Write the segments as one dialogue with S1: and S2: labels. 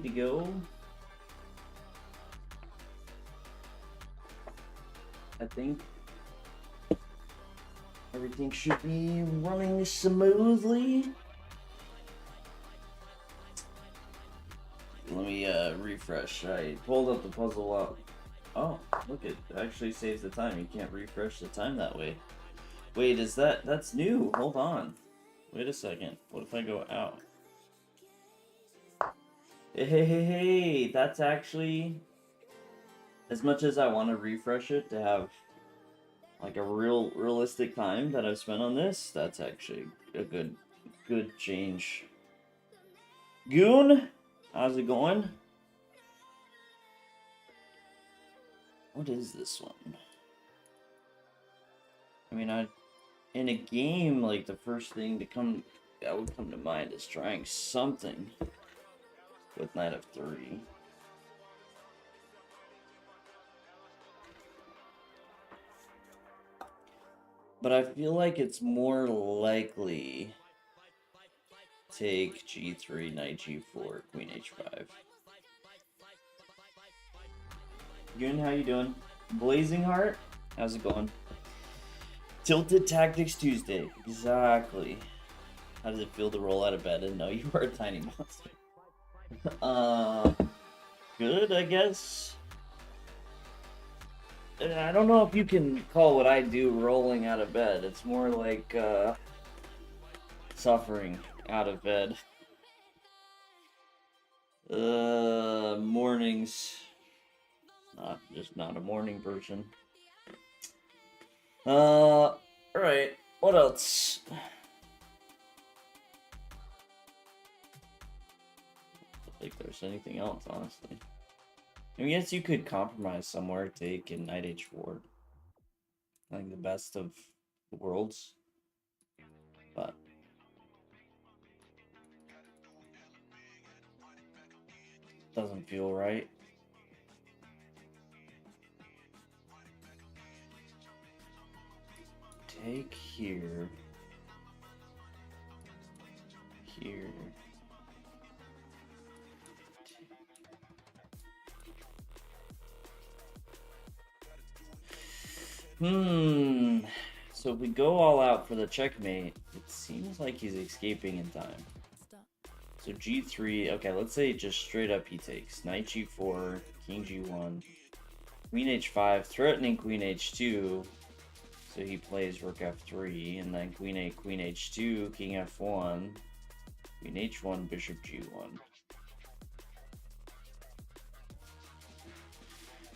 S1: to go. I think everything should be running smoothly. Let me refresh. I pulled up the puzzle up. Oh, look, it actually saves the time. You can't refresh the time that way. Wait, is that's new? Hold on. Wait a second. What if I go out? Hey, that's actually, as much as I want to refresh it to have like a realistic time that I've spent on this, that's actually a good change. Goon, how's it going? What is this one? I mean, in a game, like, the first thing that would come to mind is trying something with Knight of 3. But I feel like it's more likely take G3, Knight G4, Queen H5. Good, how you doing? Blazing Heart, how's it going? Tilted Tactics Tuesday, exactly. How does it feel to roll out of bed and know you are a tiny monster? Good, I guess. I don't know if you can call what I do rolling out of bed. It's more like, suffering out of bed. Mornings. Just not a morning person. Alright, what else? I don't think there's anything else, honestly. I guess you could compromise somewhere, take in Knight H4. I think the best of the worlds. But doesn't feel right. Take here. Here. So if we go all out for the checkmate, it seems like he's escaping in time. So G3, okay, let's say just straight up he takes Knight G4, King G1, Queen H5, threatening Queen H2. So he plays Rook F3, and then Queen A, Queen H2, King F1, Queen H1, Bishop G1.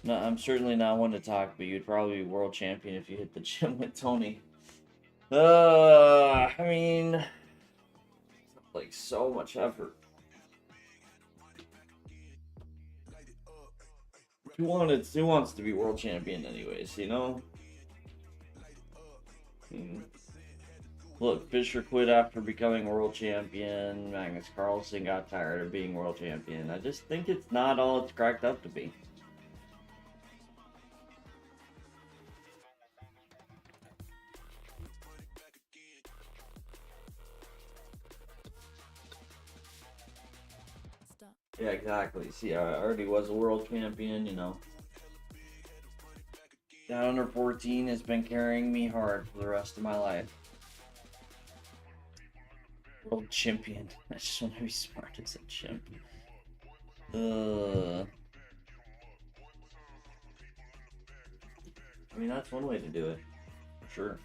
S1: No, I'm certainly not one to talk, but you'd probably be world champion if you hit the gym with Tony. I mean, like, so much effort. Who wants to be world champion anyways, you know? Look, Fischer quit after becoming world champion. Magnus Carlsen got tired of being world champion. I just think it's not all it's cracked up to be. Yeah, exactly. See, I already was a world champion, you know. Down under 14 has been carrying me hard for the rest of my life. World champion. I just want to be smart as a chimp. I mean, that's one way to do it. For sure.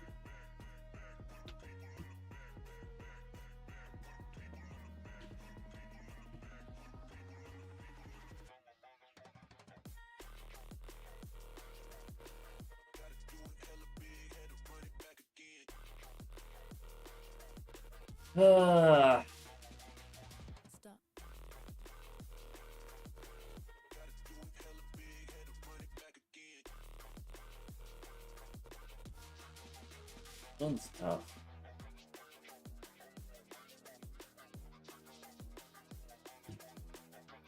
S1: One's tough.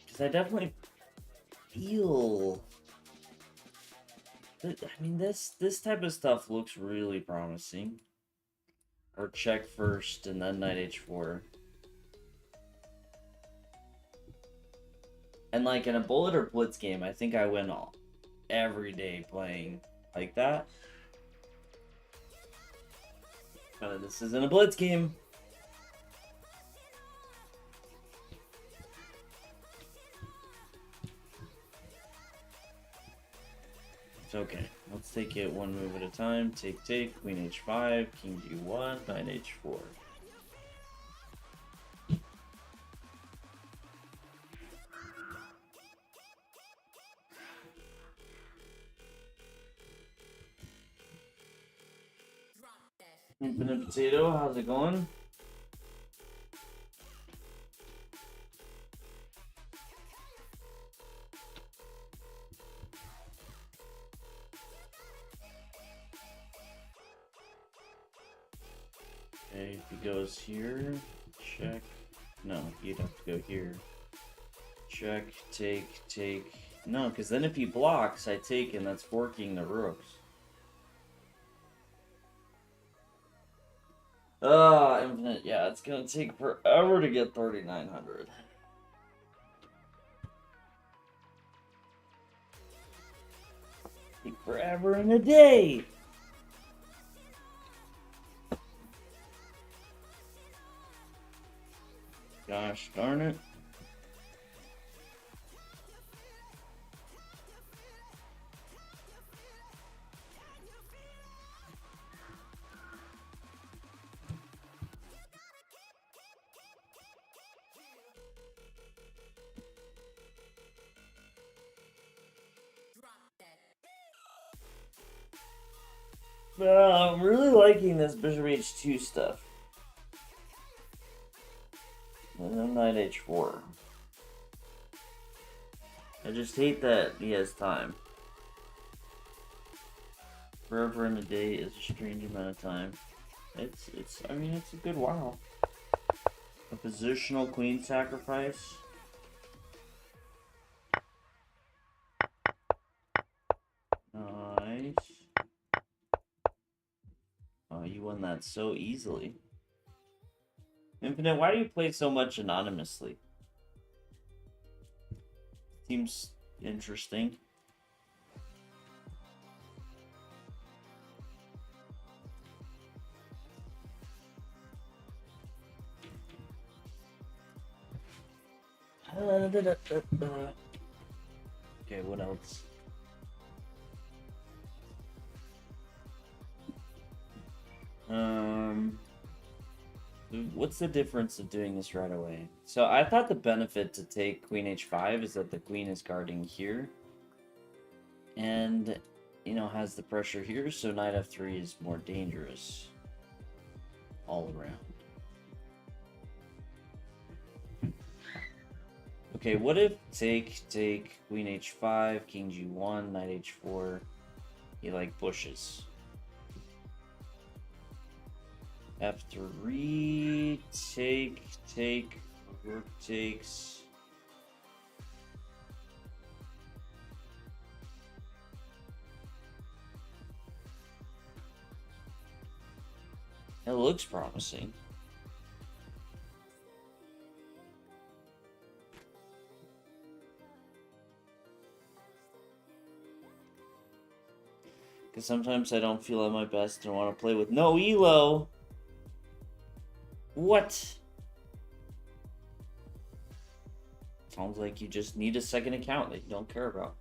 S1: Because I definitely feel... I mean, this type of stuff looks really promising. Or check first and then Knight H4. And like in a bullet or blitz game, I think I win every day playing like that. This isn't a blitz game. It's okay. Let's take it one move at a time. Take, queen h5, king g1, knight h4. Infinite Potato, how's it going? Okay, if he goes here, check. No, you'd have to go here. Check, take. No, because then if he blocks, I take, and that's forking the rooks. Infinite. Yeah, it's gonna take forever to get 3,900. Take forever in a day. Gosh darn it. I'm really liking this bishop h2 stuff. And then knight h4. I just hate that he has time. Forever in a day is a strange amount of time. I mean, it's a good while. A positional queen sacrifice. Nice. Oh, you won that so easily. Infinite, why do you play so much anonymously? Seems interesting. Okay, what else? What's the difference of doing this right away? So I thought the benefit to take queen h5 is that the queen is guarding here. And, you know, has the pressure here, so knight f3 is more dangerous. All around. Okay, what if take, queen h5, king g1, knight h4, he like pushes. F3, take, rook takes. It looks promising. Because sometimes I don't feel at my best and want to play with no elo. What? Sounds like you just need a second account that you don't care about.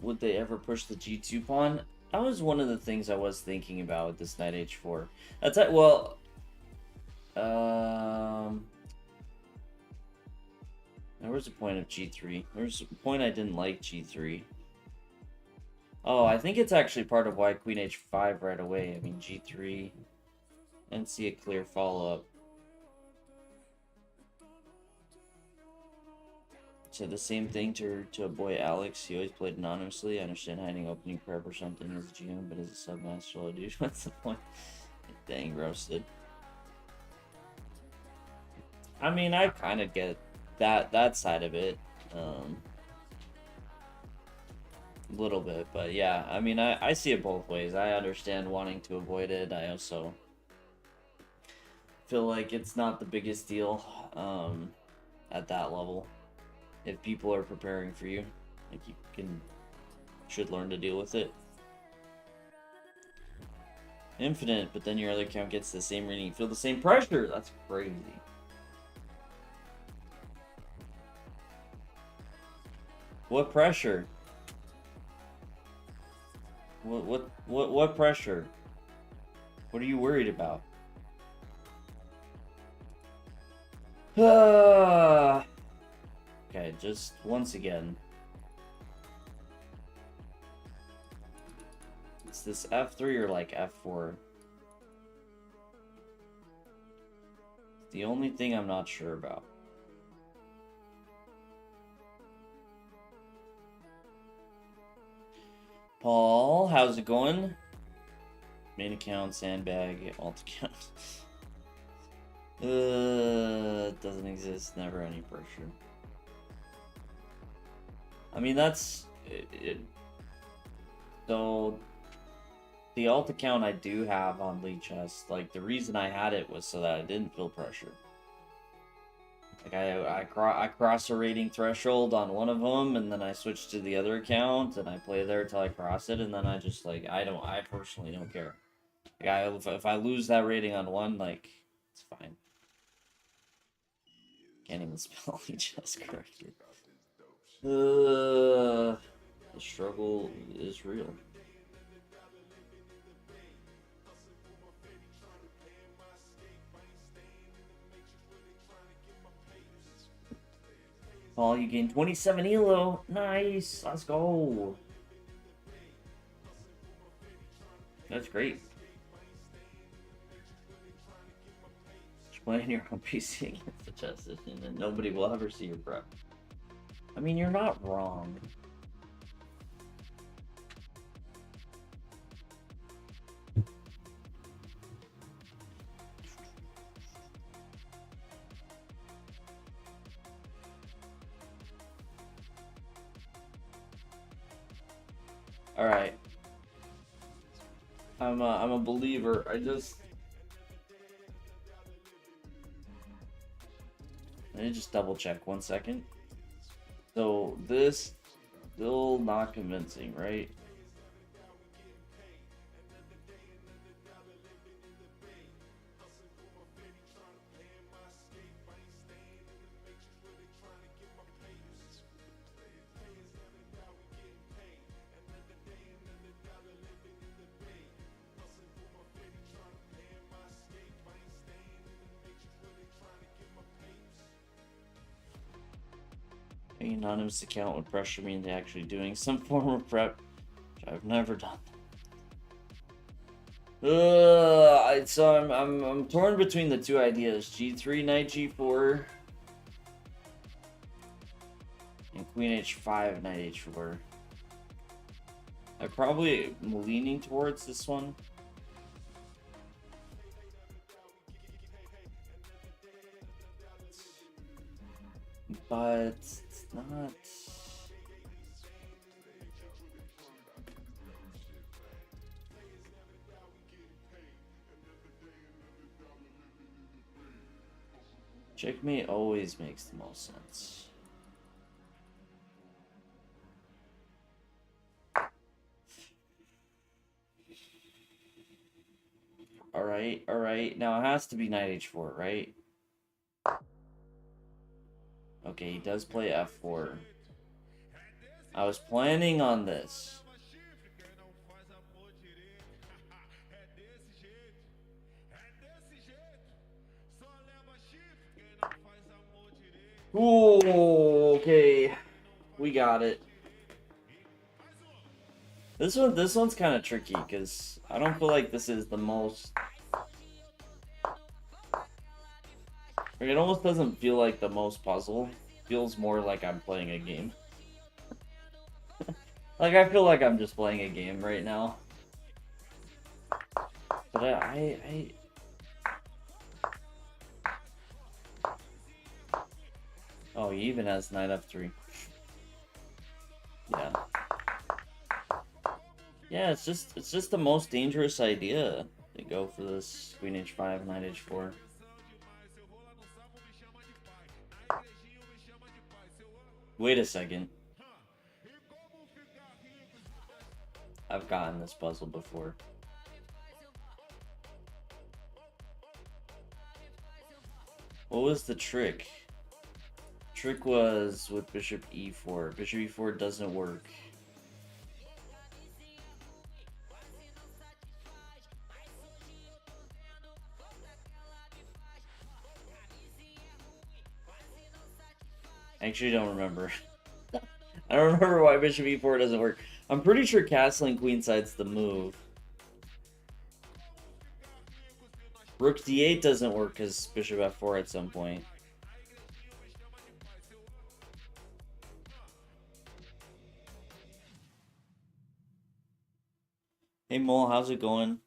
S1: Would they ever push the g2 pawn? That was one of the things I was thinking about with this knight h4. That's it. Well, there was a point of g3. There's a point I didn't like g3. Oh, I think it's actually part of why queen h5 right away. I mean, g3. And see a clear follow-up. So the same thing to a boy Alex. He always played anonymously. I understand hiding opening prep or something as a GM, but as a submaster, oh, dude, what's the point? Dang, roasted. I mean, I kind of get that side of it. Little bit, but yeah, I mean, I see it both ways. I understand wanting to avoid it. I also feel like it's not the biggest deal at that level. If people are preparing for you, like you should learn to deal with it. Infinite, but then your other account gets the same reading. You feel the same pressure. That's crazy. What pressure? What pressure? What are you worried about? Okay, just once again. Is this F3 or like F4? It's the only thing I'm not sure about. Paul, how's it going? Main account, sandbag, alt account. Doesn't exist, never any pressure. I mean, that's it. So the alt account I do have on League Chest, like the reason I had it was so that I didn't feel pressure. Like I cross a rating threshold on one of them, and then I switch to the other account, and I play there till I cross it, and then I just like I personally don't care. Like if I lose that rating on one, like it's fine. Can't even spell just correctly. The struggle is real. Paul, you gained 27 elo. Nice. Let's go. That's great. Just playing your own PC against the chess session, and nobody will ever see your prep. I mean, you're not wrong. All right. I'm a believer. I need to just double check 1 second. So this still not convincing, right? An anonymous account would pressure me into actually doing some form of prep, which I've never done. So I'm torn between the two ideas: G3, Knight G4, and Queen H5, Knight H4. I probably am leaning towards this one. But it's not. Checkmate always makes the most sense. All right. Now it has to be Knight H4, right? Okay, he does play F4. I was planning on this. Ooh, okay. We got it. This one's kind of tricky because I don't feel like this is the most. It almost doesn't feel like the most puzzle. It feels more like I'm playing a game. Like I feel like I'm just playing a game right now. But oh, he even has Knight F3. Yeah. Yeah, it's just the most dangerous idea to go for this Queen H5, Knight H4. Wait a second. I've gotten this puzzle before. What was the trick? Trick was with bishop e4. Bishop e4 doesn't work. I actually don't remember. I don't remember why bishop e4 doesn't work. I'm pretty sure castling queenside's the move. Rook d8 doesn't work because bishop f4 at some point. Hey Mole, how's it going?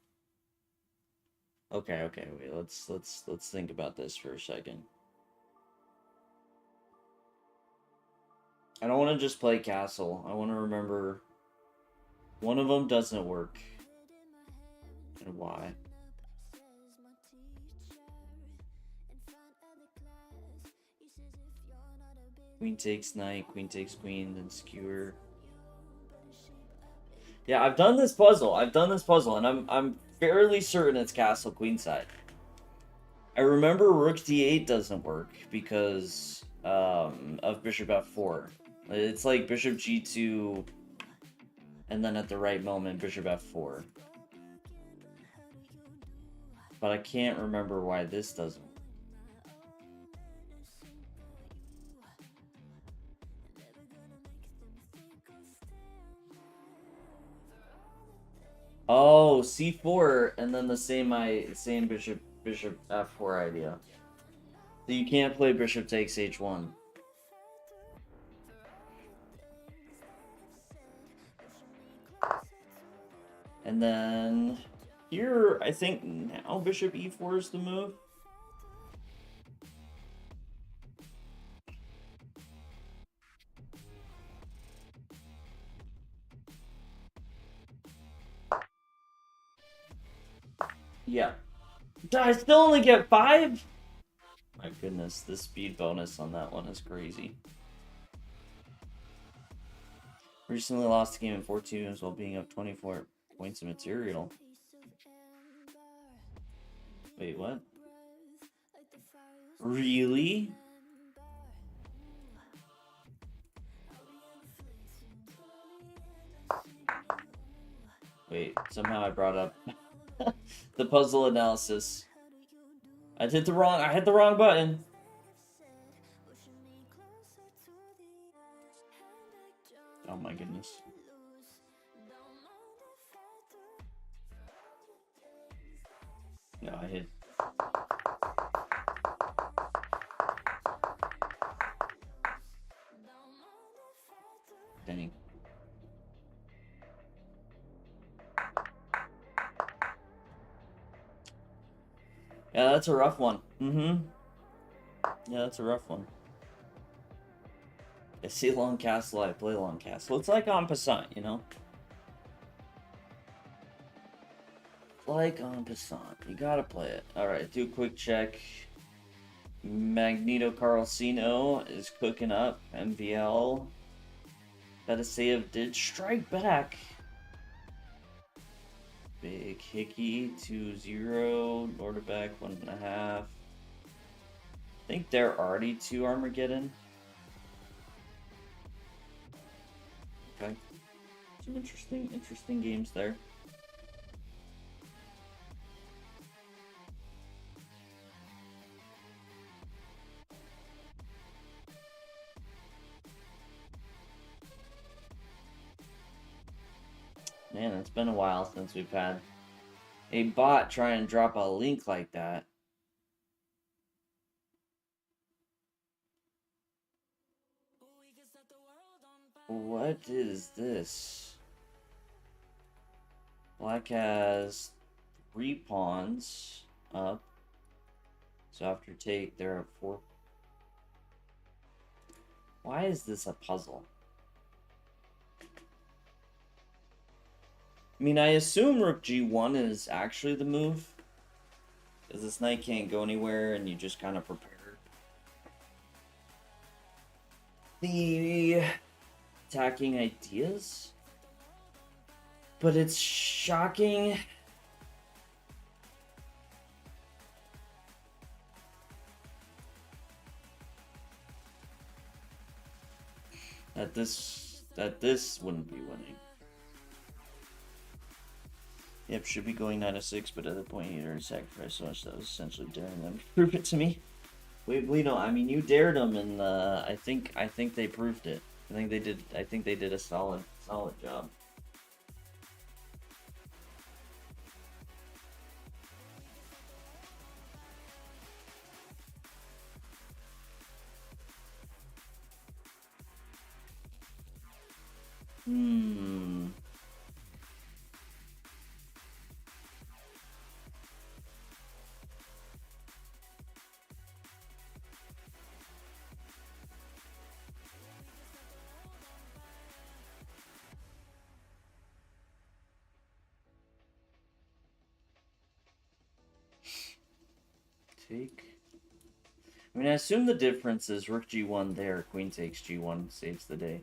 S1: Okay, wait, let's think about this for a second. I don't want to just play castle. I want to remember one of them doesn't work. And why? Queen takes knight, queen takes queen, then skewer. Yeah, I've done this puzzle, and I'm fairly certain it's castle queenside. I remember rook d8 doesn't work because of bishop f4. It's like bishop g2, and then at the right moment, bishop f4. But I can't remember why this doesn't. Oh, c4, and then the same bishop f4 idea. So you can't play bishop takes h1. And then here, I think now bishop e4 is the move. Yeah. I still only get 5? My goodness, the speed bonus on that one is crazy. Recently lost a game in 14 as well, being up 24 points of material. Wait, what? Really? Wait, somehow I brought up the puzzle analysis. I hit the wrong button. Oh my goodness. No, I hit. Dang. Yeah, that's a rough one. Yeah, that's a rough one. I see long castle, I play long castle. It's like en passant, you know? Like en passant. You gotta play it. Alright, do a quick check. Magneto Carlsino is cooking up. MVL. Betasev did strike back. Big Hickey 2-0. Norderbeck 1.5. I think they're already 2 Armageddon. Okay. Some interesting games there. Man, it's been a while since we've had a bot try and drop a link like that. What is this? Black has 3 pawns up. So after take, they're at 4. Why is this a puzzle? I mean, I assume rook g1 is actually the move. Because this knight can't go anywhere and you just kind of prepare. the attacking ideas, but it's shocking that this wouldn't be winning. Yep, should be going 9-6, but at the point he already sacrificed so much that was essentially daring them to prove it to me. Wait, Lino, I mean you dared them, and I think they proved it. I think they did a solid job. Take. I mean, I assume the difference is rook g1 there, queen takes g1, saves the day.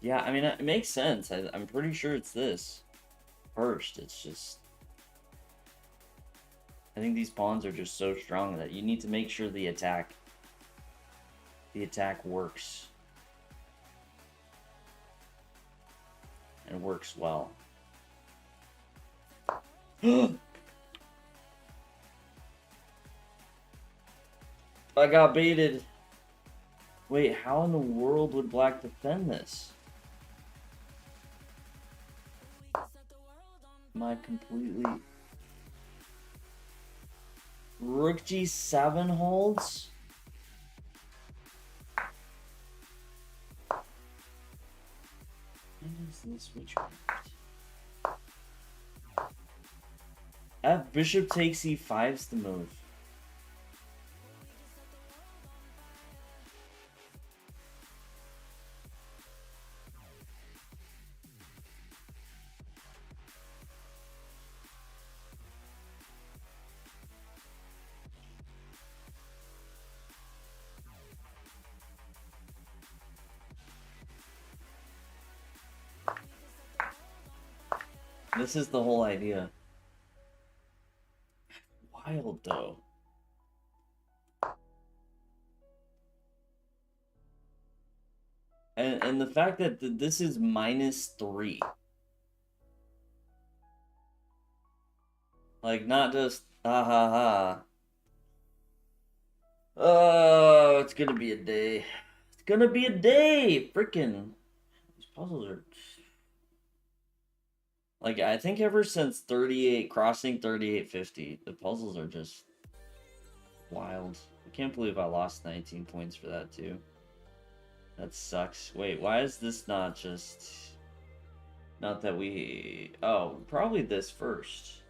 S1: Yeah, I mean, it makes sense. I'm pretty sure it's this first. It's just... I think these pawns are just so strong that you need to make sure the attack works. And works well. I got baited. Wait, how in the world would black defend this? Am I completely... Rook g7 holds? What is this? Which one? F bishop takes e5's the move. This is the whole idea. Wild, though. And the fact that this is -3. Like, not just, ha ha ha. Oh, it's gonna be a day. It's gonna be a day! Freaking. These puzzles are... Like, I think ever since 38, crossing 3850, the puzzles are just wild. I can't believe I lost 19 points for that, too. That sucks. Wait, why is this not just... Not that we... Oh, probably this first.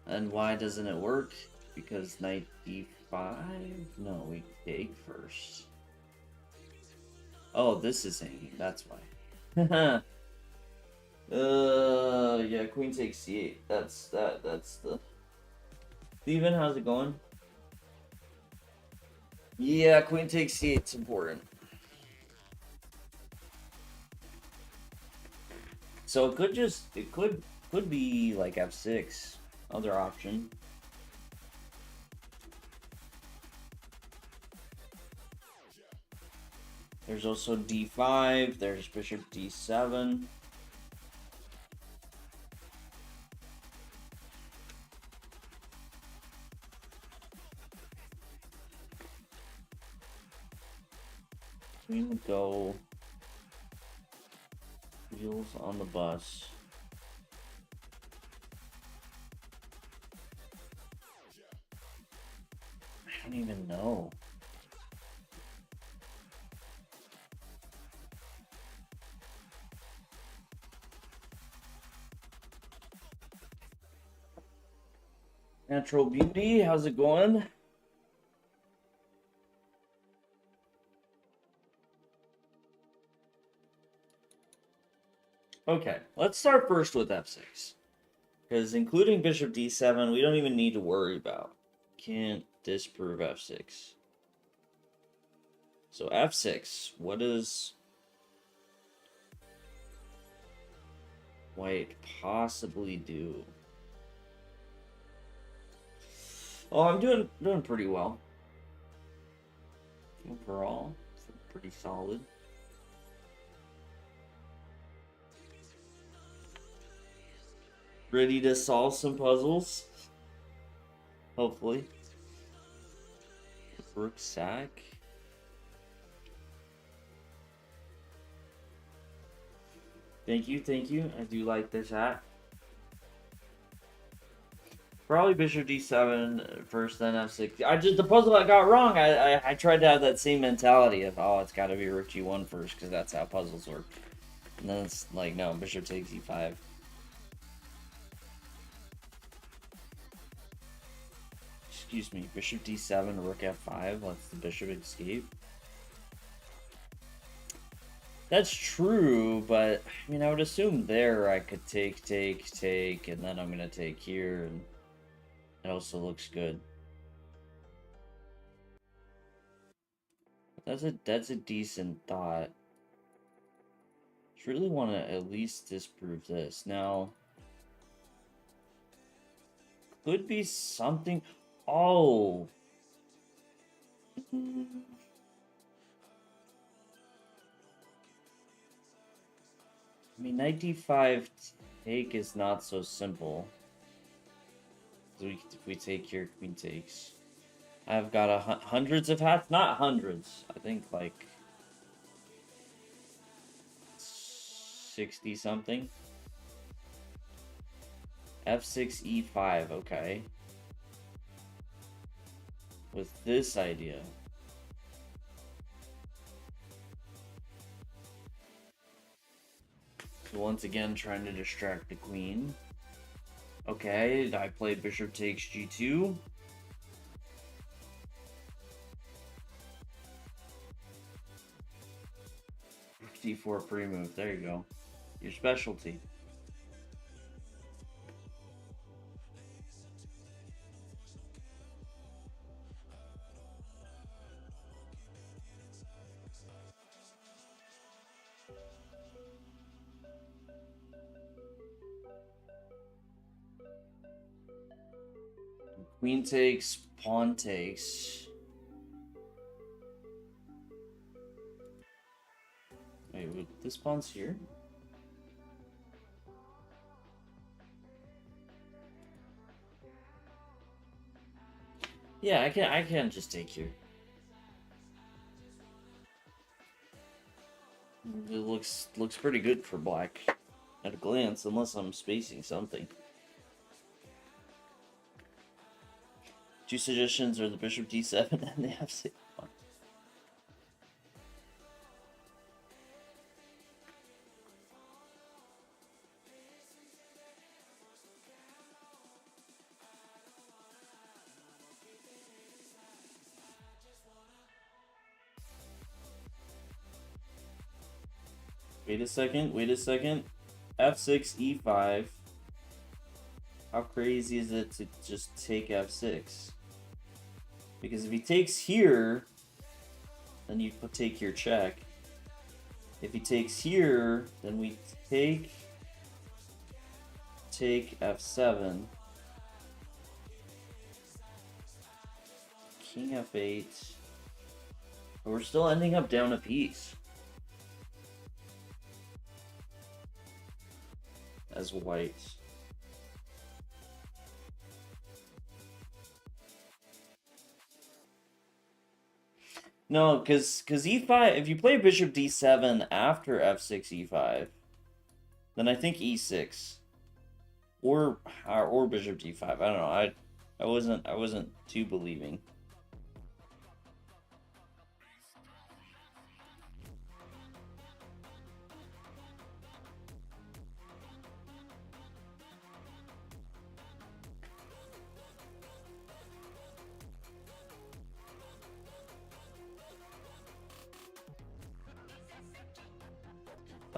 S1: And why doesn't it work? Because knight d5? No, we take first. Oh, this is hanging. That's why. Yeah, queen takes c8. That's the... Steven, how's it going? Yeah, queen takes c8 is important. So it could be like f6, other option. There's also d5, there's bishop d7. Queen would go. Wheels on the bus. I don't even know. Natural Beauty, how's it going? Okay, let's start first with f6. Because including bishop d7, we don't even need to worry about. Can't disprove f6. So f6, what does white possibly do? Oh, I'm doing pretty well. Overall, pretty solid. Ready to solve some puzzles? Hopefully. Rook sack. Thank you, thank you. I do like this hat. Probably bishop d7 first, then f6. The puzzle I got wrong. I tried to have that same mentality of, oh, it's got to be rook g1 first because that's how puzzles work. And then it's like, no, bishop takes e5. Excuse me, bishop d7, rook f5 lets the bishop escape. That's true, but I mean, I would assume there I could take, and then I'm gonna take here, and it also looks good. That's a decent thought. Just really want to at least disprove this. Now, could be something. Oh. I mean, knight d5 take is not so simple. If we take here, queen takes. I've got hundreds of hats. Not hundreds. I think like 60 something. f6 e5. Okay. With this idea. So once again, trying to distract the queen. Okay, I played bishop takes g2. d4 pre-move. There you go. Your specialty. Queen takes, pawn takes. Wait, this pawn's here? Yeah, I can just take here. It looks pretty good for black at a glance, unless I'm spacing something. Two suggestions are the bishop d7 and the f6 pawn. Wait a second. f6 e5. How crazy is it to just take f6? Because if he takes here, then you take your check. If he takes here, then we take f7. King f8. But we're still ending up down a piece. As white. No, because e5, if you play bishop d7 after f6 e5, then I think e6 or bishop d5. I don't know. I wasn't too believing.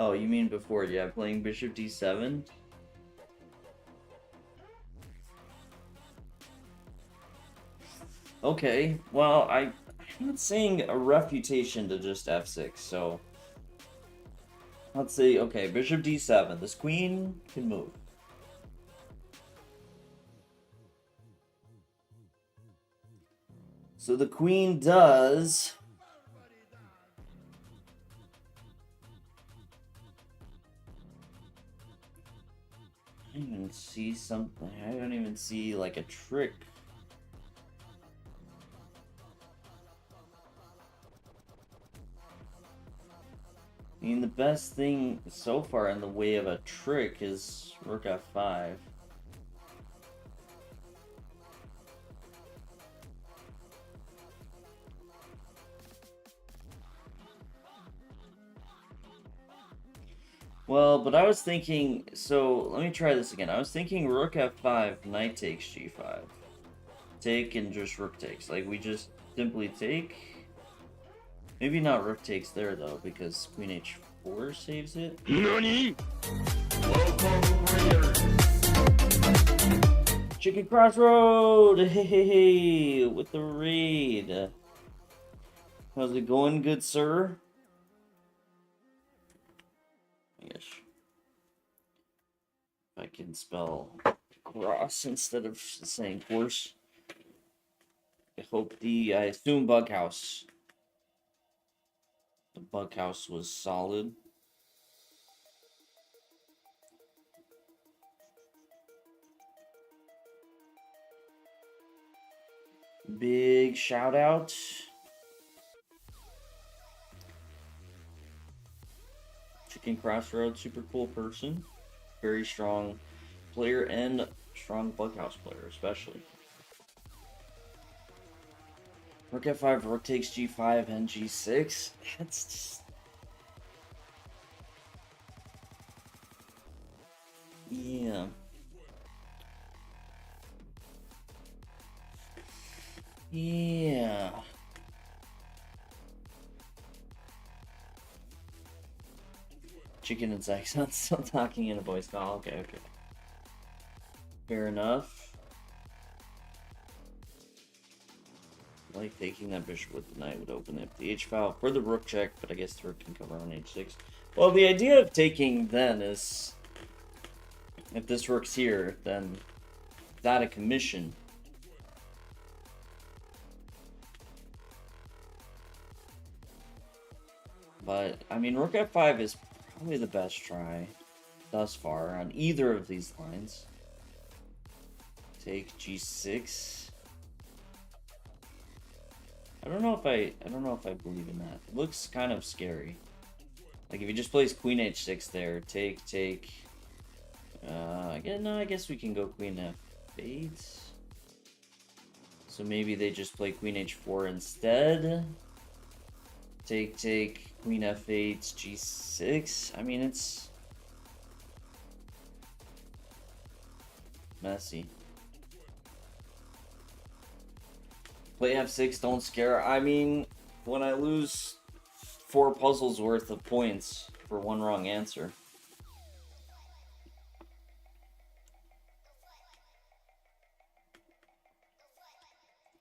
S1: Oh, you mean before? Yeah, playing bishop d7. Okay, well, I'm not saying a refutation to just f6, so let's see. Okay, bishop d7. This queen can move. So the queen does. I don't even see something. I don't even see like a trick. I mean, the best thing so far in the way of a trick is rook f5. Well, but I was thinking, so let me try this again. I was thinking rook f5, knight takes g5. Take and just rook takes. Like, we just simply take. Maybe not rook takes there, though, because queen h4 saves it.
S2: NANI?!
S1: Chicken Crossroad! Hey, hey, hey, with the raid. How's it going, good sir? Yes. If I can spell cross instead of saying course. I assume Bughouse. The Bughouse was solid. Big shout out. Chicken Crossroads, super cool person. Very strong player and strong Bughouse player, especially. Rook f5, rook takes g5 and g6. That's just... yeah. Yeah. Chicken and Zyx still talking in a voice call. Okay, okay. Fair enough. I like taking that bishop with the knight would open up the h-file for the rook check, but I guess the rook can cover on h6. Well, the idea of taking then is, if this rook's here, then without a commission, but I mean, rook f5 is probably the best try thus far on either of these lines. Take g6. I don't know if I believe in that. It looks kind of scary. Like if he just plays queen h6 there, take. I guess we can go queen f8. So maybe they just play queen h4 instead. Take, queen f8, g6. I mean, it's messy. Play f6, don't scare. I mean, when I lose 4 puzzles worth of points for one wrong answer.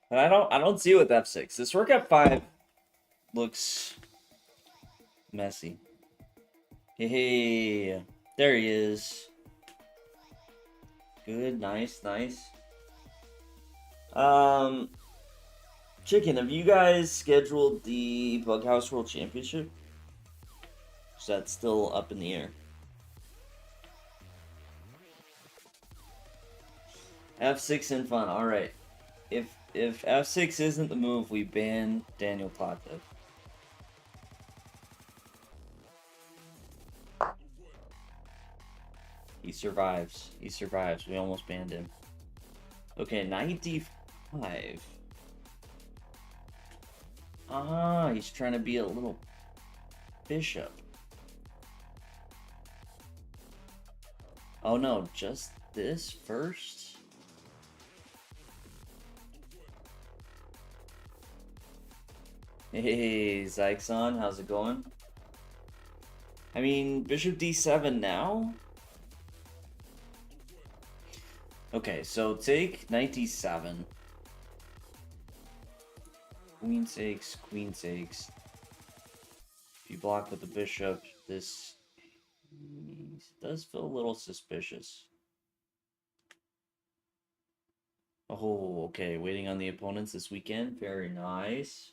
S1: But I don't see it with f6. This rook f5 looks messy. Hey, there he is. Good, nice. Chicken, have you guys scheduled the Bughouse World Championship? Is that still up in the air? F6 and fun. All right. If F6 isn't the move, we ban Daniel Platev. He survives. He survives. We almost banned him. Okay, knight d5. Ah, he's trying to be a little bishop. Oh no, just this first? Hey, Zyxon, how's it going? I mean, bishop d7 now? Okay, so take knight d7. Queen takes, queen takes. If you block with the bishop, this does feel a little suspicious. Oh, okay. Waiting on the opponents this weekend. Very nice.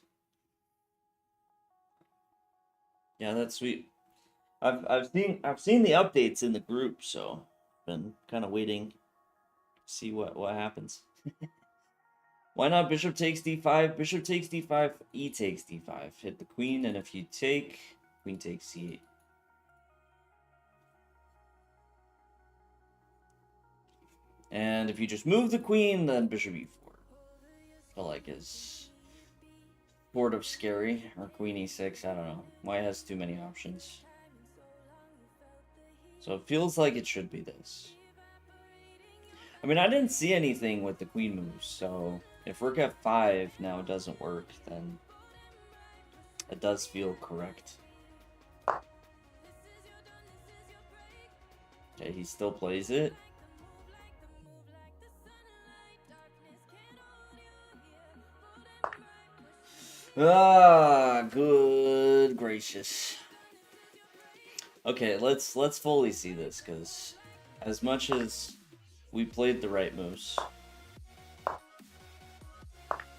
S1: Yeah, that's sweet. I've seen the updates in the group, so been kind of waiting to see what happens. Why not bishop takes d5, bishop takes d5, e takes d5. Hit the queen, and if you take, queen takes c8. And if you just move the queen, then bishop e4. I feel like is sort of scary. Or queen e6, I don't know. White has too many options. So it feels like it should be this. I mean, I didn't see anything with the queen moves, so if rook f5 now doesn't work, then it does feel correct. Okay, he still plays it. Ah, good gracious. Okay, let's fully see this, because as much as we played the right moves.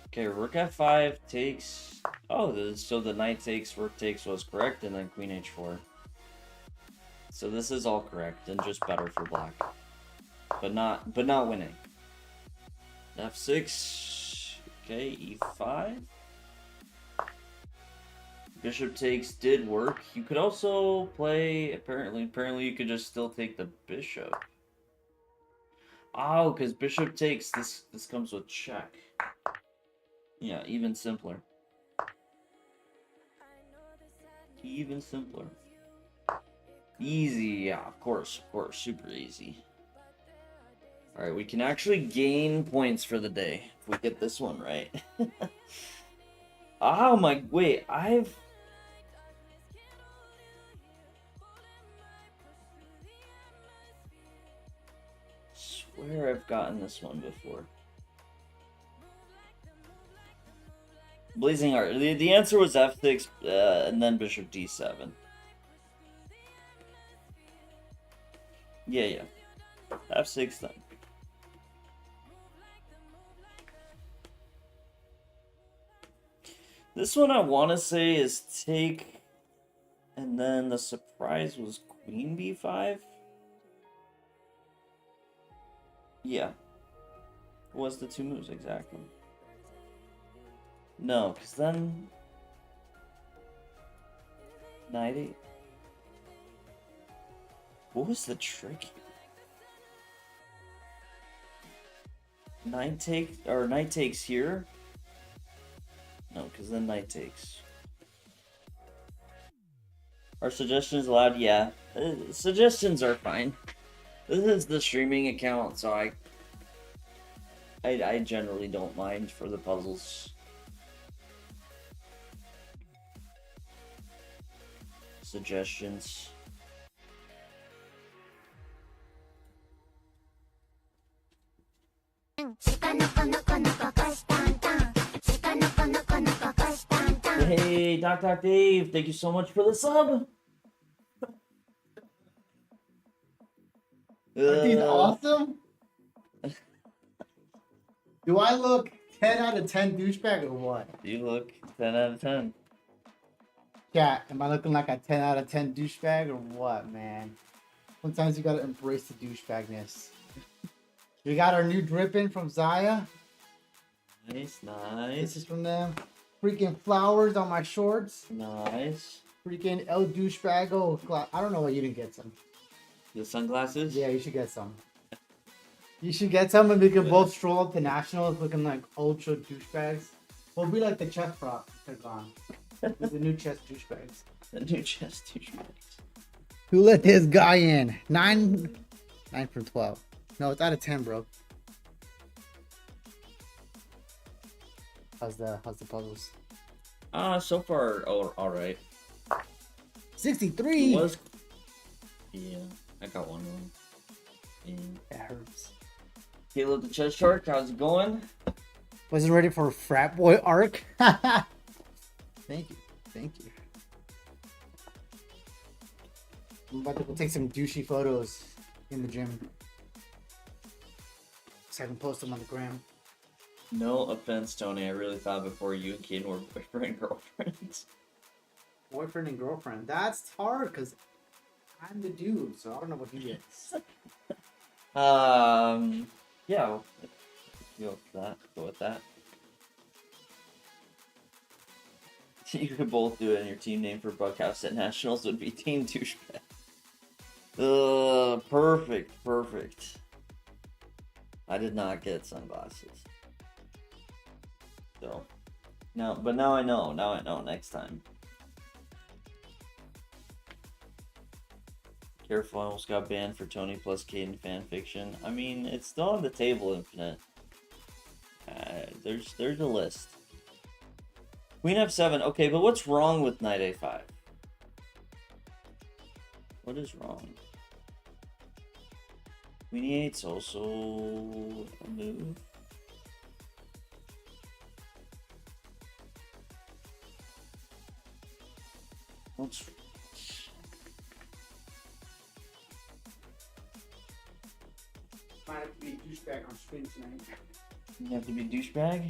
S1: Okay, rook f5 takes... Oh, so the knight takes, rook takes was correct, and then queen h4. So this is all correct, and just better for black. But not winning. f6... Okay, e5... Bishop takes did work. You could also play, apparently you could just still take the bishop. Oh, because bishop takes, this comes with check. Yeah, even simpler. Even simpler. Easy, yeah, of course, super easy. Alright, we can actually gain points for the day if we get this one right. Oh my, wait, swear I've gotten this one before. Blazing Art. The answer was f6 and then bishop d7. Yeah. f6 then. This one I want to say is take, and then the surprise was queen b5. Yeah. What was the two moves exactly? No, because then... knight 8. What was the trick? Knight takes here? No, because then knight takes. Are suggestions allowed? Yeah. Suggestions are fine. This is the streaming account, so I generally don't mind for the puzzles. Suggestions. Hey, Doc Dave, thank you so much for the sub.
S2: Aren't these awesome? Do I look 10 out of 10 douchebag or what?
S1: You look 10 out of 10.
S2: Chat, am I looking like a 10 out of 10 douchebag or what, man? Sometimes you gotta embrace the douchebagness. We got our new drip in from Zyia.
S1: Nice.
S2: This is from them. Freaking flowers on my shorts.
S1: Nice.
S2: Freaking El Douchebago. I don't know why you didn't get some.
S1: The sunglasses?
S2: Yeah, you should get some. You should get some and we can both stroll up to Nationals looking like ultra douchebags. We'll be like the chess prop. They're gone. With the new chess douchebags.
S1: The new chess douchebags.
S2: Who let this guy in? 9 from 12. No, it's out of 10, bro. How's the puzzles?
S1: So far, all right.
S2: 63.
S1: It Yeah, I got one wrong. Yeah.
S2: That hurts.
S1: Caleb the Chess Shark, how's it going?
S2: Wasn't ready for a frat boy arc. Thank you. Thank you. I'm about to go take some douchey photos in the gym. So I can post them on the gram.
S1: No offense, Tony. I really thought before you and Caden were boyfriend and girlfriends.
S2: Boyfriend and girlfriend. That's hard because I'm the dude, so I don't know what he is.
S1: Yeah, go with that. Go with that. You could both do it, and your team name for Buckhouse at Nationals would be Team Douchebag. Perfect, perfect. I did not get sunglasses. So, no, but now I know. Now I know next time. Careful, I almost got banned for Tony plus Caden fanfiction. I mean, it's still on the table, Infinite. There's a list. Queen F7. Okay, but what's wrong with Knight A5? What is wrong? Queen E8's also a move. What's...
S2: Might have to be a douchebag on stream tonight.
S1: You have to be a douchebag?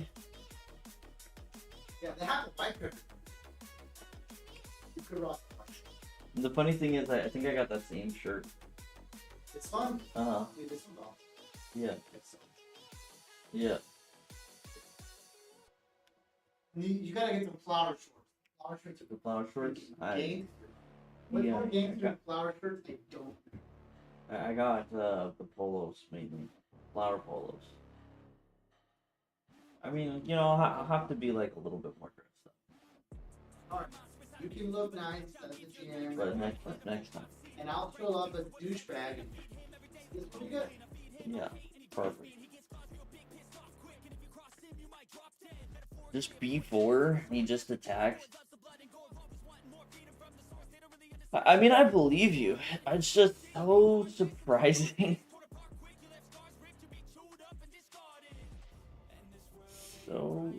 S2: Yeah, they have a white ribbon. You could rock the white shirt.
S1: The funny thing is, I think I got that same shirt.
S2: It's fun.
S1: Uh-huh.
S2: Dude, this one's off.
S1: Yeah.
S2: It's,
S1: Yeah.
S2: you gotta get the flower shorts. Flower shirts are
S1: The flower shorts?
S2: games. What
S1: yeah.
S2: more games with flower shirts? They don't.
S1: I got the polos mainly. Flower polos. I mean, you know, I'll have to be like a little bit more dressed up.
S2: Alright. You can look nice at the gym.
S1: But next time.
S2: And I'll show up as a douchebag. It's pretty good.
S1: Yeah, perfect. Just B4, he just attacked. I mean, I believe you. It's just so surprising. So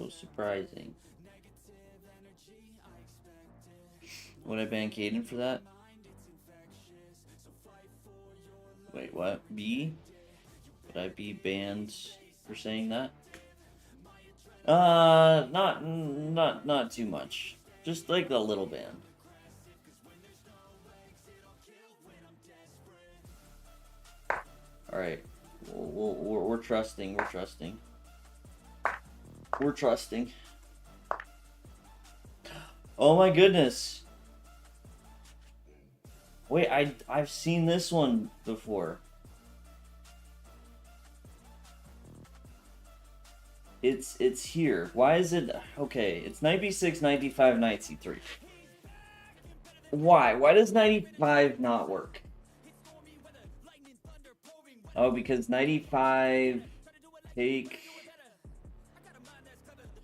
S1: surprising. Would I ban Caden for that? Wait, what? B? Would I be banned for saying that? Not too much. Just like a little ban. All right, we're trusting. We're trusting. We're trusting. Oh my goodness. Wait, I've seen this one before. It's here. Why is it okay? It's knight b6, knight d5, knight c3. Why? Why does knight e5 not work? Oh, because knight e5 take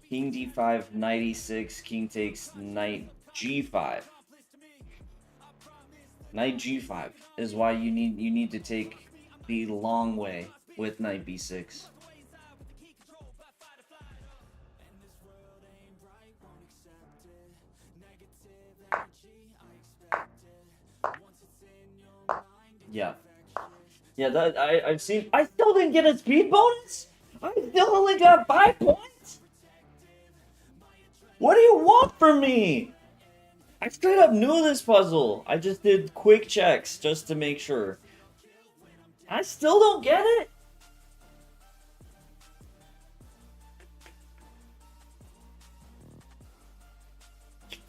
S1: king d5, knight e6, king takes knight g5. Knight g5 is why you need to take the long way with knight b6. Yeah, that I've seen. I still didn't get a speed bonus. I still only got 5 points. What do you want from me? I straight up knew this puzzle. I just did quick checks just to make sure. I still don't get it.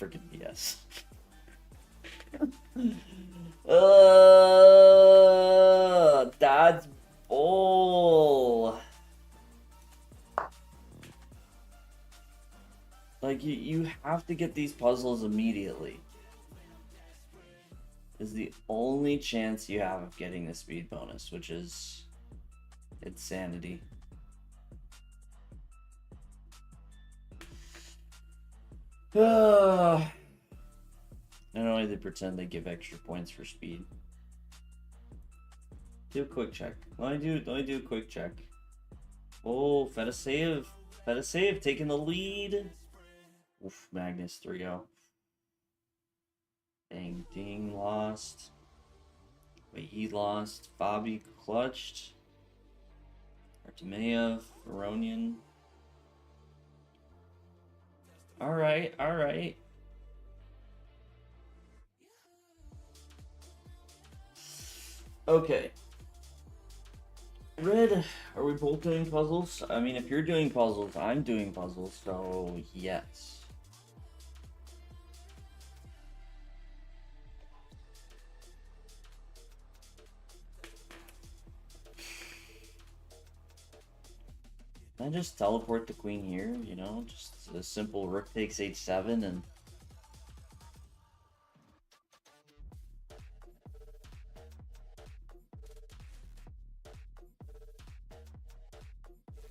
S1: Freaking BS. That's bull. Like, you have to get these puzzles immediately. Is the only chance you have of getting the speed bonus, which is insanity. Not only they pretend they give extra points for speed. Do a quick check. Let me do a quick check. Oh, Fedasave taking the lead. Oof, Magnus 3-0. Dang, Ding lost. Wait, he lost. Bobby clutched. Artemayev, Veronian. Alright, alright. Okay. Red, are we both doing puzzles? I mean, if you're doing puzzles, I'm doing puzzles, so yes. Can I just teleport the queen here, you know? Just a simple rook takes h7 and...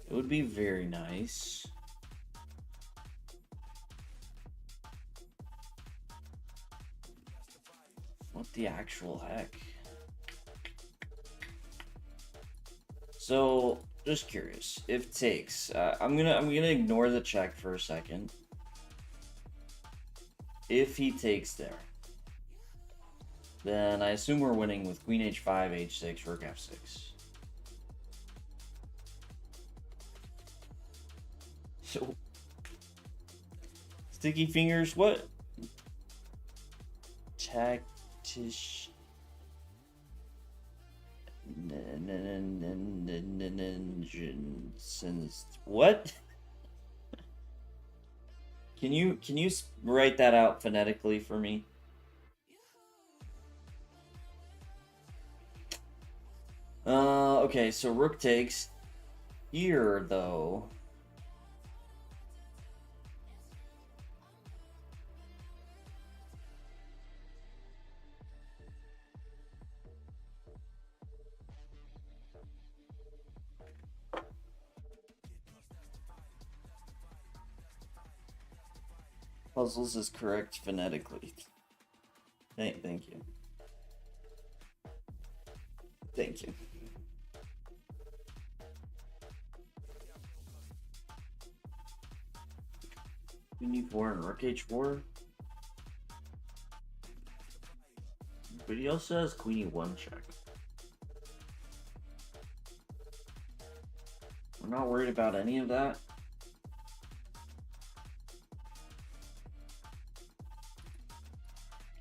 S1: It would be very nice. What the actual heck? So, just curious. If takes, I'm gonna ignore the check for a second. If he takes there, then I assume we're winning with queen h5, h6, rook f6. So, sticky fingers, what? Tactish. What? Can you write that out phonetically for me? Okay, so rook takes here though. Puzzles is correct phonetically. Thank you. Thank you. Queen e4 and rook h4. But he also has queen e1 check. I'm not worried about any of that.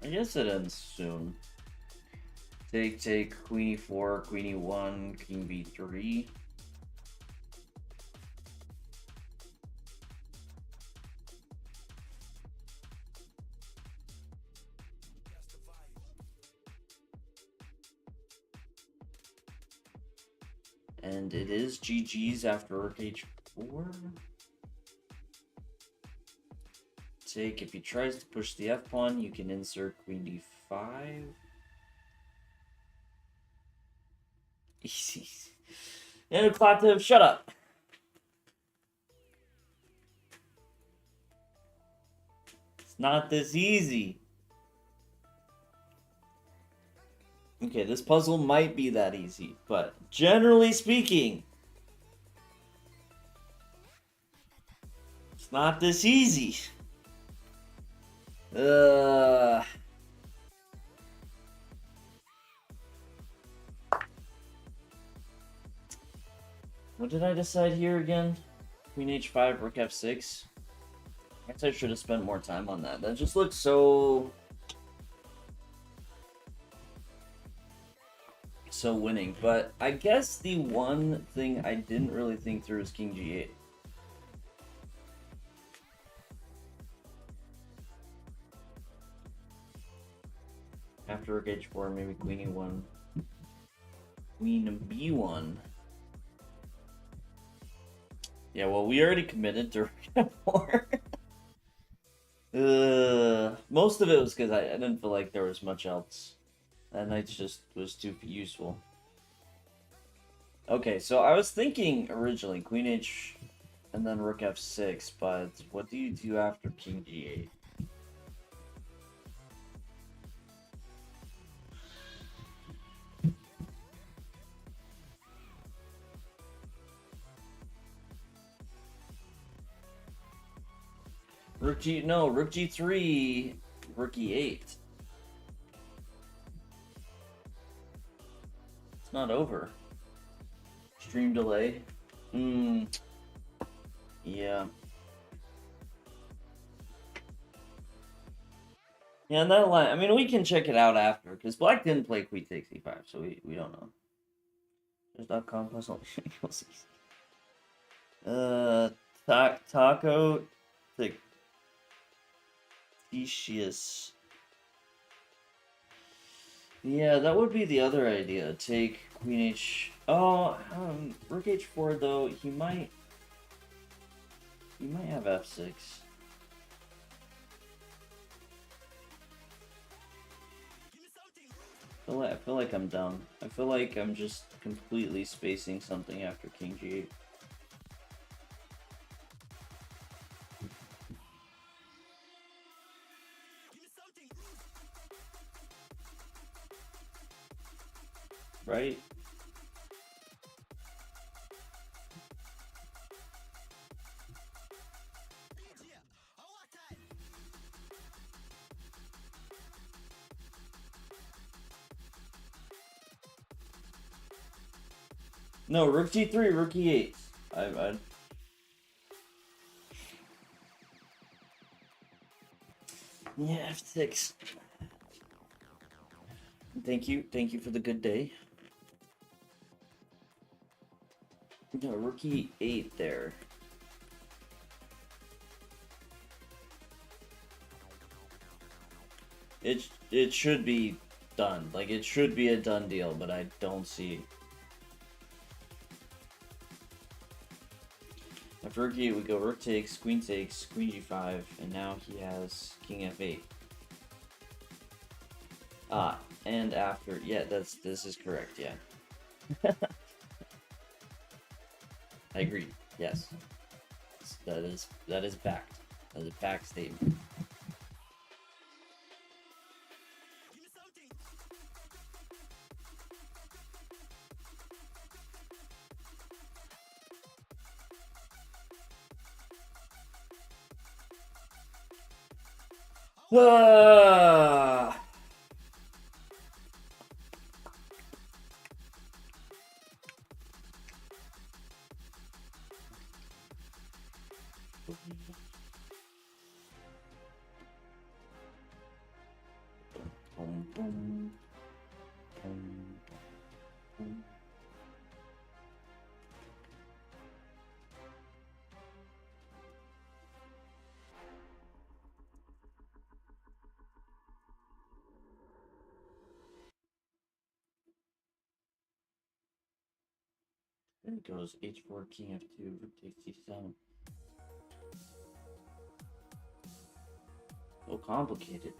S1: I guess it ends soon. Take, queen e4, queen e1, king b3. And it is GG's after rook h4. Take, if he tries to push the f pawn, you can insert queen d5. Easy. And Klatev, shut up. It's not this easy. Okay, this puzzle might be that easy, but generally speaking, it's not this easy. What did I decide here again? Queen h5, rook f6. I guess I should have spent more time on that. That just looks so winning. But I guess the one thing I didn't really think through is king g8. After rook h4, maybe queen e1. Queen b1. Yeah, well, we already committed to rook f4. Most of it was because I didn't feel like there was much else. That knight just was too useful. Okay, so I was thinking originally queen h and then rook f6, but what do you do after king g8? Rook G3, Rook E8. It's not over. Stream delay. Yeah. Yeah, and that line, I mean, we can check it out after, because Black didn't play Queen takes E5, so we don't know. There's.com plus only Taco Fictitious. Yeah, that would be the other idea. Take Queen H. Oh, Rook H4 though. He might have F6. I feel like I'm dumb. I feel like I'm just completely spacing something after King G8. Right? No, Rook G3, Rook E8. Yeah, F6. Thank you for the good day. No, Rook E8 there. It should be done. Like, it should be a done deal, but I don't see. After Rook E8, we go Rook takes, Queen G5, and now he has King F8. And after, yeah, this is correct, yeah. I agree. Yes, that is fact. That is a fact statement. Ah. There it goes. H4, King F2, Rook takes C7. So complicated.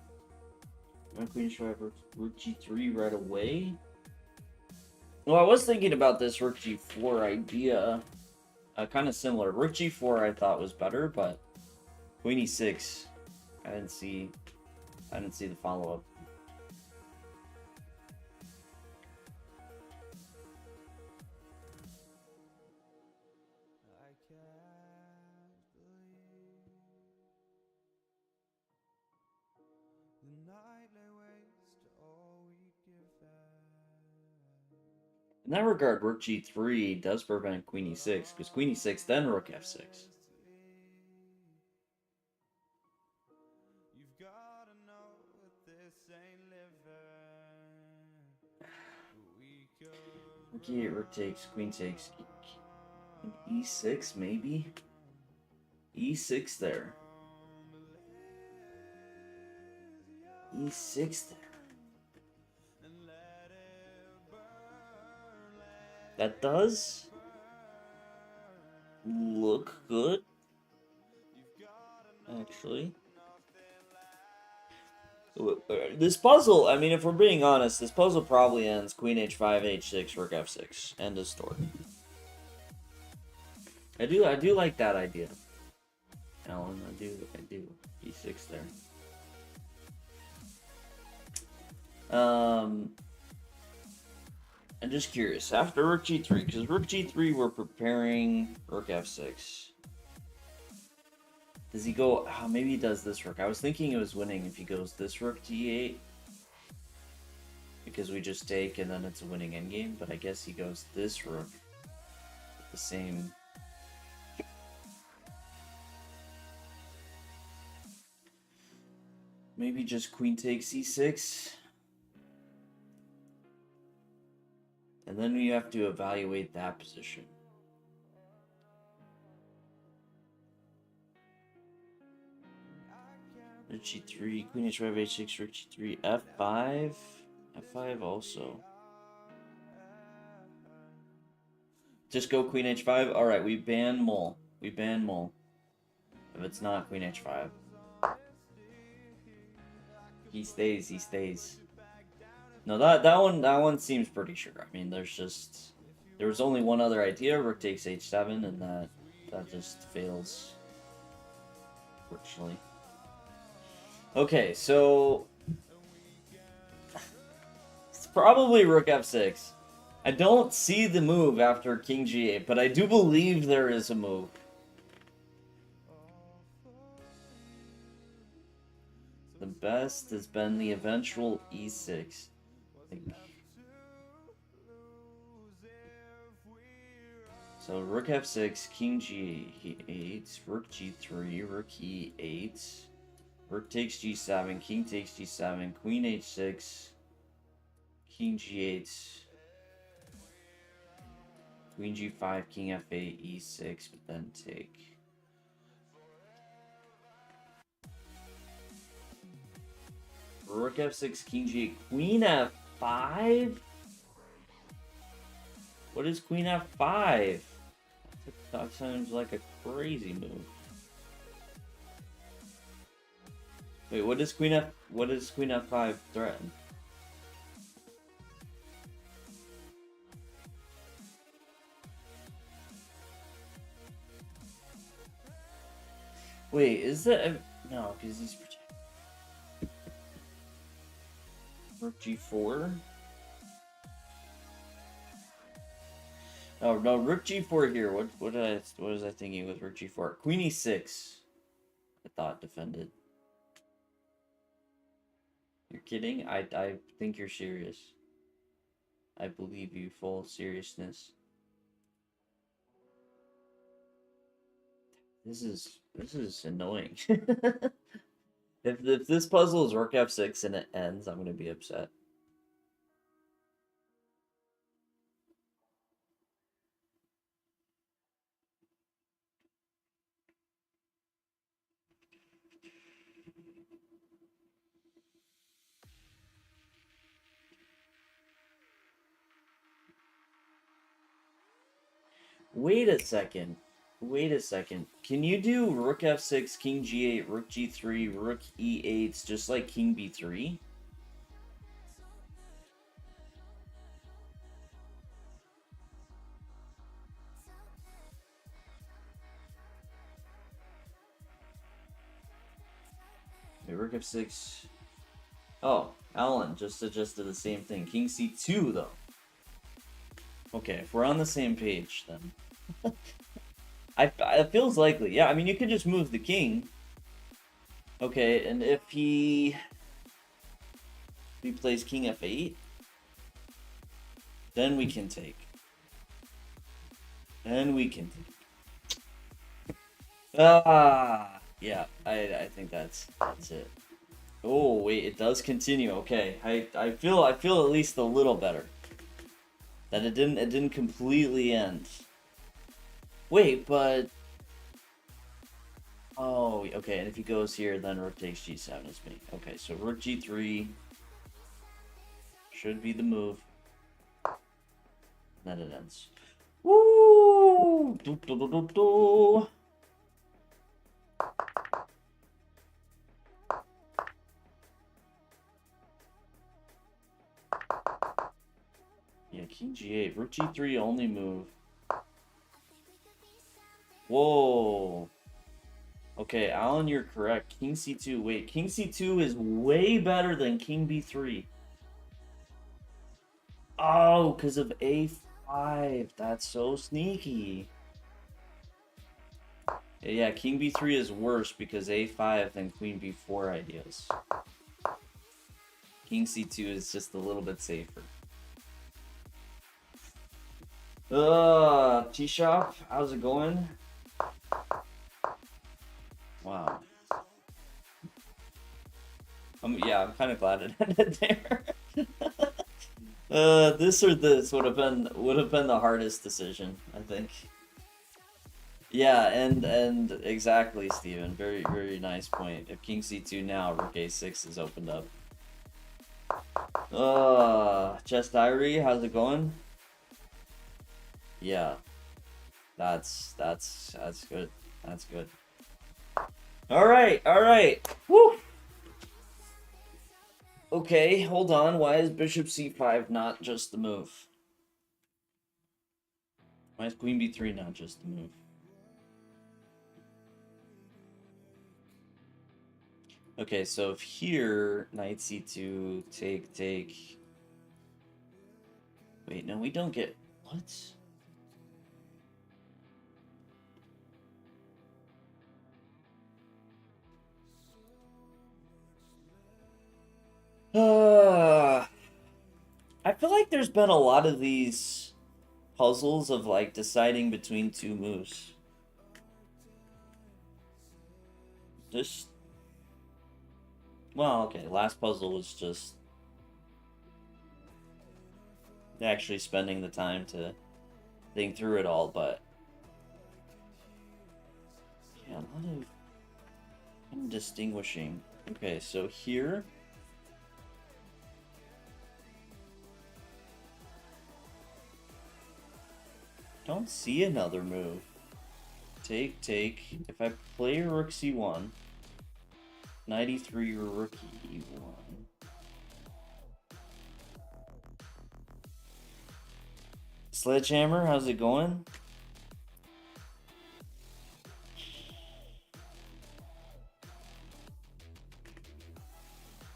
S1: My Queen H5, Rook G3 right away. Well, I was thinking about this Rook G4 idea. Kind of similar. Rook G4 I thought was better, but Queen E6, I didn't see the follow-up. In that regard, Rook G3 does prevent Queen E6, because Queen E6, then Rook F6. Rook E8, Rook takes, Queen takes, E6 maybe? E6 there. E6 there. That does look good, actually. This puzzle, I mean, if we're being honest, this puzzle probably ends Queen H5, H6, Rook F6. End of story. I do like that idea, Alan. I do. E6 there. I'm just curious. After Rook G3, because Rook G3 we're preparing Rook F6. Does he go? Oh, maybe he does this rook. I was thinking it was winning if he goes this rook to e8. Because we just take and then it's a winning endgame. But I guess he goes this rook. The same. Maybe just queen takes e6. And then we have to evaluate that position. Rook g3, queen h5, h6, rook g3, f5. f5 also. Just go queen h5. Alright, we ban mole. We ban mole. If it's not queen h5. He stays, he stays. No, that one seems pretty sure. I mean, there was only one other idea, rook takes h7, and that just fails. Fortunately. Okay, so it's probably rook f6. I don't see the move after king g8, but I do believe there is a move. The best has been the eventual e6. So rook f6, king g8, rook g3, rook e8, rook takes g7, king takes g7, queen h6, king g8, queen g5, king f8, e6, but then take. Rook f6, king g8, queen f5? What is queen f5? That sounds like a crazy move. Wait, what does queen f5 threaten? Wait, is that no, because he's rook g4? Oh no, rook g4 here. What was I thinking with rook g4? Queen e6. I thought defended. You're kidding? I think you're serious. I believe you full seriousness. This is annoying. If this puzzle is rook f6 and it ends, I'm gonna be upset. Wait a second. Wait a second. Can you do rook f6, king g8, rook g3, rook e8 just like king b3? Wait, rook f6. Oh, Alan just suggested the same thing. King c2 though. Okay, if we're on the same page then. It feels likely. Yeah, I mean, you could just move the king. Okay, and if he plays king f8, then we can take. Then we can take. Ah, yeah, I think that's it. Oh wait, it does continue. Okay, I feel at least a little better. That it didn't completely end. Wait, but oh, okay, and if he goes here, then rook takes g7 is me. Okay, so rook g3 should be the move. Then it ends. Woo! Do, do, do, do, do. Yeah, king g8, rook g3 only move. Whoa. Okay, Alan, you're correct. King c2. Wait, king c2 is way better than king b3. Oh, because of a5. That's so sneaky. Yeah, king b3 is worse because a5 than queen b4 ideas. King c2 is just a little bit safer. T-Shop, how's it going? Wow. Yeah, I'm kind of glad it ended there. This or this would have been the hardest decision, I think. Yeah, and exactly, Steven. Very, very nice point. If king c2 now, rook a6 is opened up. Chess Diary, how's it going? Yeah. That's good. That's good. Alright, alright. Woo! Okay, hold on. Why is bishop c5 not just the move? Why is queen b3 not just the move? Okay, so if here, knight c2, take... Wait, no, we don't get... What? I feel like there's been a lot of these puzzles of like deciding between two moves. Just, well, okay, last puzzle was just actually spending the time to think through it all, but yeah, a lot of distinguishing. Okay, so here. Don't see another move. Take. If I play rook c1, knight e3 or rook e1. Sledgehammer, how's it going?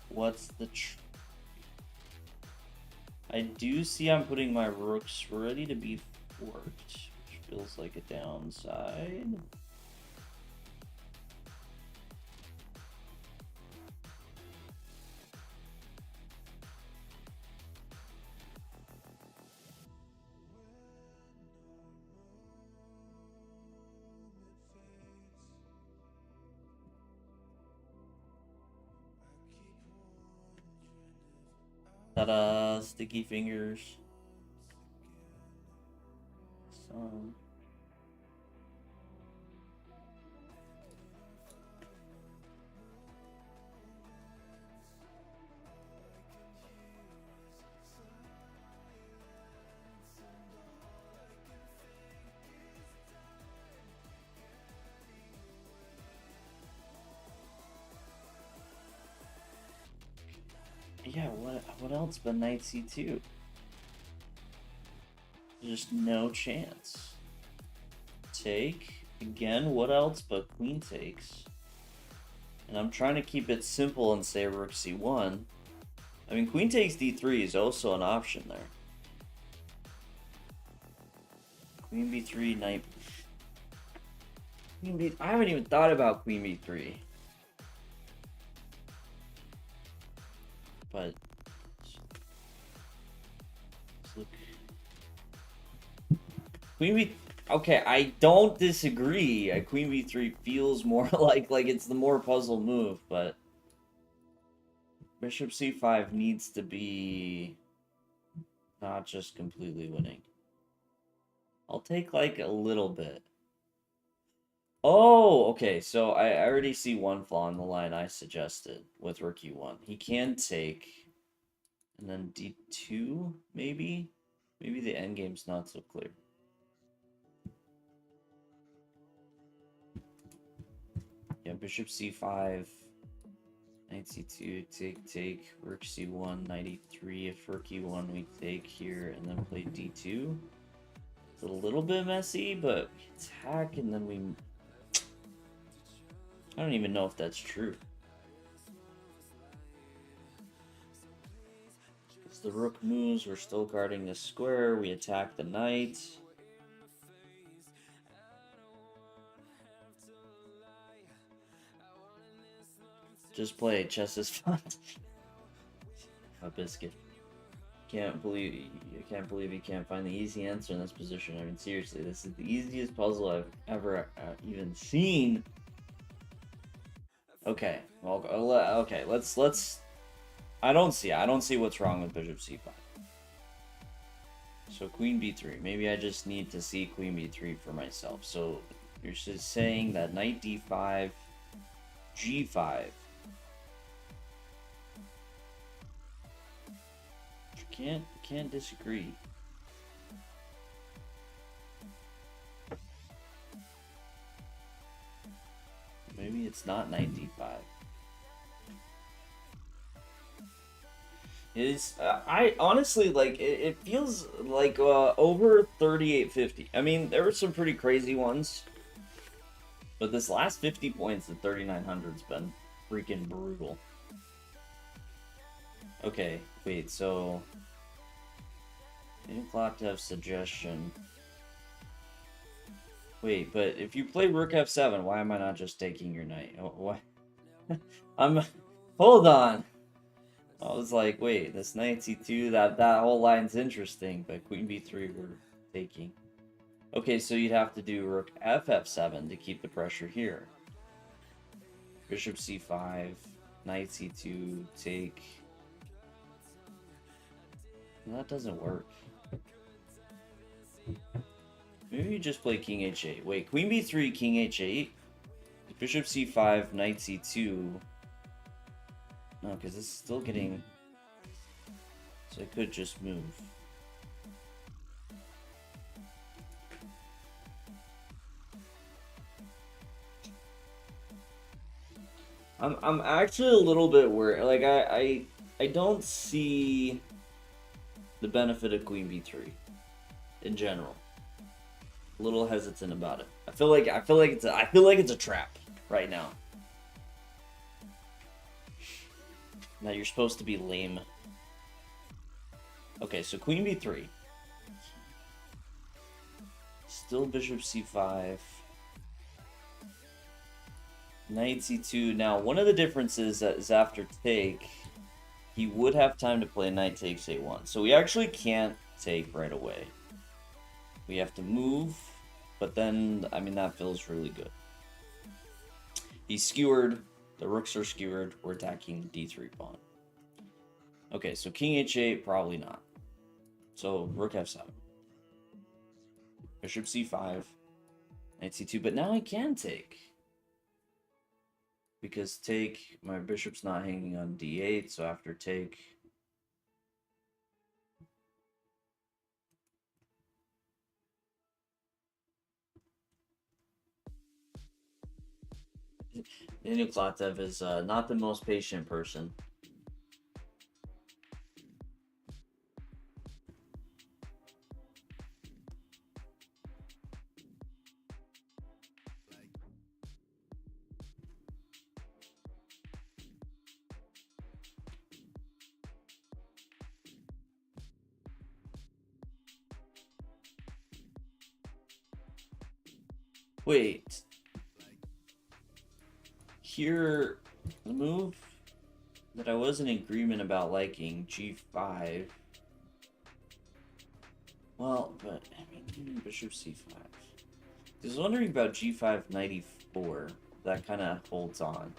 S1: What's the I do see I'm putting my rooks ready to be forked, which feels like a downside. Ta-da! Sticky fingers. So... Yeah, what else but knight c2? Just no chance. Take. Again, what else but queen takes? And I'm trying to keep it simple and say rook c1. I mean, queen takes d3 is also an option there. Queen b3, knight... Queen b... I haven't even thought about queen b3. But... Let's look... Queen b... Okay, I don't disagree. Queen b3 feels more like it's the more puzzle move, but... Bishop c5 needs to be... not just completely winning. I'll take like a little bit. Oh, okay, so I already see one flaw in the line I suggested with rook e1. He can take... and then d2, maybe? Maybe the endgame's not so clear. Yeah, bishop c5, knight c2, take, rook c1, knight e3. If rook e1, we take here and then play d2. It's a little bit messy, but we attack and then we... I don't even know if that's true. As the rook moves, we're still guarding the square. We attack the knight. Just play. Chess is fun. A biscuit. I can't believe you can't find the easy answer in this position. I mean, seriously, this is the easiest puzzle I've ever even seen. Okay, well, okay, let's. I don't see what's wrong with Bishop C5. So Queen B3. Maybe I just need to see Queen B3 for myself. So you're just saying that Knight D5, G5. Can't disagree. Maybe it's not Knight D5. I honestly like it feels like over 3850. I mean, there were some pretty crazy ones, but this last 50 points at 3900's been freaking brutal. Okay, wait, so clock to have suggestion. Wait, but if you play Rook F7, why am I not just taking your knight? Oh, what? Hold on. I was like, wait, this Knight C2, that whole line's interesting, but Queen B3 we're taking. Okay, so you'd have to do Rook FF7 to keep the pressure here. Bishop C5, Knight C2, take. Well, that doesn't work. Maybe you just play King H8. Wait, Queen B3, King H8, Bishop C5, Knight C2. No, because it's still getting. So I could just move. I'm actually a little bit worried. Like I don't see the benefit of Queen B3 in general. A little hesitant about it. I feel like it's a trap right now. Now you're supposed to be lame. Okay, so Queen B3. Still Bishop C5. Knight C2. Now, one of the differences is after take, he would have time to play Knight takes A1. So we actually can't take right away. We have to move, but then, I mean, that feels really good. He's skewered. The rooks are skewered. We're attacking the D3 pawn. Okay, so King H8, probably not. So Rook F7. Bishop C5. Knight C2, but now I can take. Because take, my bishop's not hanging on D8, so after take... Daniel Klatev is not the most patient person. Wait. Here, the move that I was in agreement about liking, G5. Well, but, I mean, Bishop C5. I was wondering about G5, Knight E4. That kind of holds on.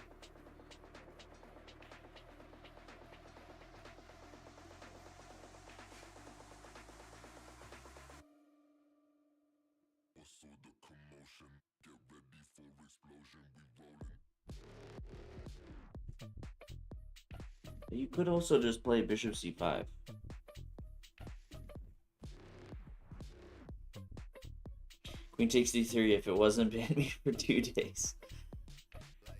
S1: You could also just play Bishop C5. Queen takes D3 if it wasn't ban me for 2 days.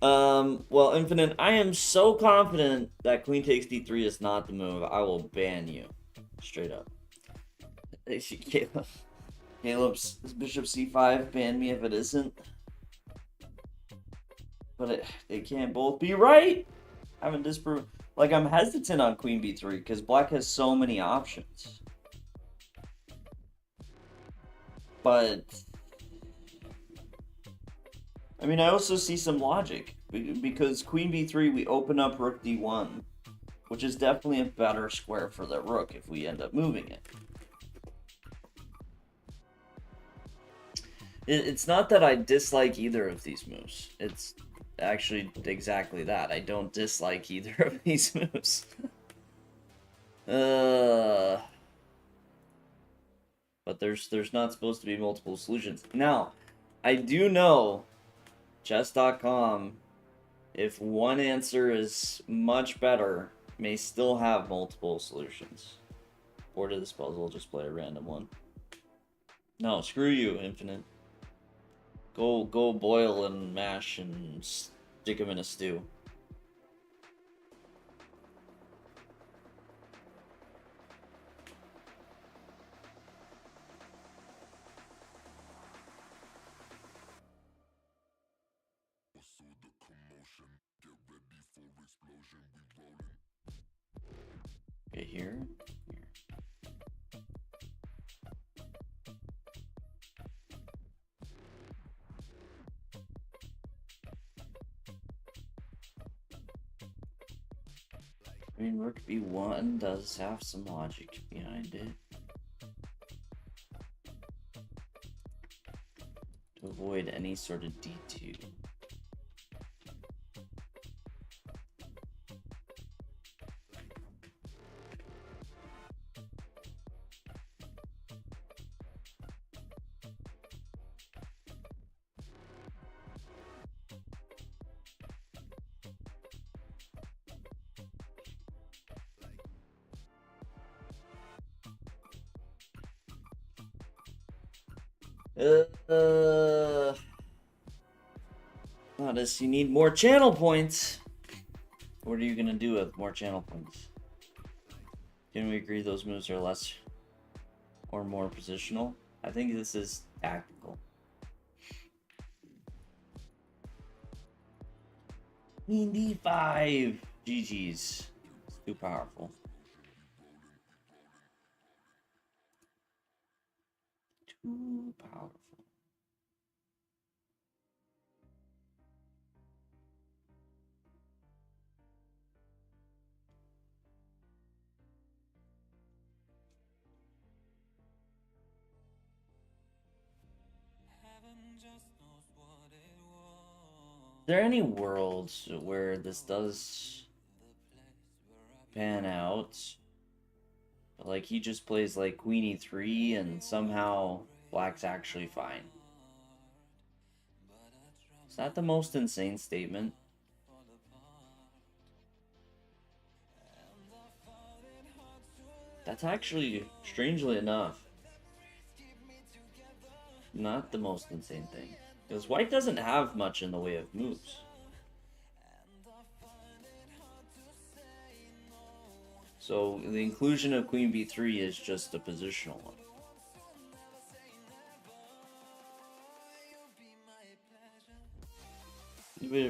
S1: Well, Infinite, I am so confident that Queen takes D3 is not the move. I will ban you. Straight up. Caleb's Bishop C5, ban me if it isn't. But it can't both be right. I haven't disproved. Like, I'm hesitant on Queen B3 because Black has so many options. But I mean, I also see some logic. Because queen b3, we open up rook d1, which is definitely a better square for the rook if we end up moving it. It's not that I dislike either of these moves. It's actually exactly that. I don't dislike either of these moves. But there's not supposed to be multiple solutions. Now, I do know chess.com, if one answer is much better, may still have multiple solutions. Bored of this puzzle, just play a random one. No, screw you, Infinite. Go boil and mash and stick them in a stew. Okay, here. I mean, rook b1 does have some logic behind it. To avoid any sort of d2. Notice you need more channel points. What are you gonna do with more channel points? Can we agree those moves are less or more positional? I think this is tactical. Queen d5. GG's. It's too powerful. Too powerful. Are there any worlds where this does pan out? Like he just plays like queen e3 and somehow black's actually fine. Is that the most insane statement? That's actually, strangely enough, not the most insane thing. Because white doesn't have much in the way of moves. So the inclusion of queen b3 is just a positional one.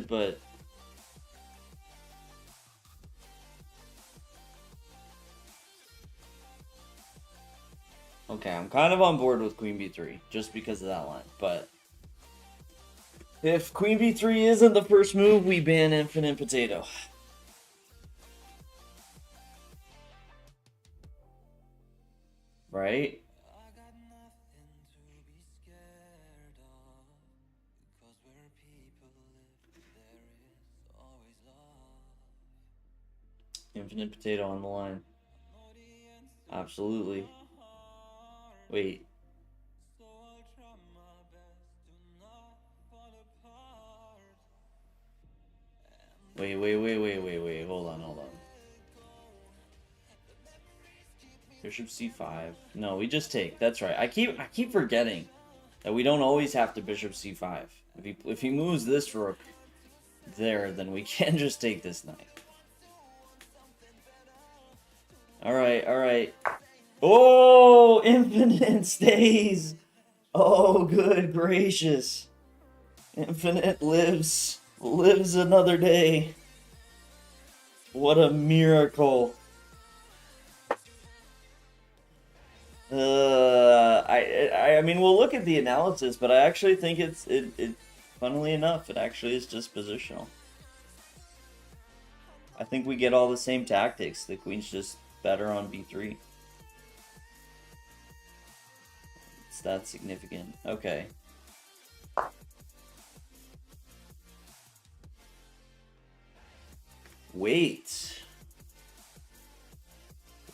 S1: But okay, I'm kind of on board with queen b3 just because of that line. But if queen b3 isn't the first move, we ban infinite potato. Right? Infinite potato on the line. Absolutely. Wait. Wait. Hold on. Bishop c5. No, we just take. That's right. I keep forgetting that we don't always have to bishop c5. If he moves this rook there, then we can just take this knight. All right. Oh, Infinite stays. Oh, good gracious. Infinite lives another day. What a miracle. I mean, we'll look at the analysis, but I actually think it funnily enough, it actually is just positional. I think we get all the same tactics. The queen's just better on b3. It's that significant. Okay. Wait.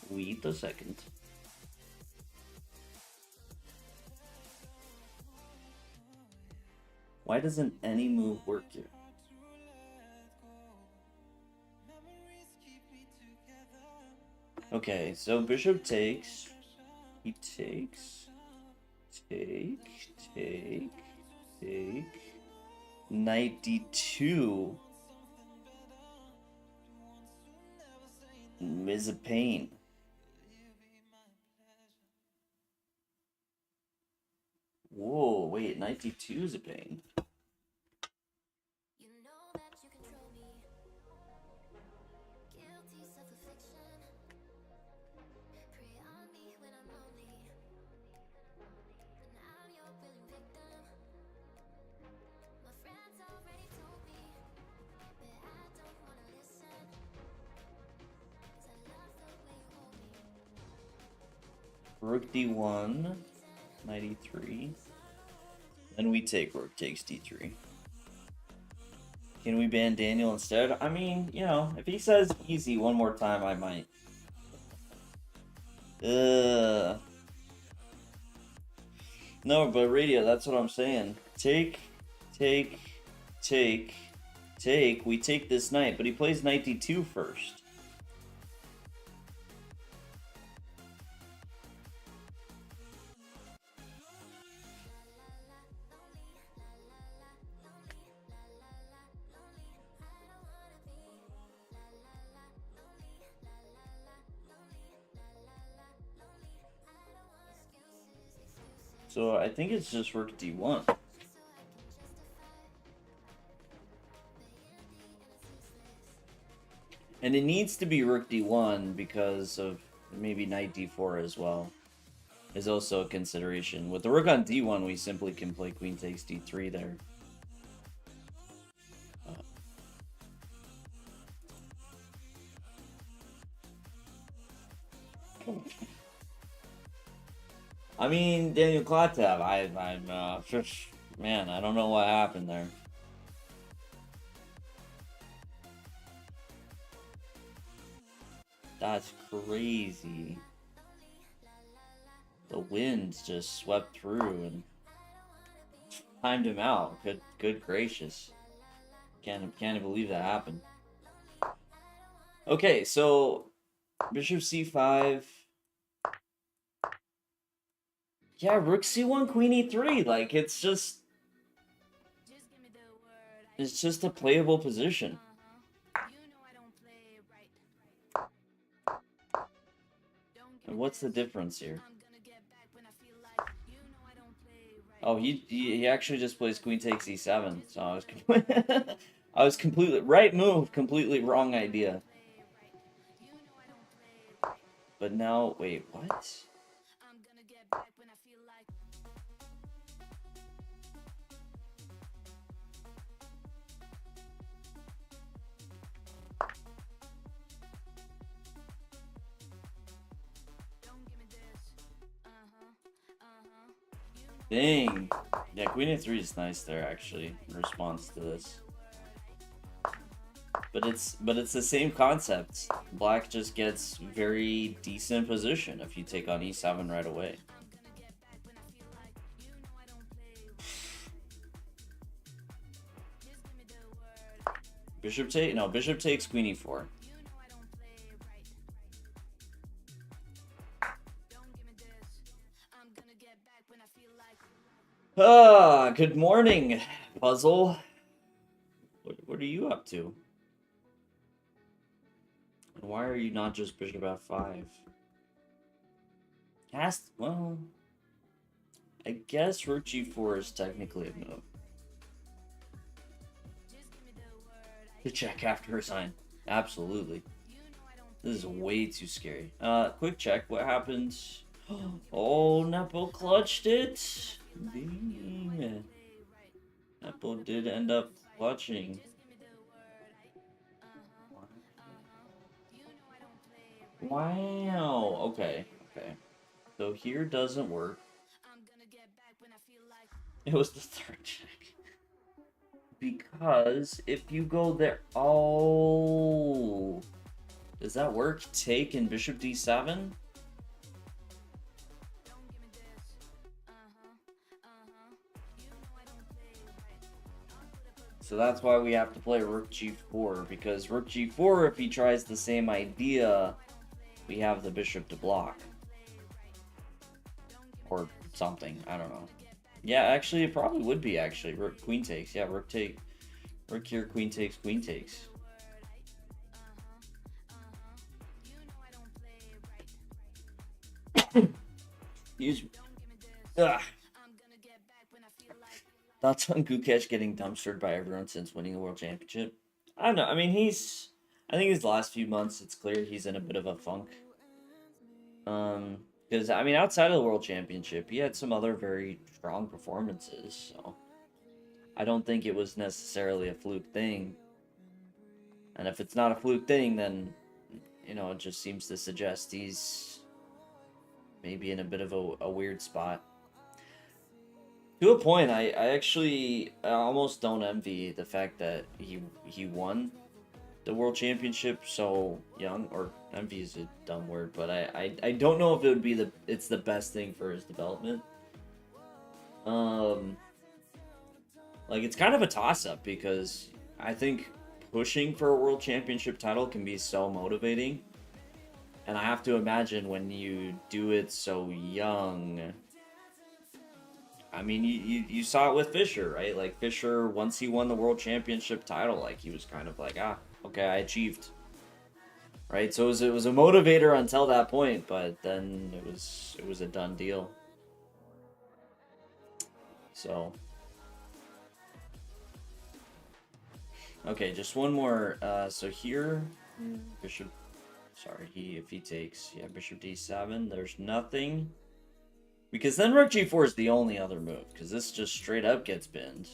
S1: Wait a second. Why doesn't any move work here? Okay, so bishop takes. He takes. Take. Knight d2 is a pain. Whoa, wait, knight d2 is a pain. Rook d1, knight e3. Then we take rook takes d3. Can we ban Daniel instead? I mean, you know, if he says easy one more time, I might. No, but Radio, that's what I'm saying. Take. We take this knight, but he plays knight d2 first. So I think it's just rook d1. And it needs to be rook d1 because of maybe knight d4 as well. Is also a consideration. With the rook on d1, we simply can play queen takes d3 there. I mean, Daniel Klatev, man, I don't know what happened there. That's crazy. The wind just swept through and timed him out. Good gracious. Can't believe that happened. Okay, so bishop c5. Yeah, rook c1, queen e3. Like, it's just a playable position. And what's the difference here? Oh, he actually just plays queen takes e7. So I was completely right move, completely wrong idea. But now, wait, what? Dang. Yeah, queen a3 is nice there, actually, in response to this. But it's the same concept. Black just gets very decent position if you take on e7 right away. Bishop takes queen e4. Ah, good morning, Puzzle. What are you up to? And why are you not just bishop f5? Well, I guess rook g4 is technically a move. To check after her sign. Absolutely. This is way too scary. Quick check. What happened? Oh, Nepo clutched it. Dang. Nepo did end up clutching. Wow. Okay. Okay. So here doesn't work. It was the third check. Because if you go there... Oh... Does that work? Take and bishop d7? So that's why we have to play rook g4, because rook g4, if he tries the same idea, we have the bishop to block. Or something, I don't know. Yeah, actually, it probably would be, actually. Rook, queen takes. Yeah, rook take. Rook here, queen takes, queen takes. Excuse me. Ugh. Thoughts on Gukesh getting dumpstered by everyone since winning the World Championship? I don't know. I mean, I think his last few months, it's clear he's in a bit of a funk. Because, I mean, outside of the World Championship, he had some other very strong performances, so... I don't think it was necessarily a fluke thing. And if it's not a fluke thing, then, you know, it just seems to suggest he's maybe in a bit of a weird spot. To a point, I actually almost don't envy the fact that he won the World Championship so young, or envy is a dumb word, but I don't know if it would be it's the best thing for his development. Like, it's kind of a toss-up, because I think pushing for a World Championship title can be so motivating. And I have to imagine when you do it so young... I mean, you saw it with Fischer, right? Like, Fischer, once he won the World Championship title, like, he was kind of like, okay, I achieved. Right? So it was a motivator until that point, but then it was a done deal. So... Okay, just one more. So here, bishop. Sorry, if he takes, yeah, bishop d7. There's nothing, because then rook g4 is the only other move. Because this just straight up gets binned.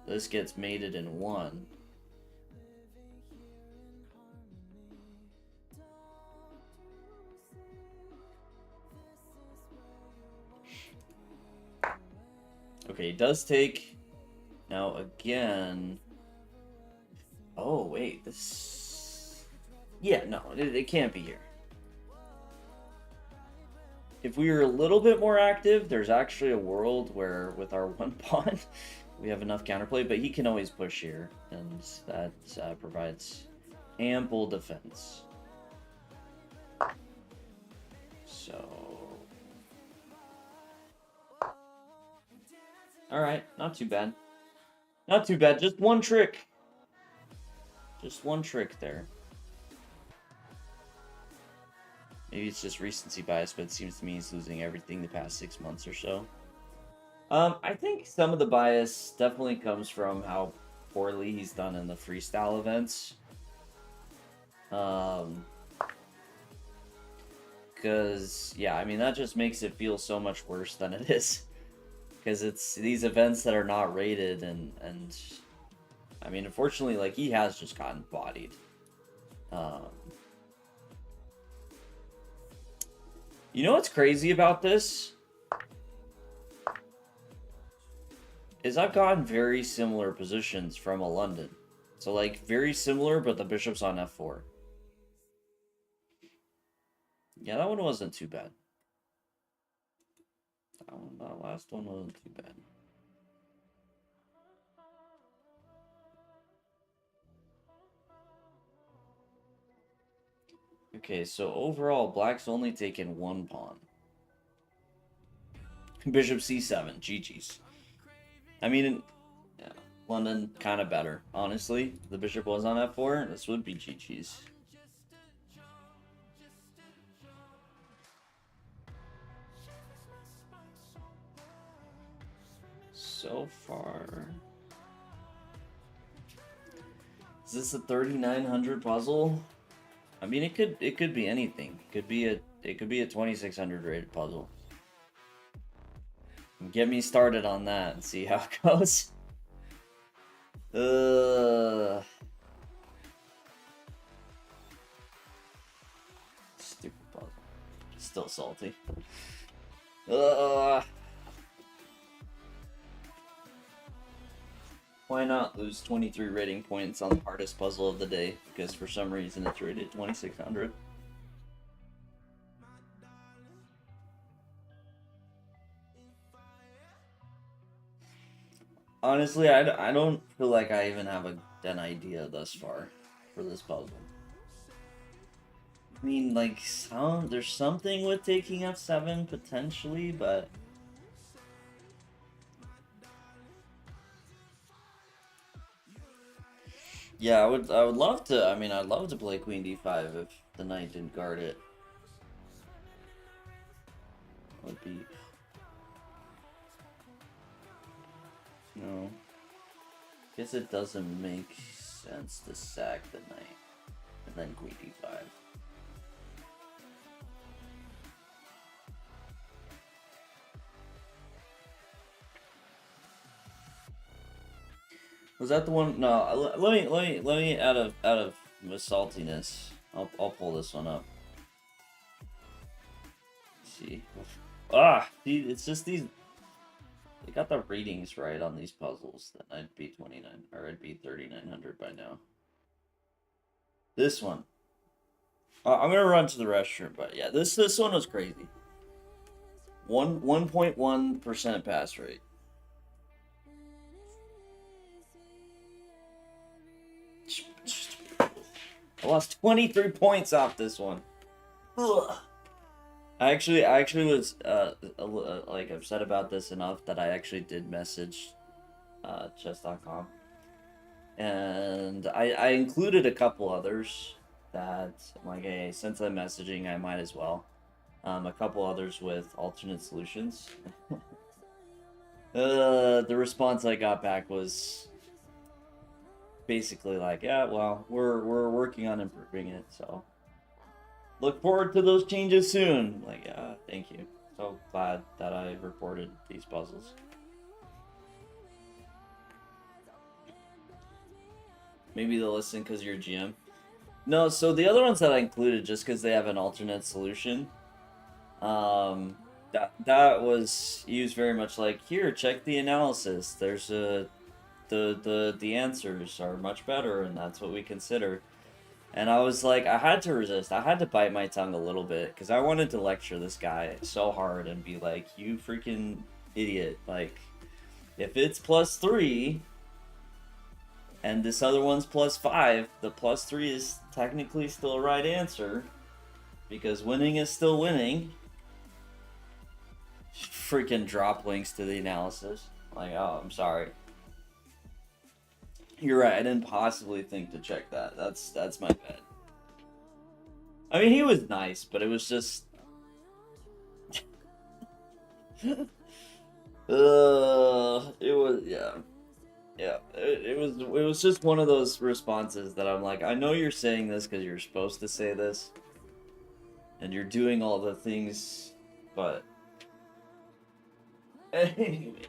S1: This gets mated in one. Okay, he does take. Now again. Oh wait, this. Yeah, no, it can't be here. If we were a little bit more active, there's actually a world where with our one pawn, we have enough counterplay, but he can always push here, and that provides ample defense. So... Alright, not too bad. Not too bad, just one trick. Just one trick there. Maybe it's just recency bias, but it seems to me he's losing everything the past 6 months or so. I think some of the bias definitely comes from how poorly he's done in the freestyle events. Because, yeah, I mean, that just makes it feel so much worse than it is. Because it's these events that are not rated, and I mean, unfortunately, like, he has just gotten bodied. You know what's crazy about this? Is I've gotten very similar positions from a London. So, like, very similar, but the bishop's on f4. Yeah, that one wasn't too bad. That last one wasn't too bad. Okay, so overall, black's only taken one pawn. Bishop c7, GG's. I mean, yeah, London kind of better, honestly. If the bishop was on f4, this would be GG's. So far... Is this a 3900 puzzle? I mean, it could be anything. It could be a 2600 rated puzzle. Get me started on that and see how it goes. still salty. Why not lose 23 rating points on the hardest puzzle of the day? Because for some reason it's rated 2600. Honestly, I don't feel like I even have an idea thus far for this puzzle. I mean, like, there's something with taking F7 potentially, but yeah, I would love to. I mean, I'd love to play Queen D5 if the knight didn't guard it. Would be no. Guess it doesn't make sense to sack the knight and then Queen D5. Was that the one? No. Let me out of the saltiness. I'll pull this one up. Let's see. See, it's just these. They got the ratings right on these puzzles. Then I'd be 29 or I'd be 3900 by now. This one. I'm gonna run to the restroom, but yeah, this one was crazy. 1.1% pass rate. I lost 23 points off this one. Ugh. I actually was like upset about this enough that I actually did message chess.com, and I included a couple others that I'm like, hey, since I'm messaging, I might as well. A couple others with alternate solutions. The response I got back was basically like, yeah, well, we're working on improving it, so look forward to those changes soon. Like, yeah, thank you. So glad that I reported these puzzles. Maybe they'll listen because you're GM. No, so the other ones that I included just because they have an alternate solution. That was used very much like, here, check the analysis. There's the answers are much better, and that's what we consider. And I was like, I had to resist. I had to bite my tongue a little bit because I wanted to lecture this guy so hard and be like, you freaking idiot. Like, if it's +3 and this other one's +5, the +3 is technically still a right answer because winning is still winning. Freaking drop links to the analysis. Like, oh, I'm sorry. You're right. I didn't possibly think to check that. That's my bad. I mean, he was nice, but it was just. It was yeah. It was just one of those responses that I'm like, I know you're saying this because you're supposed to say this, and you're doing all the things, but anyway.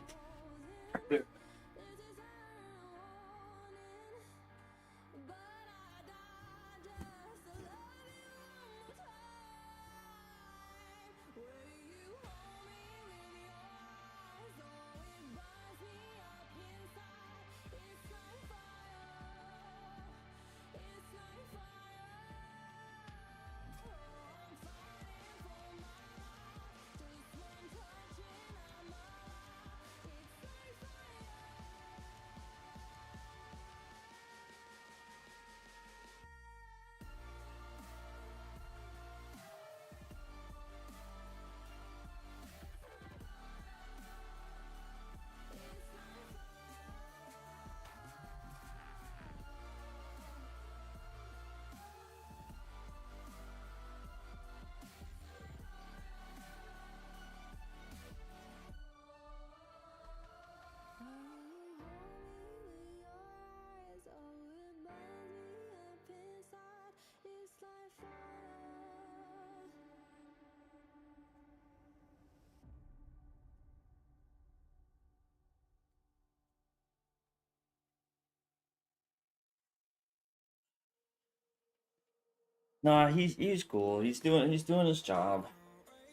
S1: Nah, he's cool. He's doing his job.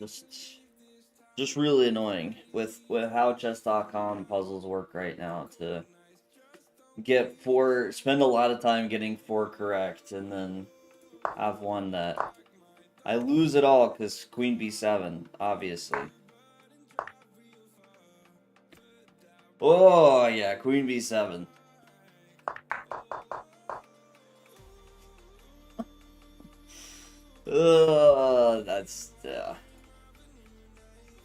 S1: just really annoying with how chess.com puzzles work right now to spend a lot of time getting 4 correct and then have one that I lose it all because queen b7, obviously. Oh yeah, queen b7. That's yeah.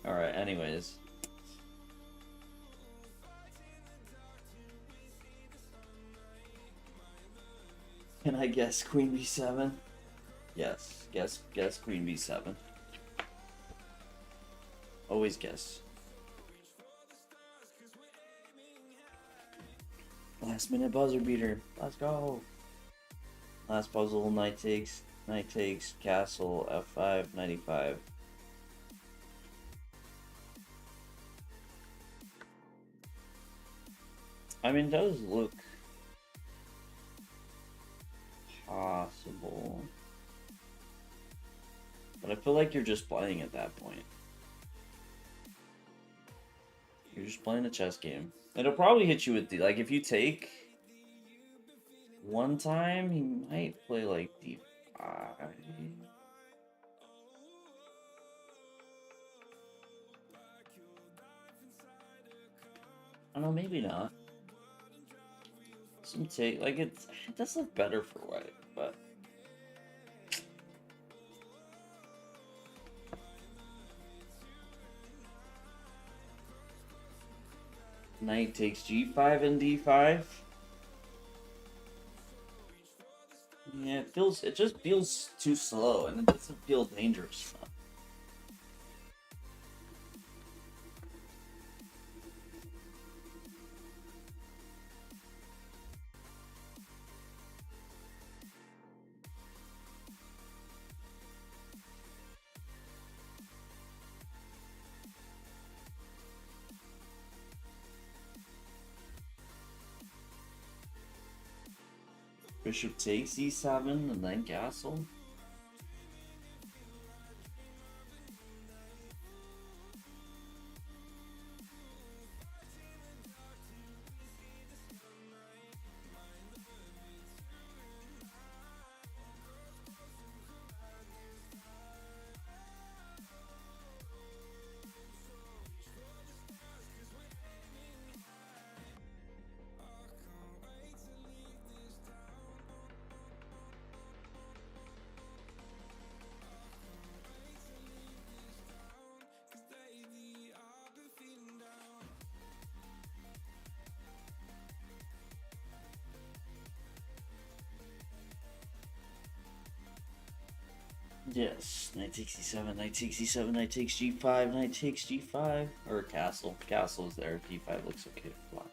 S1: All right. Anyways. Can I guess queen b7? Yes. Guess queen b7. Always guess. Last minute buzzer beater. Let's go. Last puzzle. Knight takes. Castle. F5. 95. I mean, it does look possible. But I feel like you're just playing at that point. You're just playing a chess game. It'll probably hit you with the, like, if you take one time, he might play like d5. I don't know, maybe not. Some take, like, it does look better for white, but knight takes g5 and d5. Yeah, it just feels too slow, and it doesn't feel dangerous enough. Bishop takes e7 and then castle. Yes, knight takes e7, knight takes e7, knight takes g5, knight takes g5, or castle. Castle is there, d5 looks okay to block.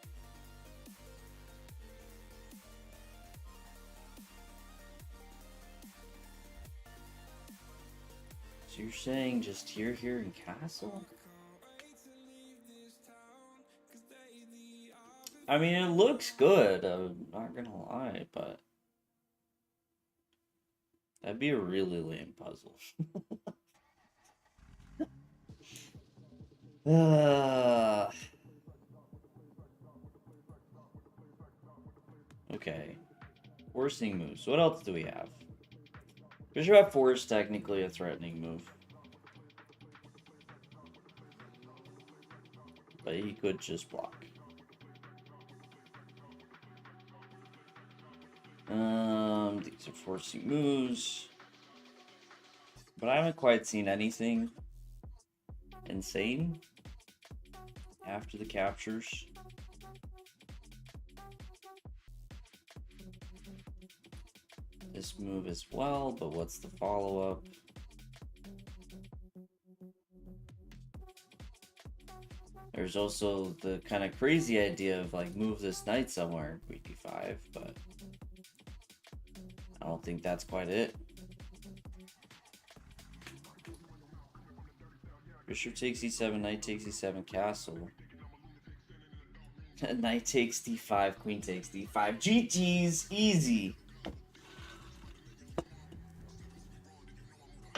S1: So you're saying just here, and castle? I mean, it looks good, I'm not gonna lie, but that'd be a really lame puzzle. Okay. Forcing moves. What else do we have? Bishop f4 is technically a threatening move. But he could just block. These are forcing moves. But I haven't quite seen anything insane after the captures. This move as well, but what's the follow-up? There's also the kind of crazy idea of like move this knight somewhere, queen d5, but I don't think that's quite it. Bishop takes e7, knight takes e7, castle. Knight takes d5, queen takes d5. GG's, easy.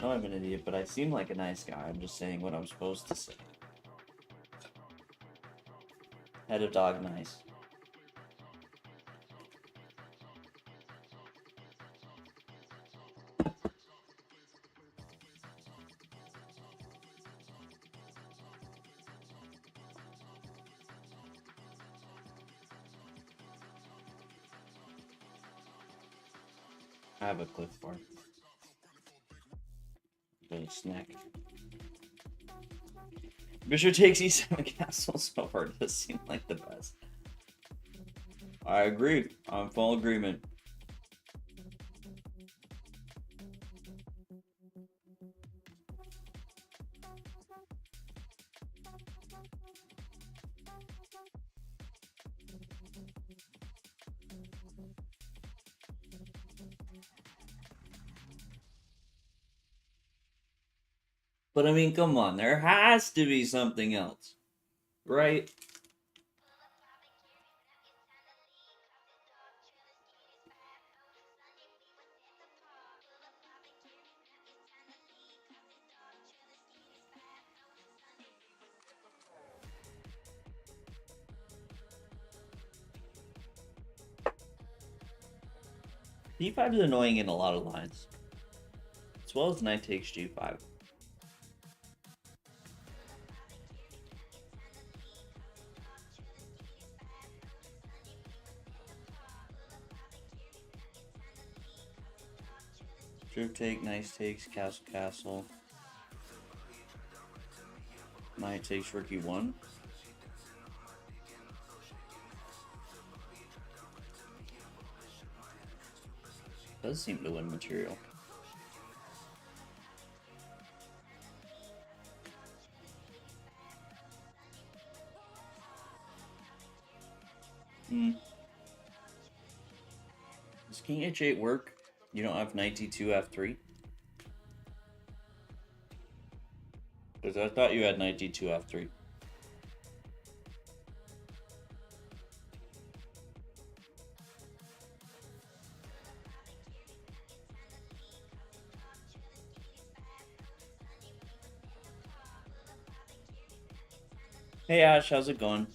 S1: know I'm an idiot, but I seem like a nice guy. I'm just saying what I'm supposed to say. Head of dog, nice. I have a clipboard. A snack. Bishop takes e7 castle so far does seem like the best. I agree. I'm full agreement. But I mean, come on, there has to be something else, right? D5 is annoying in a lot of lines, as well as knight takes G5. Bishop take, knight takes, castle, castle. Knight takes rook e1. Does seem to win material. Does king h8 work? You don't have knight d2 f3? Because I thought you had knight d2 f3. Hey Ash, how's it going?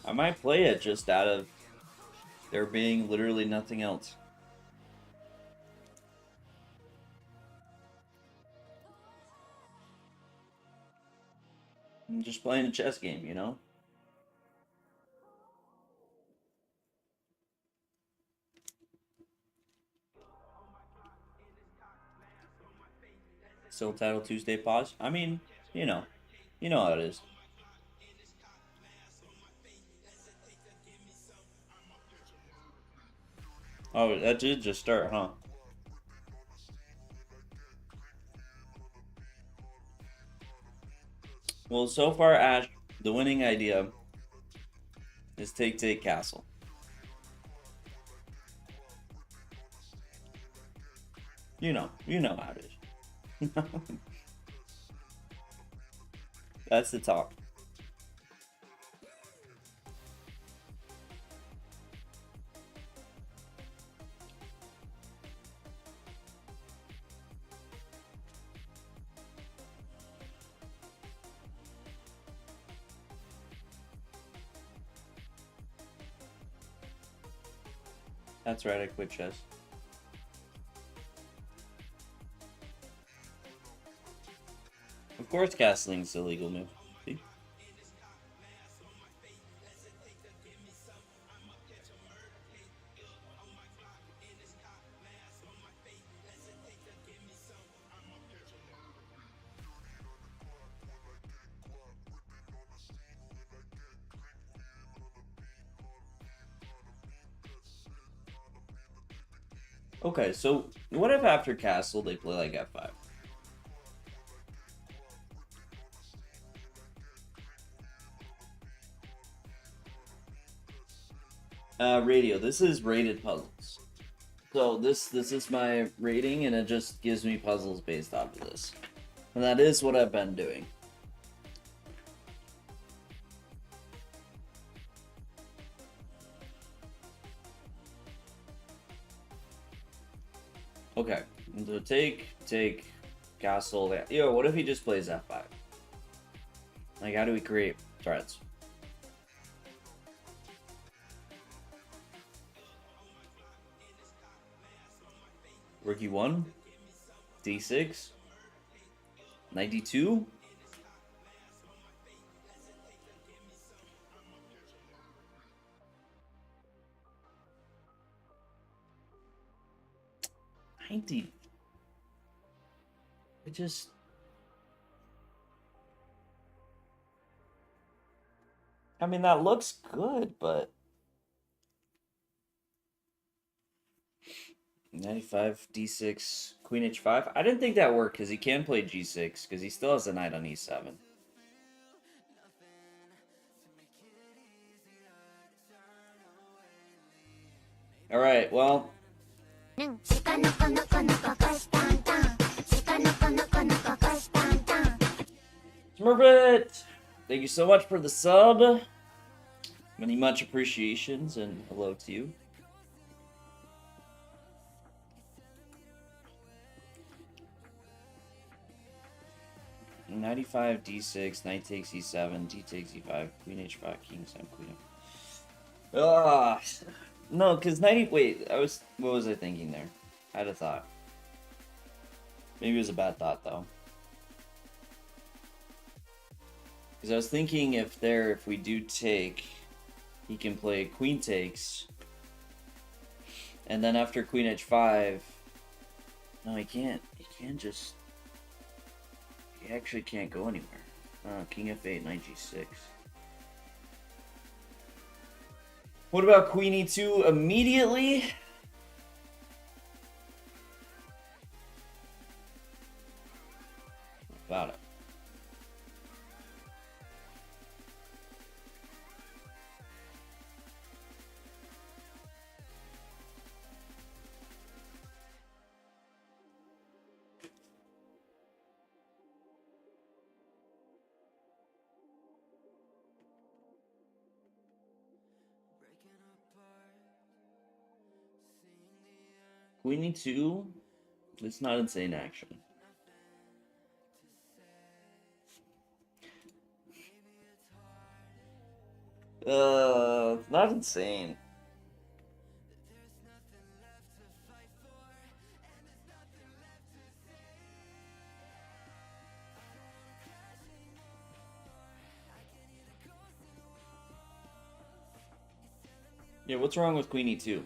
S1: I might play it just out of there being literally nothing else. I'm just playing a chess game, you know? Still title Tuesday pause? I mean, you know how it is. Oh, that did just start, huh? Well, so far, Ash, the winning idea is take castle. You know how it is. That's the talk. That's right, I quit chess. Of course, castling's a legal move. See? Okay, so what if after castle they play like f5? Radio. This is rated puzzles. So this is my rating, and it just gives me puzzles based off of this. And that is what I've been doing. Okay, so take, castle. Yo, what if he just plays f5? Like, how do we create threats? Rook e1, d6, knight d2. It just... I mean, that looks good, but... 95, d6, queen h5. I didn't think that worked because he can play g6 because he still has a knight on e7. All right, well. Smurfit! Thank you so much for the sub. Many much appreciations and hello to you. Knight d6, knight takes e7, d takes e5, queen h5, king 7, queen f. Ah, no, because wait, what was I thinking there? I had a thought. Maybe it was a bad thought though. Because I was thinking if we do take, he can play queen takes, and then after queen h5, no, he can't. He can't just. He actually can't go anywhere. King f8, knight g6. What about queen e2 immediately? About it. Queen e2, it's not insane action. It's not insane. Yeah, what's wrong with queen e2?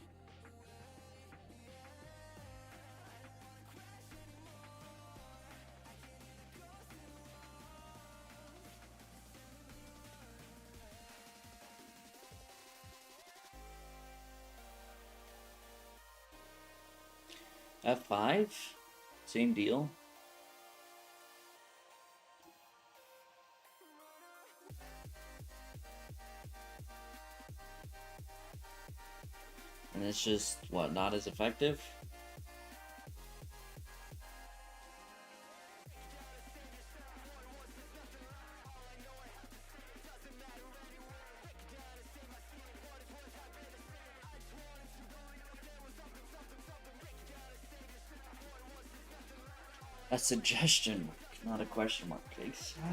S1: f5? Same deal. And it's just, what, not as effective? A suggestion mark, not a question mark. Exactly.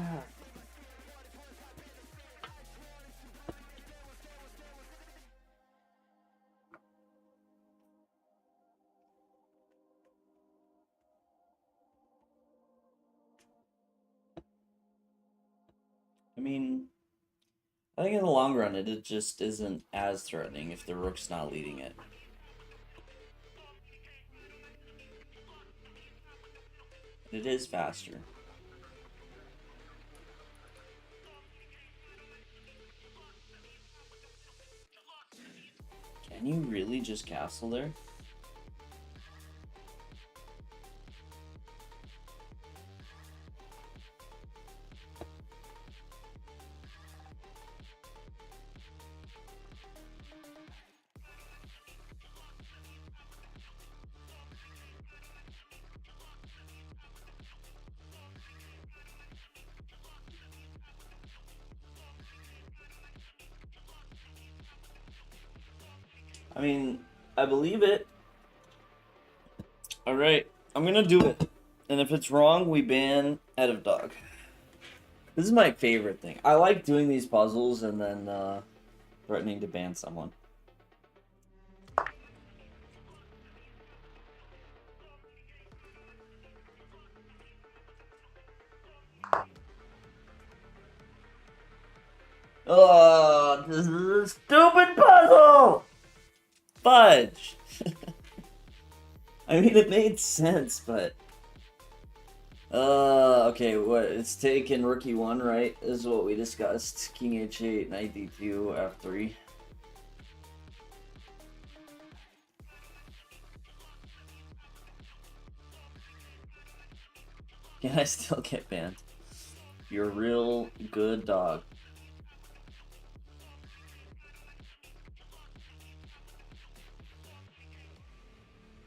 S1: I mean, I think in the long run, it just isn't as threatening if the rook's not leading it. It is faster. Can you really just castle there? I mean, I believe it. Alright, I'm gonna do it. And if it's wrong, we ban Head of Dog. This is my favorite thing. I like doing these puzzles and then threatening to ban someone. Oh, this is a stupid puzzle! Fudge! I mean, it made sense, but... okay, what? It's taken Rookie 1, right? This is what we discussed. King H8, Knight D2, F3. Can I still get banned? You're a real good dog.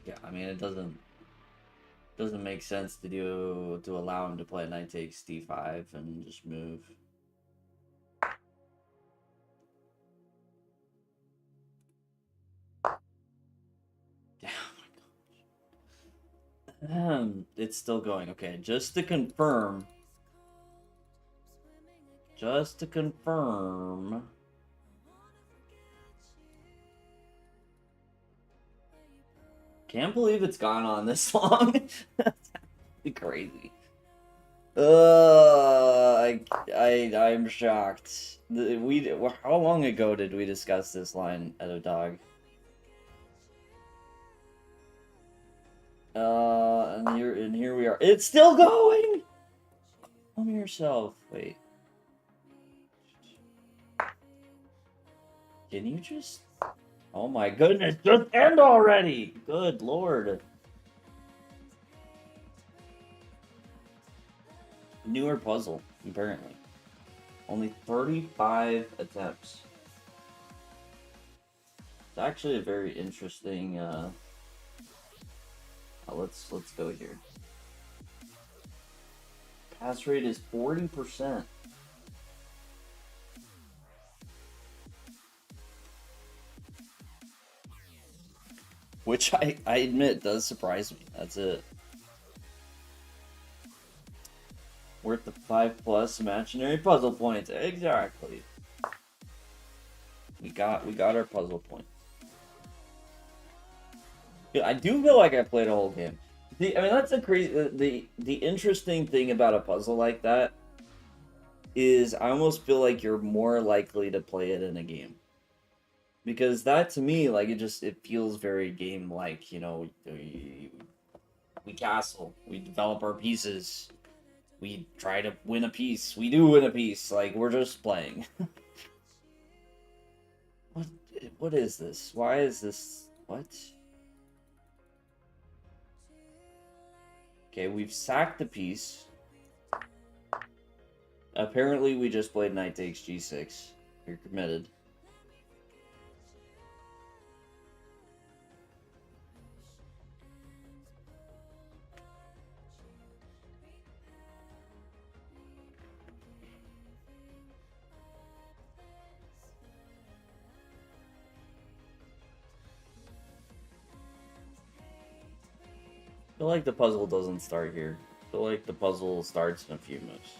S1: Yeah, I mean, it doesn't make sense to allow him to play knight takes d5 and just move. Yeah, oh my gosh. It's still going. Okay, just to confirm. Can't believe it's gone on this long. That's crazy. I'm shocked. How long ago did we discuss this line at a dog? And here we are. It's still going. Calm yourself. Wait. Can you just? Oh my goodness! Just end already. Good lord. Newer puzzle, apparently. Only 35 attempts. It's actually a very interesting, let's go here. Pass rate is 40%. Which I admit does surprise me. That's it. Worth the 5+ imaginary puzzle points. Exactly. We got our puzzle points. Yeah, I do feel like I played a whole game. I mean, that's a crazy. The interesting thing about a puzzle like that is I almost feel like you're more likely to play it in a game. Because that to me, like, it feels very game-like, you know. We castle, we develop our pieces, we try to win a piece, we do win a piece, like, we're just playing. What is this? Why is this? What? Okay, we've sacked the piece. Apparently, we just played knight takes g6. You're committed. I feel like the puzzle doesn't start here. I feel like the puzzle starts in a few moves.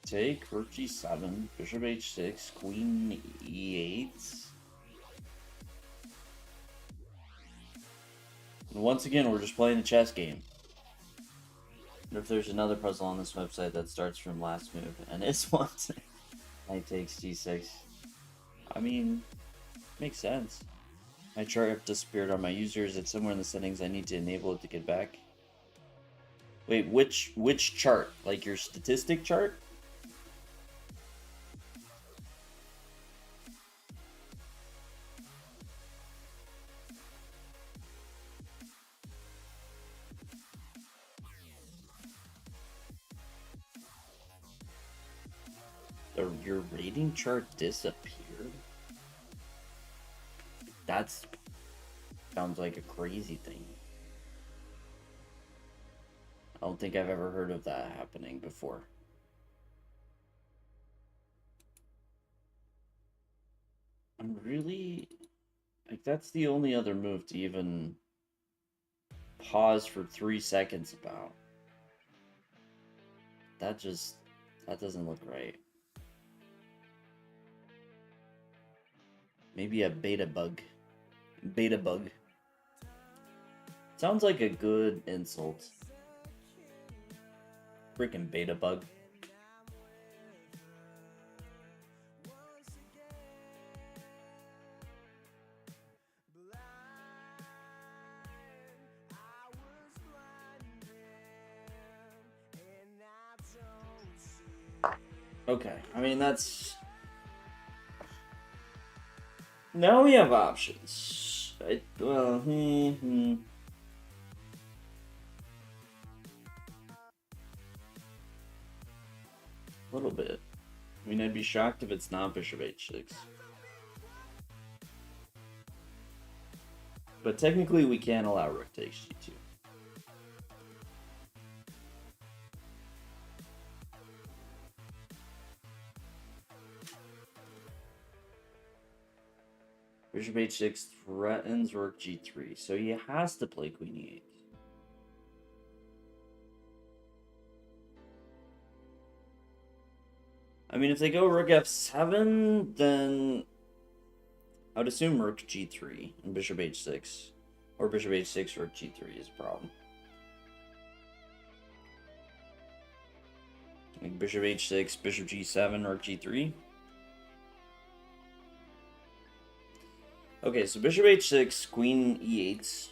S1: Take, rook g7, bishop h6, queen e8. And once again, we're just playing a chess game. What if there's another puzzle on this website that starts from last move, and it's one knight takes g6. I mean, makes sense. My chart have disappeared on my users. It's somewhere in the settings. I need to enable it to get back. Wait, which chart? Like your statistic chart? Your rating chart disappeared? That's sounds like a crazy thing. I don't think I've ever heard of that happening before. I'm really... Like, that's the only other move to even pause for 3 seconds about. That doesn't look right. Maybe a beta bug. Beta bug. Sounds like a good insult. Freaking beta bug. Okay, I mean, that's... Now we have options. Well, A little bit. I mean, I'd be shocked if it's not bishop h6. But technically, we can allow rook takes g2. Bishop h6 threatens rook g3, so he has to play queen e8. I mean, if they go rook f7, then I would assume rook g3 and bishop h6. Or bishop h6, rook g3 is a problem. Like bishop h6, bishop g7, rook g3. Okay, so bishop h6, queen e8.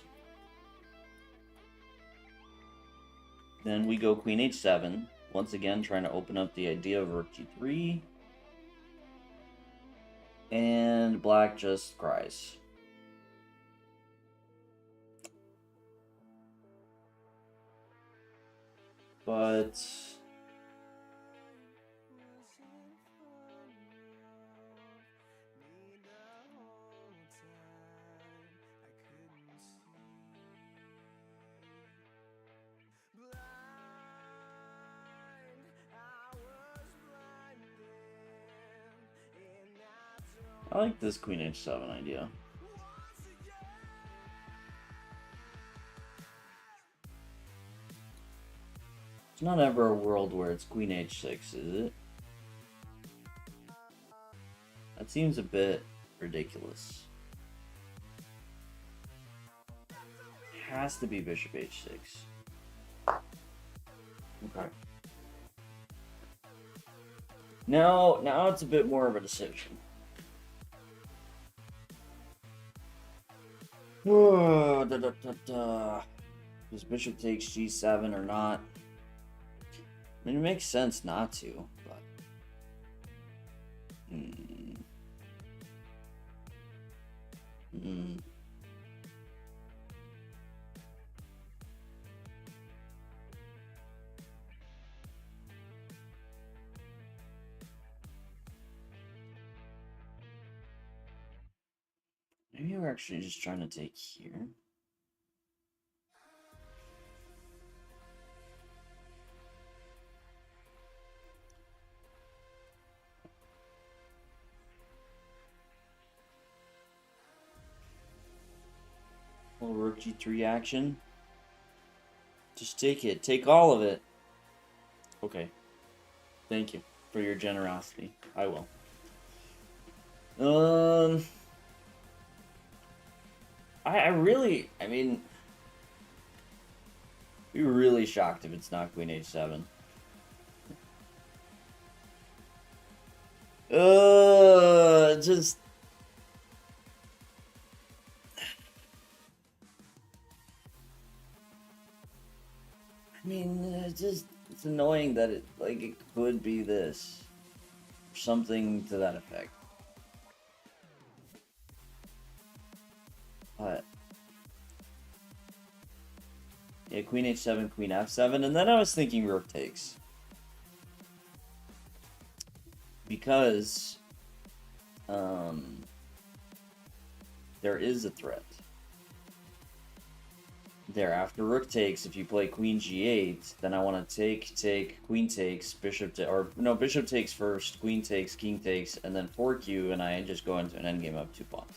S1: Then we go queen h7. Once again, trying to open up the idea of rook g3. And black just cries. But... I like this queen h7 idea. It's not ever a world where it's queen h6, is it? That seems a bit ridiculous. It has to be bishop h6. Okay. Now it's a bit more of a decision. Does bishop takes g7 or not? I mean, it makes sense not to, but... Maybe we're actually just trying to take here. Little rook g3 action. Just take it. Take all of it. Okay. Thank you for your generosity. I will. I mean, be really shocked if it's not queen h7. Just... I mean, it's annoying that it could be this. Something to that effect. But... yeah, queen h7, queen f7, and then I was thinking rook takes. Because... there is a threat. Thereafter, rook takes. If you play queen g8, then I want to take, queen takes, bishop or no, bishop takes first, queen takes, king takes, and then fork you, and I just go into an endgame of 2 pawns.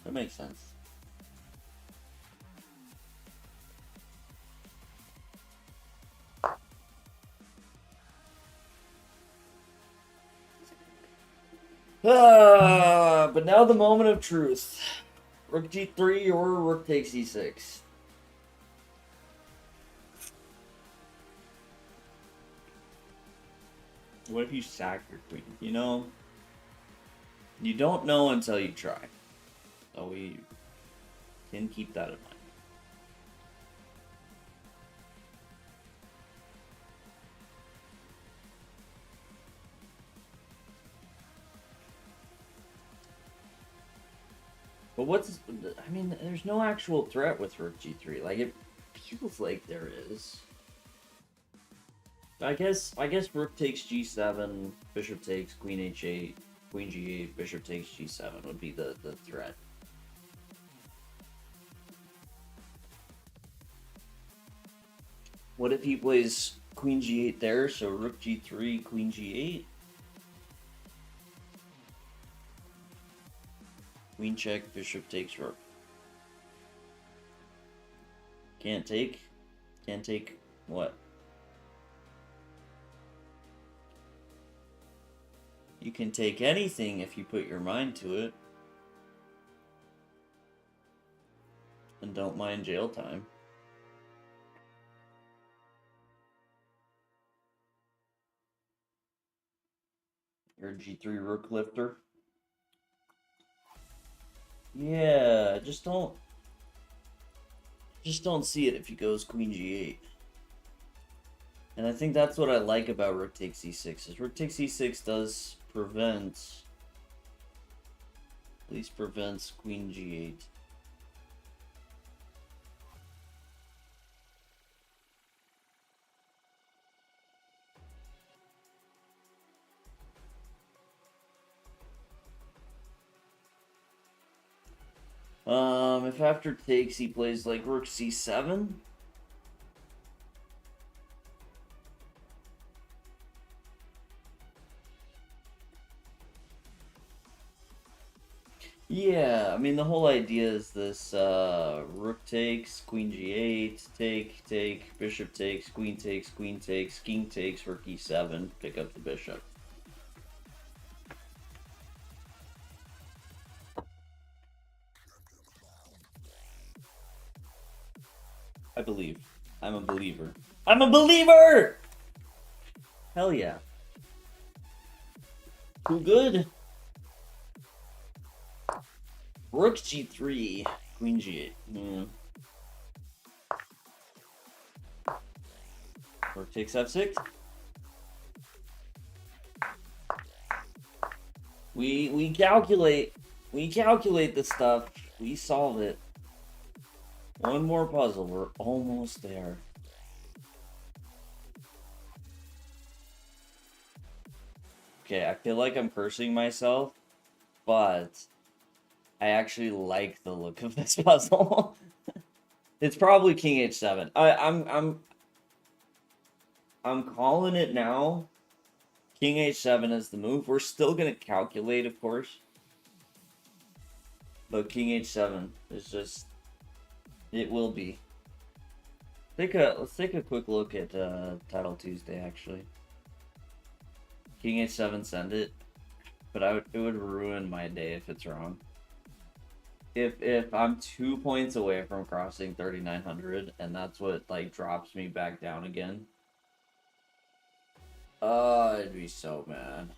S1: That makes sense. But now the moment of truth. Rook g3 or rook takes e6. What if you sack your queen? You know, you don't know until you try. So we can keep that in mind. But what's, I mean, there's no actual threat with rook g3. Like, it feels like there is. I guess rook takes g7, bishop takes, queen h8, queen g8, bishop takes g7 would be the threat. What if he plays queen g8 there, so rook g3, queen g8? Queen check, bishop takes rook. Can't take? Can't take what? You can take anything if you put your mind to it. And don't mind jail time. Your g3 rook lifter. Yeah, just don't see it if he goes queen g8. And I think that's what I like about rook takes e6, is rook takes e6 does prevent, at least prevents queen g8. If after takes he plays like rook c7. Yeah, I mean the whole idea is this rook takes, queen g8, take, bishop takes, queen takes, king takes, rook e7, pick up the bishop. I believe. I'm a believer. I'm a believer! Hell yeah. Too good. Rook g3, queen g8. Rook takes f6. We calculate. We calculate this stuff. We solve it. One more puzzle. We're almost there. Okay, I feel like I'm cursing myself, but I actually like the look of this puzzle. It's probably king h7. I'm calling it now. King h7 is the move. We're still gonna calculate, of course. But king h7 is just, it will be. Let's take a quick look at Title Tuesday actually. King h7, send it. But it would ruin my day if it's wrong. If I'm 2 points away from crossing 3,900 and that's what like drops me back down again, I'd be so mad.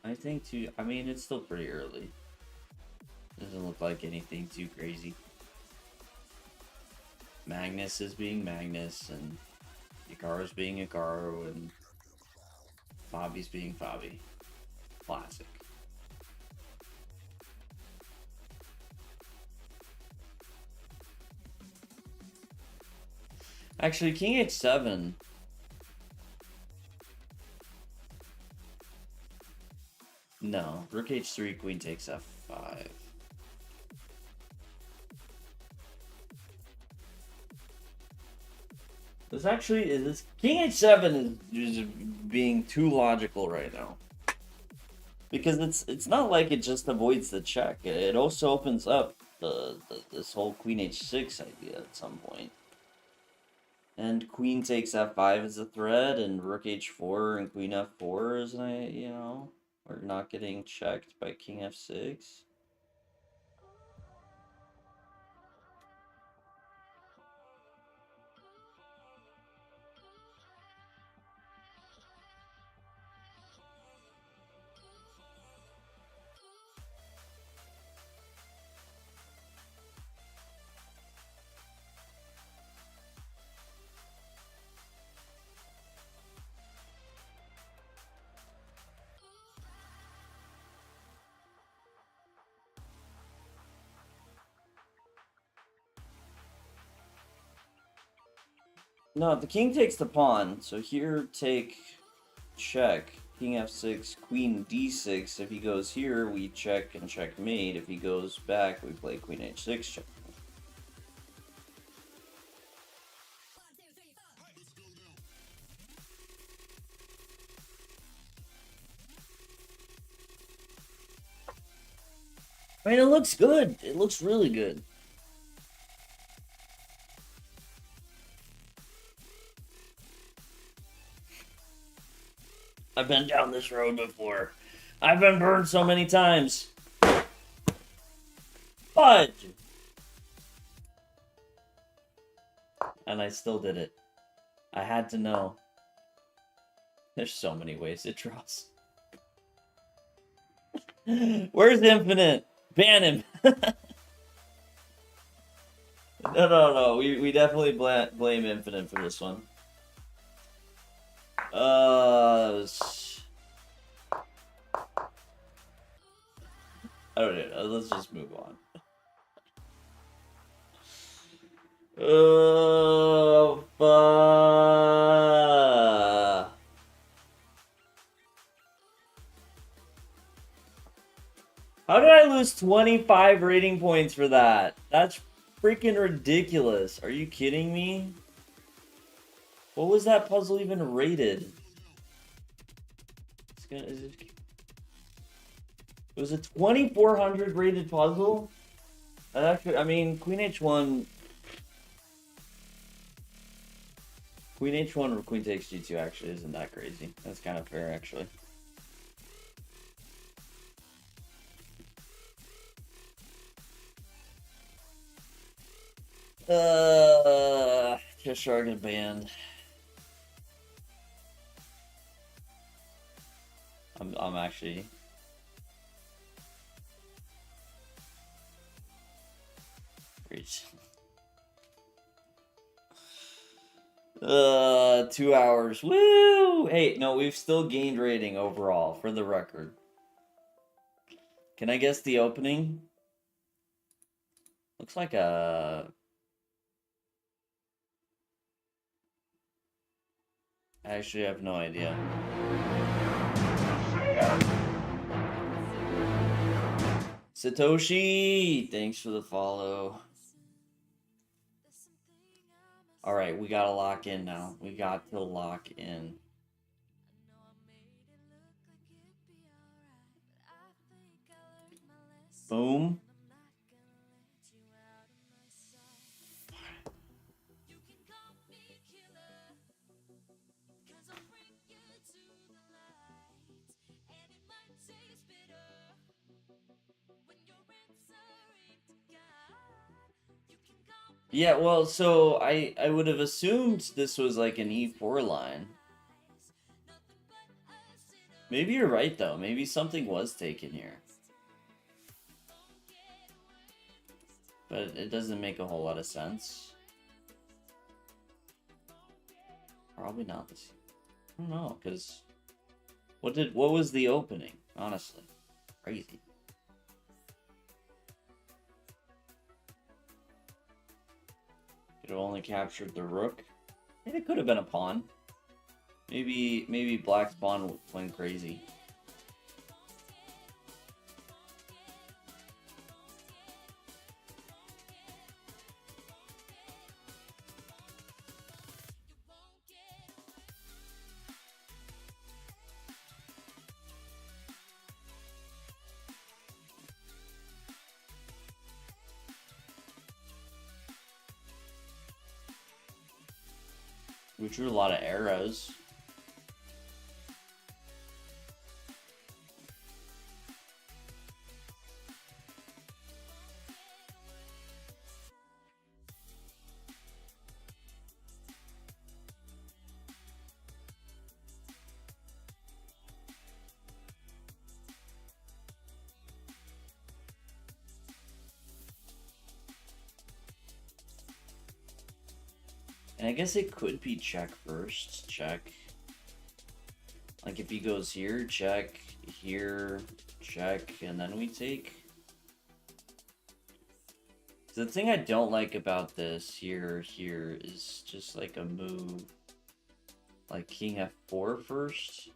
S1: I think too. I mean, it's still pretty early. Doesn't look like anything too crazy. Magnus is being Magnus, and Hikaru's being Hikaru, and Fabi's being Fabi. Classic. Actually, king h7. rook h3, queen takes f5. This actually is this king h7 is just being too logical right now. Because it's not like it just avoids the check. It also opens up this whole queen h6 idea at some point. And queen takes f5 is a threat, and rook h4 and queen f4 is, you know, we're not getting checked by king f6. No, the king takes the pawn, so here take check, king f6, queen d6. If he goes here, we check and checkmate. If he goes back, we play queen h6 check. I mean, it looks good. It looks really good. I've been down this road before. I've been burned so many times. Fudge! And I still did it. I had to know. There's so many ways it draws. Where's Infinite? Ban him. No. We definitely blame Infinite for this one. I don't know. Let's just move on. Oh, fuck. How did I lose 25 rating points for that? That's freaking ridiculous. Are you kidding me? What was that puzzle even rated? It was a 2400 rated puzzle? Actually, I mean, Queen H1 or Queen takes G2 actually isn't that crazy. That's kind of fair, actually. Just Sharkz get banned. I'm actually. Reach. 2 hours. Woo! Hey, no, we've still gained rating overall, for the record. Can I guess the opening? Looks like a... I actually have no idea. Satoshi! Thanks for the follow. Alright, we gotta lock in now. We got to lock in. Boom. Yeah, well, so I would have assumed this was like an E4 line. Maybe you're right, though. Maybe something was taken here. But it doesn't make a whole lot of sense. Probably not this. I don't know, because what was the opening, honestly? Crazy. Could have only captured the rook. Maybe it could have been a pawn. Maybe black's pawn went crazy. We drew a lot of arrows. And I guess it could be check first. Check. Like if he goes here, check, here, check, and then we take. The thing I don't like about this here is just like a move. Like king f4 first.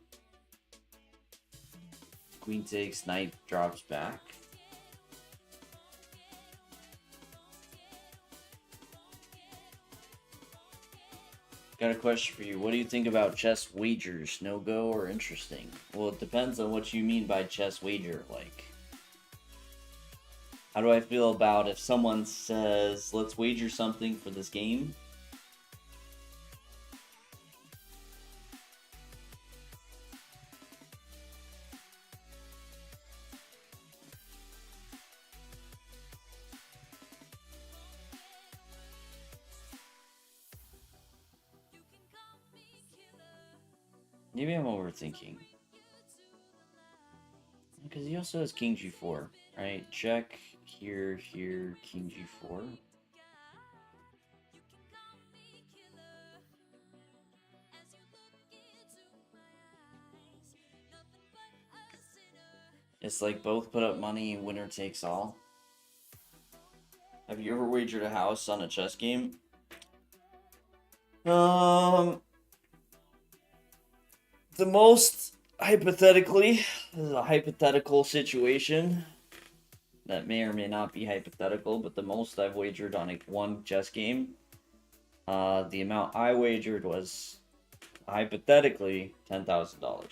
S1: Queen takes, knight drops back. Got a question for you. What do you think about chess wagers? No go or interesting? Well, it depends on what you mean by chess wager. Like, how do I feel about if someone says, let's wager something for this game? Maybe I'm overthinking. Because he also has king g4, right? Check, here, king g4. It's like both put up money, winner takes all. Have you ever wagered a house on a chess game? The most, hypothetically, this is a hypothetical situation that may or may not be hypothetical, but the most I've wagered on one chess game, the amount I wagered was hypothetically $10,000.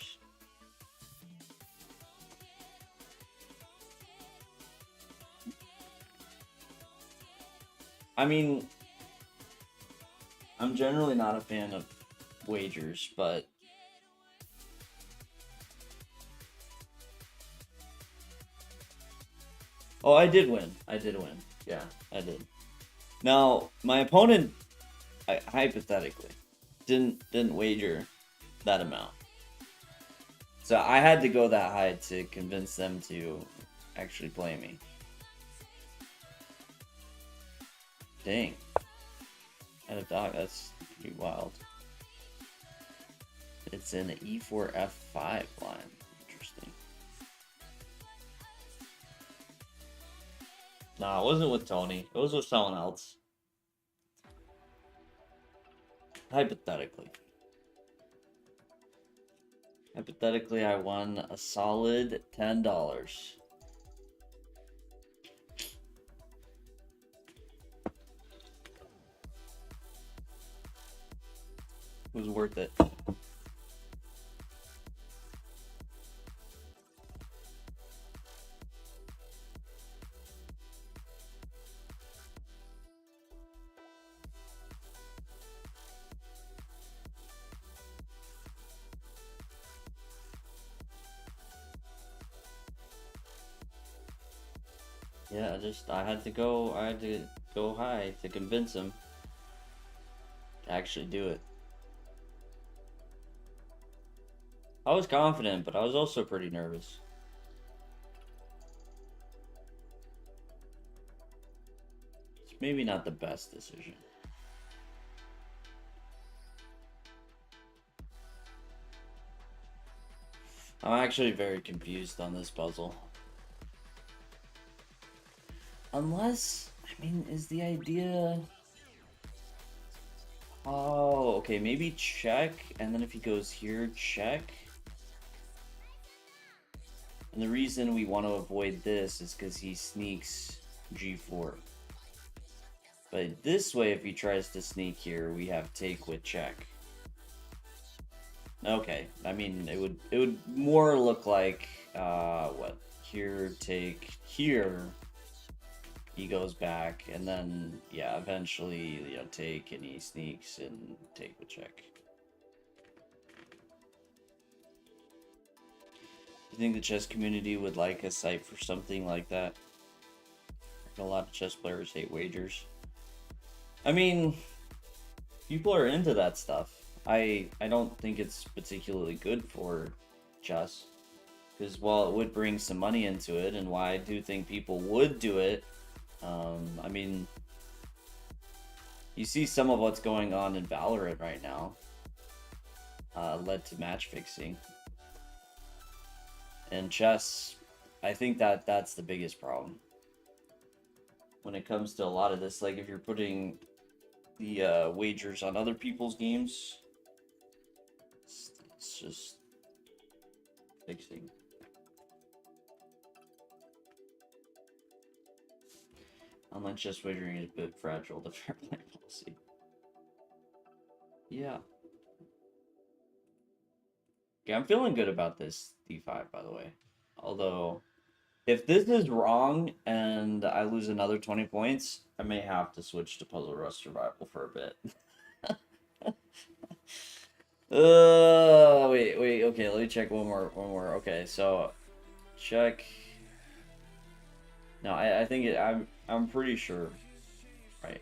S1: I mean, I'm generally not a fan of wagers, but oh, I did win. Yeah, I did. Now, my opponent, hypothetically, didn't wager that amount. So I had to go that high to convince them to actually play me. Dang. And a dog, that's pretty wild. It's an e4 f5 line. Interesting. Nah, it wasn't with Tony. It was with someone else. Hypothetically. Hypothetically, I won a solid $10. It was worth it. Yeah, I had to go high to convince him to actually do it. I was confident, but I was also pretty nervous. It's maybe not the best decision. I'm actually very confused on this puzzle. Unless, I mean, is the idea... Oh, okay, maybe check, and then if he goes here, check. And the reason we want to avoid this is because he sneaks g4. But this way, if he tries to sneak here, we have take with check. Okay, I mean, it would more look like, what? Here, take, here. he goes back, and then, yeah, eventually, you know, take, and he sneaks and take the check. You think the chess community would like a site for something like that? A lot of chess players hate wagers. I mean, people are into that stuff. I don't think it's particularly good for chess, because while it would bring some money into it, and why I do think people would do it, I mean, you see some of what's going on in Valorant right now, led to match fixing. And chess, I think that's the biggest problem. When it comes to a lot of this, like if you're putting the wagers on other people's games, it's just fixing. Online chess wagering is a bit fragile, the fair play policy. Yeah. Yeah, I'm feeling good about this D5, by the way. Although, if this is wrong and I lose another 20 points, I may have to switch to Puzzle Rush Survival for a bit. Wait, okay, let me check one more. Okay, so, check. No, I think I'm pretty sure. Right.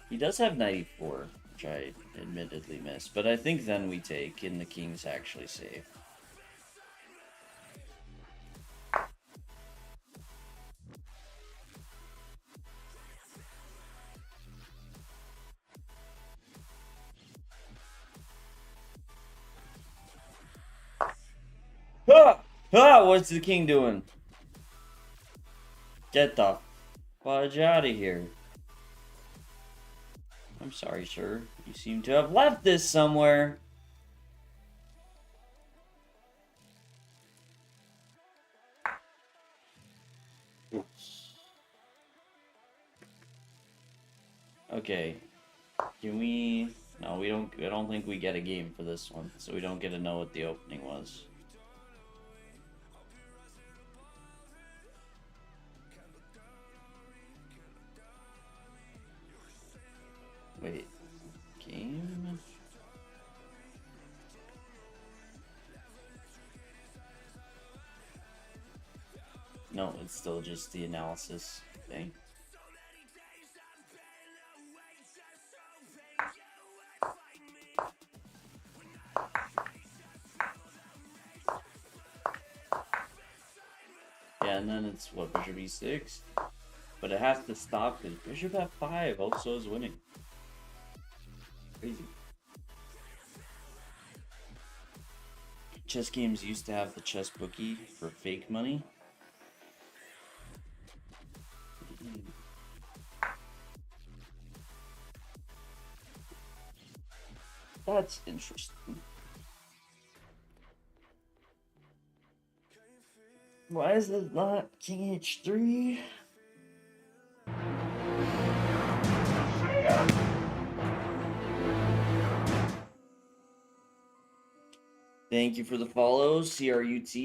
S1: He does have 94, which I admittedly missed, but I think then we take, and the king's actually safe. Ah! Ah! What's the king doing? Get the fudge out of here. I'm sorry, sir. You seem to have left this somewhere. Okay. Can we... No, we don't... I don't think we get a game for this one, so we don't get to know what the opening was. Wait. Game? No, it's still just the analysis thing. Yeah, and then it's, what, Bishop E6? But it has to stop because Bishop F5 also is winning. Crazy. Chess games used to have the chess bookie for fake money. That's interesting. Why is it not King H3? Thank you for the follow, CRUT.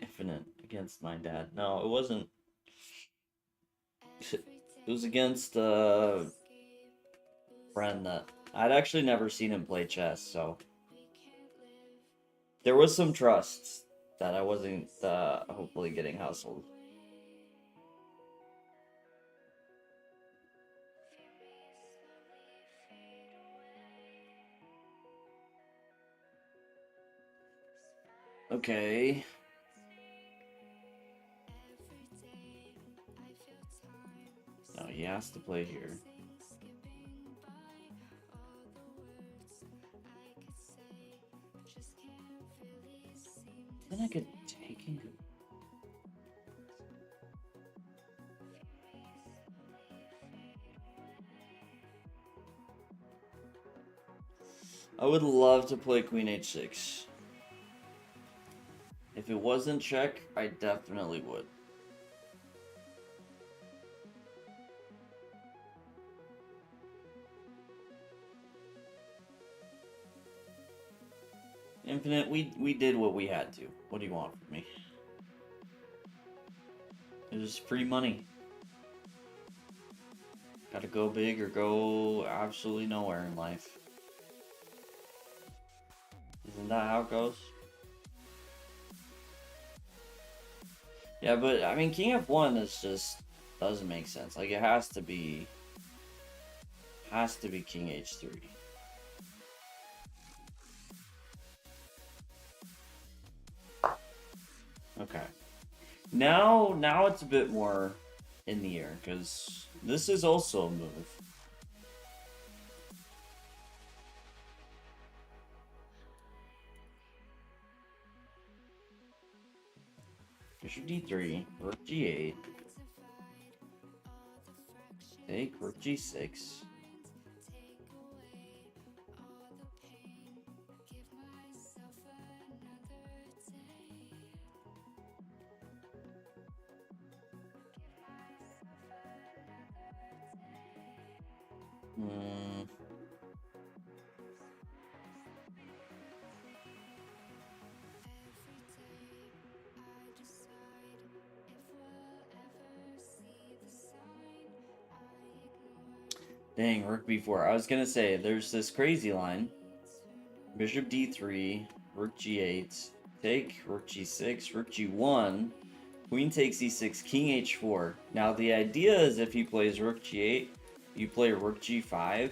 S1: Infinite against my dad. No, it wasn't. It was against a friend that I'd actually never seen him play chess, so there was some trust that I wasn't hopefully getting hustled. Okay. No, he has to play here. Then I could take him. I would love to play Queen H6. If it wasn't check, I definitely would. Infinite, we did what we had to. What do you want from me? It was free money. Gotta go big or go absolutely nowhere in life. Isn't that how it goes? Yeah, but I mean, King F1 is just doesn't make sense. Like, it has to be King H3. Okay. Now it's a bit more in the air because this is also a move. Bishop D3, Rook G8. Take Rook G6. Hmm. Dang, Rook B4. I was gonna say, there's this crazy line. Bishop D3, Rook G8, take, Rook G6, Rook G1, Queen takes E6, King H4. Now the idea is if he plays Rook G8, you play Rook G5,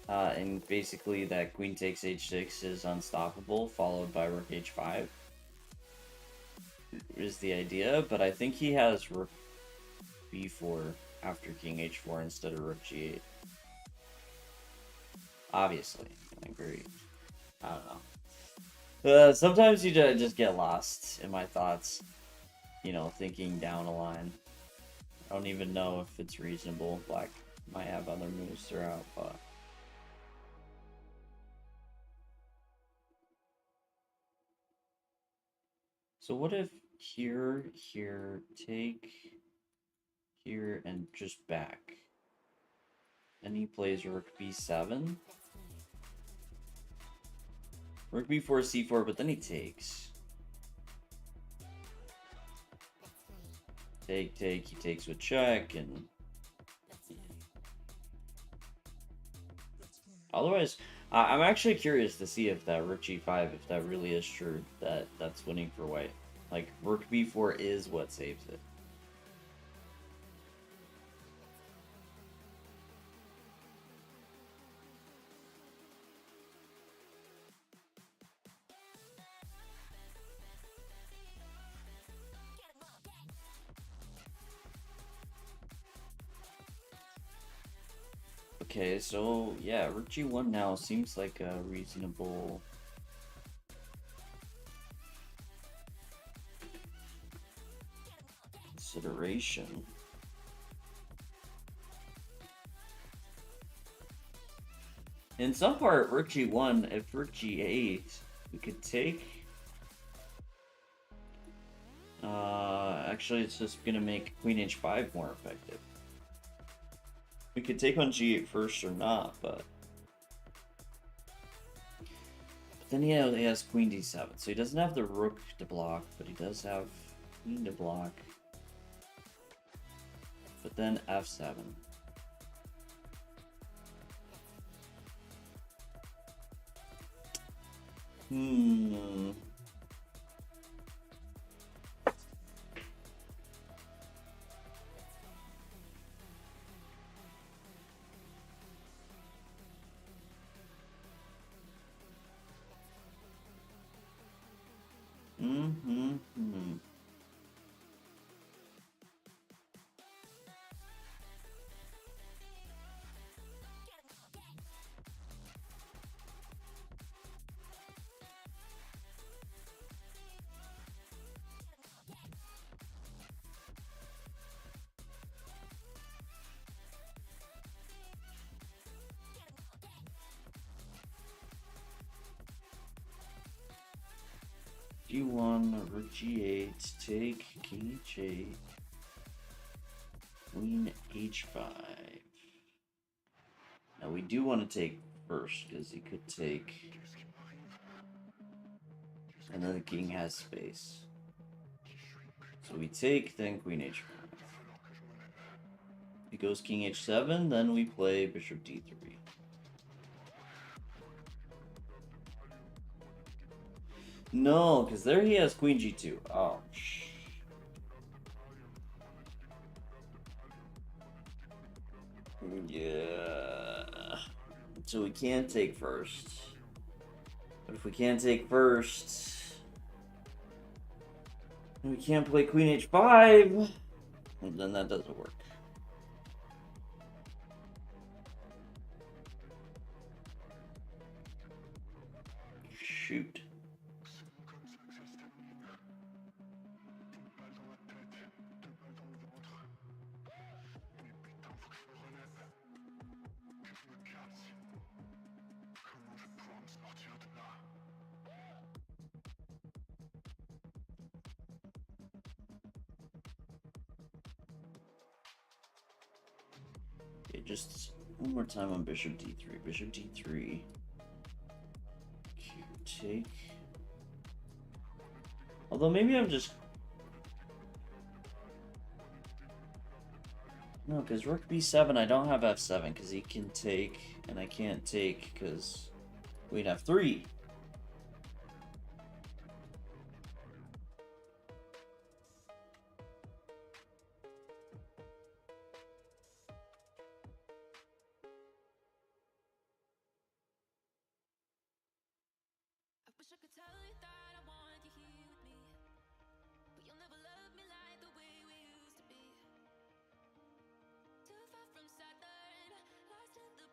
S1: and basically that Queen takes H6 is unstoppable, followed by Rook H5. Is the idea, but I think he has Rook B4 after King H4 instead of Rook G8. Obviously, I agree. I don't know. Sometimes you just get lost in my thoughts, you know, thinking down a line. I don't even know if it's reasonable. Black might have other moves throughout, but... So what if here, take, here, and just back? And he plays Rook B7? Rook B4, C4, but then he takes. Take, he takes with check, and... Otherwise, I'm actually curious to see if that Rook G5, if that really is true, that that's winning for white. Like, Rook B4 is what saves it. Okay, so yeah, Rook G1 now seems like a reasonable consideration. In some part, Rook G1, if Rook G8, we could take... actually, it's just gonna make Queen H5 more effective. We could take on G8 first or not, but then he has Queen D7, so he doesn't have the Rook to block, but he does have Queen to block. But then F7. G1, Rook G8, take, King H8, Queen H5. Now we do want to take first, because he could take And then the king has space. So we take, then queen h5. He goes king h7, then we play bishop d3. No, because there he has queen g2. Oh, yeah. So we can't take first. But if we can't take first, we can't play queen h5, and then that doesn't work. Shoot. Okay, just one more time on bishop d3. Bishop d3. Take. Although maybe I'm just... No, because rook b7, I don't have f7 because he can take, and I can't take because queen f3.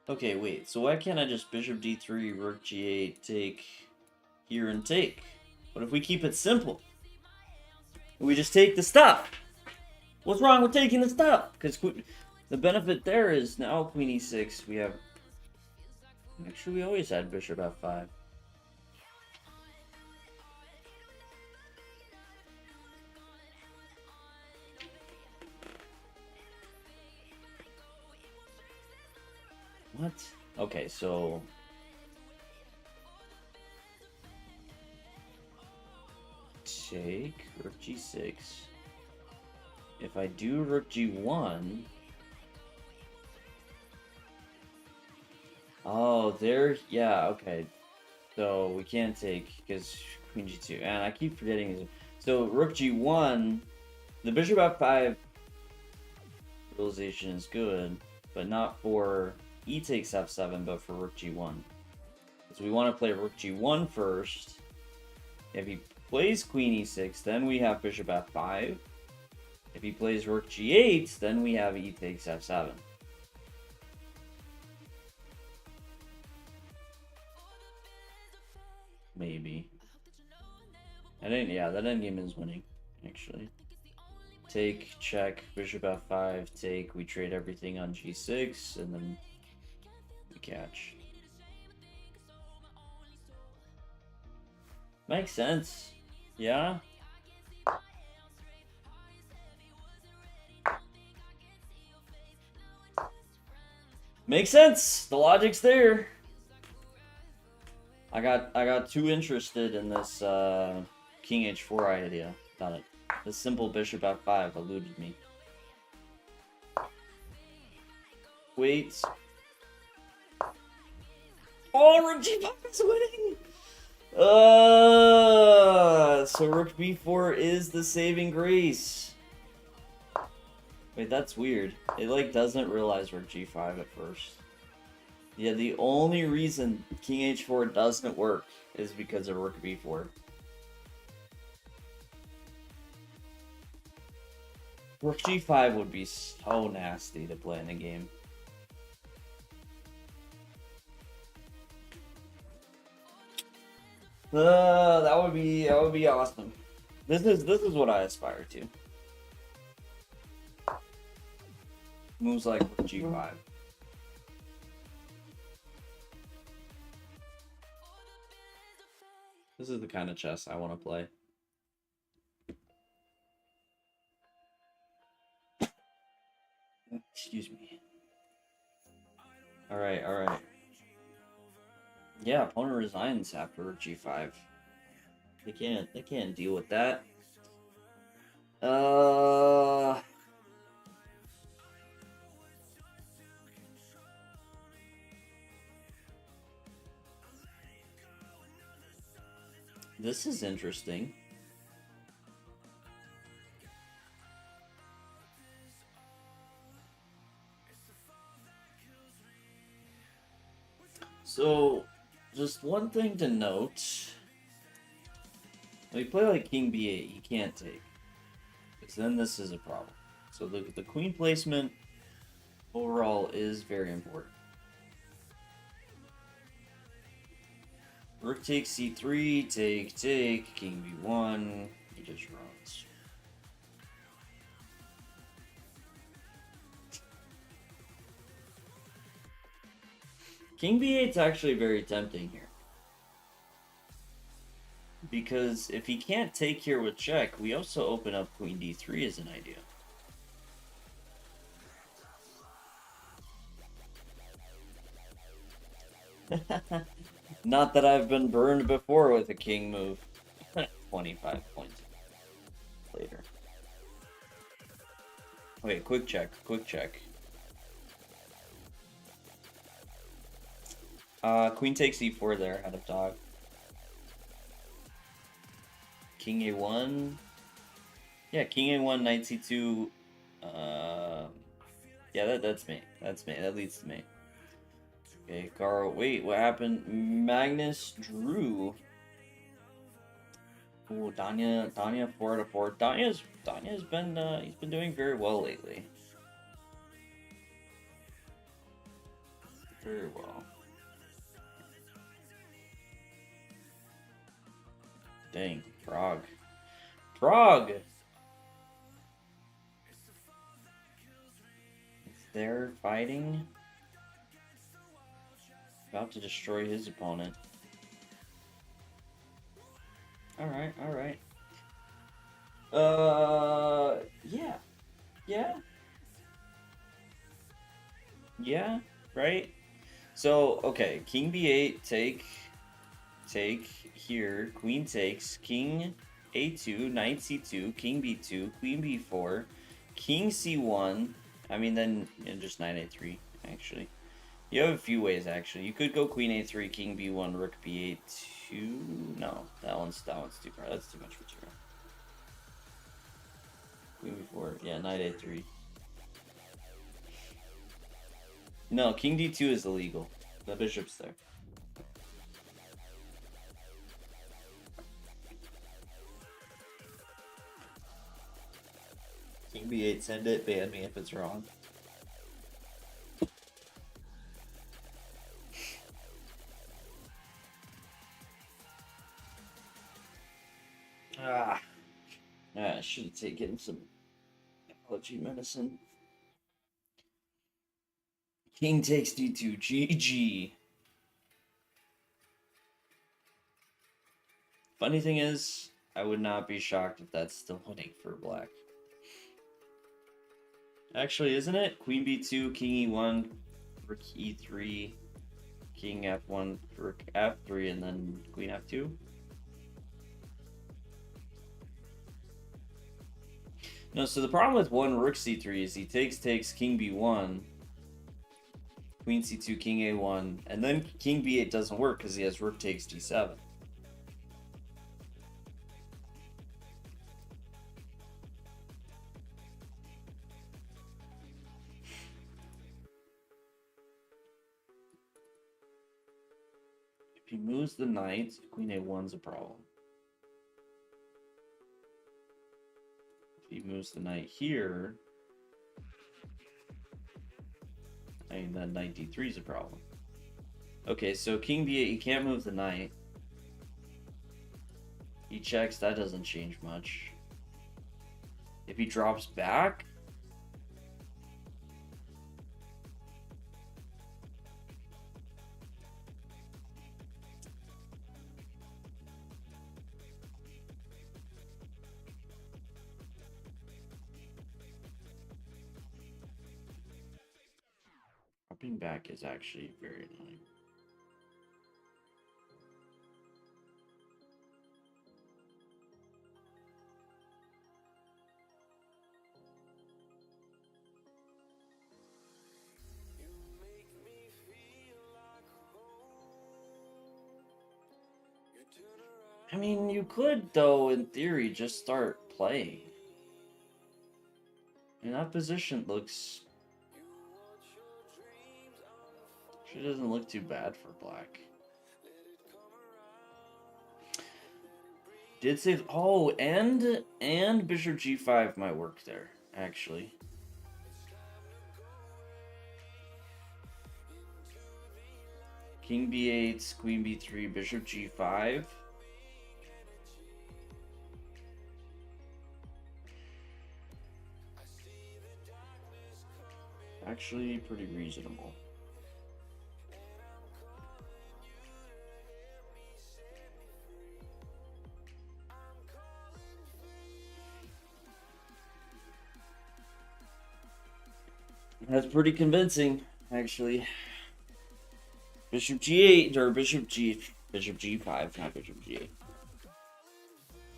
S1: Okay, wait, so why can't I just bishop d3, rook g8, take here and take? What if we keep it simple? We just take the stuff. What's wrong with taking the stuff? Because the benefit there is now queen e6, we have... Actually, we always had bishop f5. What? Okay, so... Take rook g6. If I do rook g1... Oh, there... Yeah, okay. So we can't take because queen g2. And I keep forgetting. So rook g1... The bishop f5 realization is good, but not for e takes f7, but for rook g1. So we want to play rook g1 first. If he plays queen e6, then we have bishop f5. If he plays rook g8, then we have e takes f7. Maybe. I didn't. Yeah, that endgame is winning, actually. Take, check, bishop f5, take, we trade everything on g6, and then we catch. Makes sense. Yeah? Makes sense! The logic's there. I got too interested in this king h4 idea. Thought it. The simple bishop f5 eluded me. Wait. Oh, rook g5 is winning! So rook b4 is the saving grace. Wait, that's weird. It like doesn't realize rook g5 at first. Yeah, the only reason king h4 doesn't work is because of rook b4. Rook g5 would be so nasty to play in a game. That would be awesome. This is what I aspire to. Moves like rook g5. This is the kind of chess I want to play. Excuse me. Alright, alright. Yeah, opponent resigns after rook g5. They can't deal with that. Uh, this is interesting. So, just one thing to note. When you play like King B8, you can't take. Because then this is a problem. So the queen placement overall is very important. Rook takes c3, take, king b1, he just runs. King b8 is actually very tempting here. Because if he can't take here with check, we also open up queen d3 as an idea. Not that I've been burned before with a king move. 25 points later. Wait, quick check. Queen takes e4 there, out of dog. King a1. Yeah, king a1, knight c2. Yeah, that's me. That leads to me. Okay, Carl. Wait, what happened? Magnus drew. Ooh, Danya 4-4. Danya's been he's been doing very well lately. Very well. Dang, Prague. They're fighting. About to destroy his opponent. Alright. Yeah. Yeah, right? So, okay, king b8, take here, queen takes, king a2, knight c2, king b2, queen b4, king c1, I mean then just knight a3, actually. You have a few ways, actually. You could go queen a3, king b1, rook b8, 2. No, that one's too far. That's too much material. Queen b4, yeah, knight a3. No, king d2 is illegal. The bishop's there. King b8, send it, ban me if it's wrong. I should have taken some allergy medicine. King takes d2, GG. Funny thing is, I would not be shocked if that's still winning for black. Actually, isn't it? Queen b2, king e1, rook e3, king f1, rook f3, and then queen f2? No, so the problem with one rook c3 is he takes, king b1, queen c2, king a1, and then king b8 doesn't work because he has rook takes d7. If he moves the knight, queen a1's a problem. If he moves the knight here, I mean, then knight d3 is a problem. Okay, so king b8, he can't move the knight. He checks, that doesn't change much. If he drops back, dropping back is actually very annoying. I mean, you could, though, in theory, just start playing. And that position looks... Actually doesn't look too bad for black. Did save... Oh, and bishop g5 might work there, actually. King b8, queen b3, bishop g5. Actually, pretty reasonable. That's pretty convincing, actually. Bishop g8 or bishop g5, not bishop g8.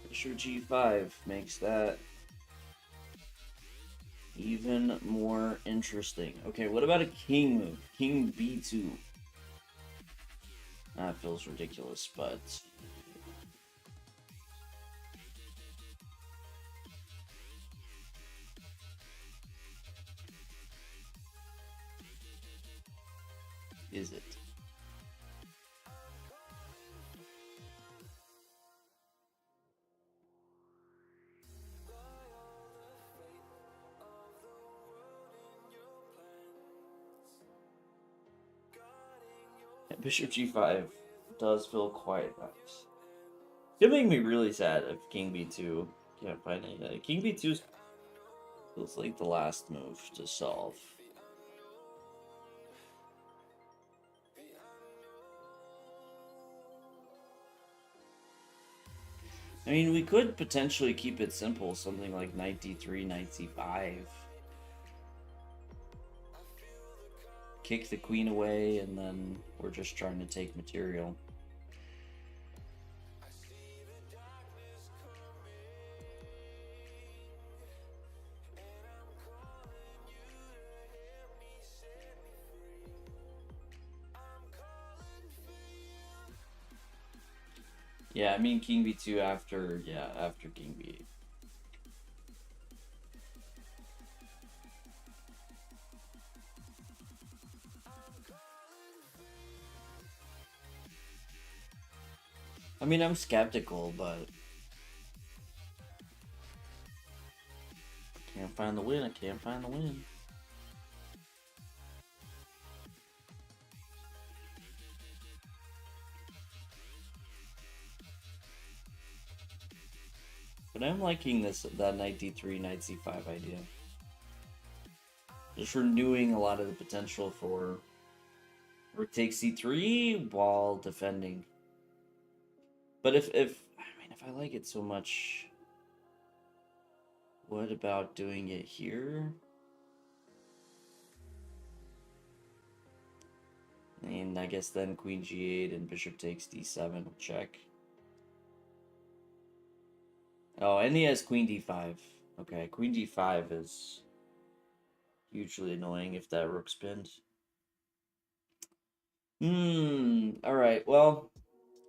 S1: Bishop g5 makes that even more interesting. Okay, what about a king move? King b2. That feels ridiculous, but... Is it? Bishop g5 does feel quite nice. It'd make me really sad if king b2 can't find anything. King b2 feels like the last move to solve. I mean, we could potentially keep it simple, something like knight d3, knight c5. Kick the queen away, and then we're just trying to take material. Yeah, I mean king b2 after king b8. I mean, I'm skeptical, but can't find the win. I can't find the win. But I'm liking that knight d3, knight c5 idea. Just renewing a lot of the potential for rook takes c3 while defending. But if I like it so much, what about doing it here? And I guess then queen g8 and bishop takes d7 will check. Oh, and he has queen d5. Okay, queen d5 is hugely annoying if that rook spins. Alright, well,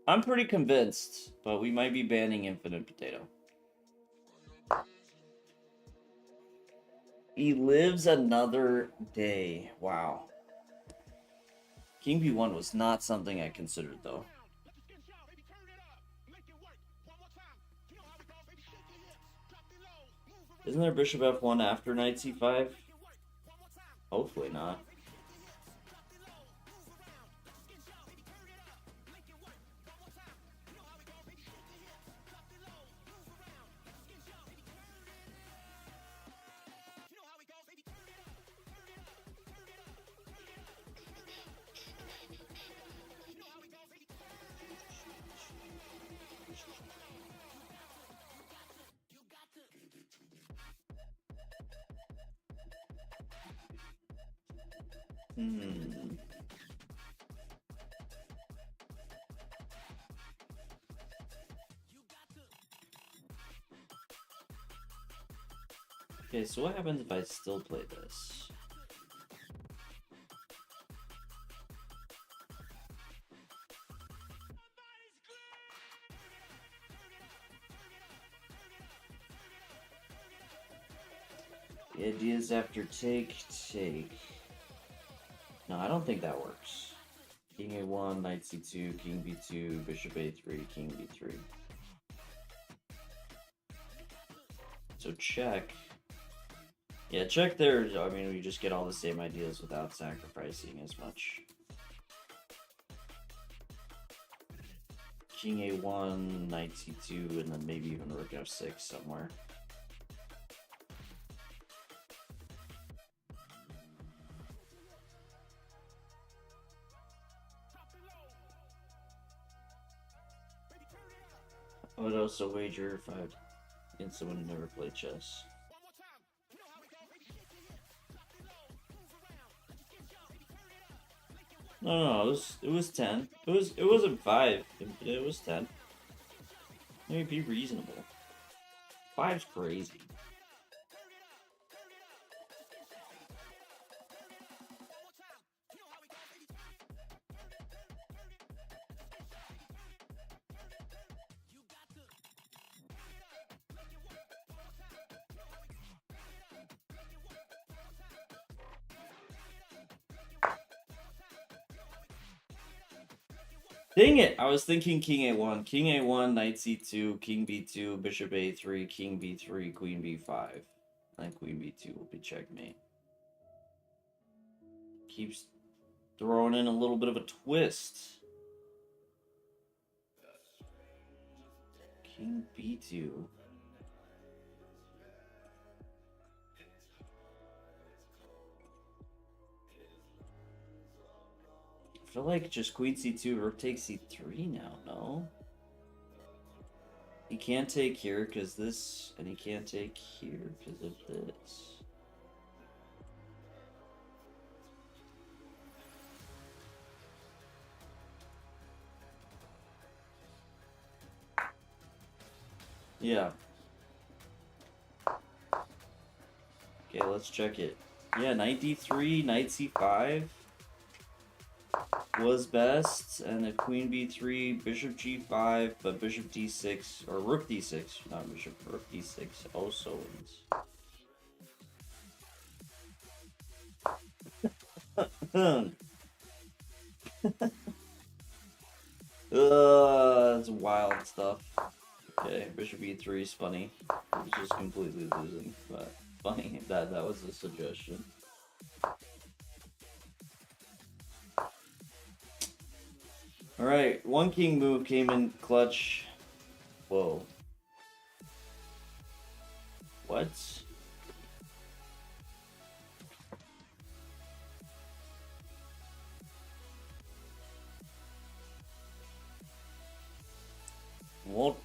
S1: I'm pretty convinced, but we might be banning infinite potato. He lives another day. Wow. King b1 was not something I considered, though. Isn't there bishop f1 after knight c5? Hopefully not. Okay, so what happens if I still play this? The ideas after take. No, I don't think that works. King A1, Knight C2, King B2, Bishop A3, King B3. So check. Yeah, check there. I mean, we just get all the same ideas without sacrificing as much. King A1, Knight C2, and then maybe even Rook F6 somewhere. I would also wager if I had against someone who never played chess. No, it was 10. It wasn't 5. It was 10. Maybe be reasonable. 5's crazy. Dang it! I was thinking King A1. King A1, Knight C2, King B2, Bishop A3, King B3, Queen B5. And Queen B2 will be checkmate. Keeps throwing in a little bit of a twist. King B2. I feel like just Queen C2, Rook takes C3 now, no? He can't take here because this, and he can't take here because of this. Yeah. Okay, let's check it. Yeah, Knight D3, Knight C5 was best, and the Queen B3, Bishop G5, but Bishop D6, or Rook D6, not Bishop, Rook D6 also wins. That's wild stuff. Okay, Bishop E3 is funny. It's just completely losing, but funny. That was a suggestion. Alright, one king move came in clutch. Whoa. What? What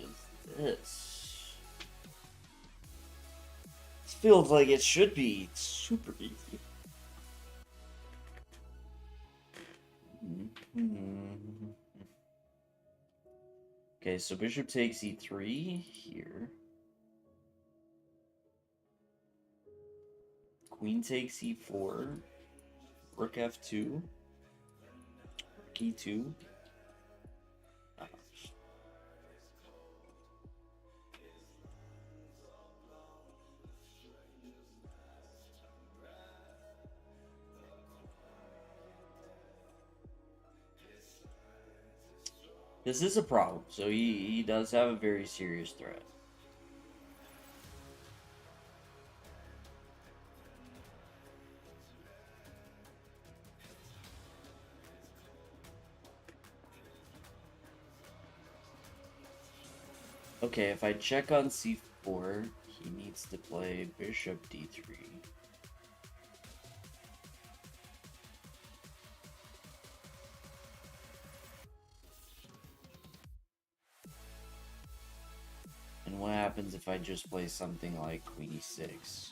S1: is this? This feels like it should be super easy. Okay, so Bishop takes E3 here. Queen takes E4. Rook F2. Rook E2. This is a problem, so he does have a very serious threat. Okay, if I check on C4, he needs to play Bishop D3. And what happens if I just play something like Queen E6?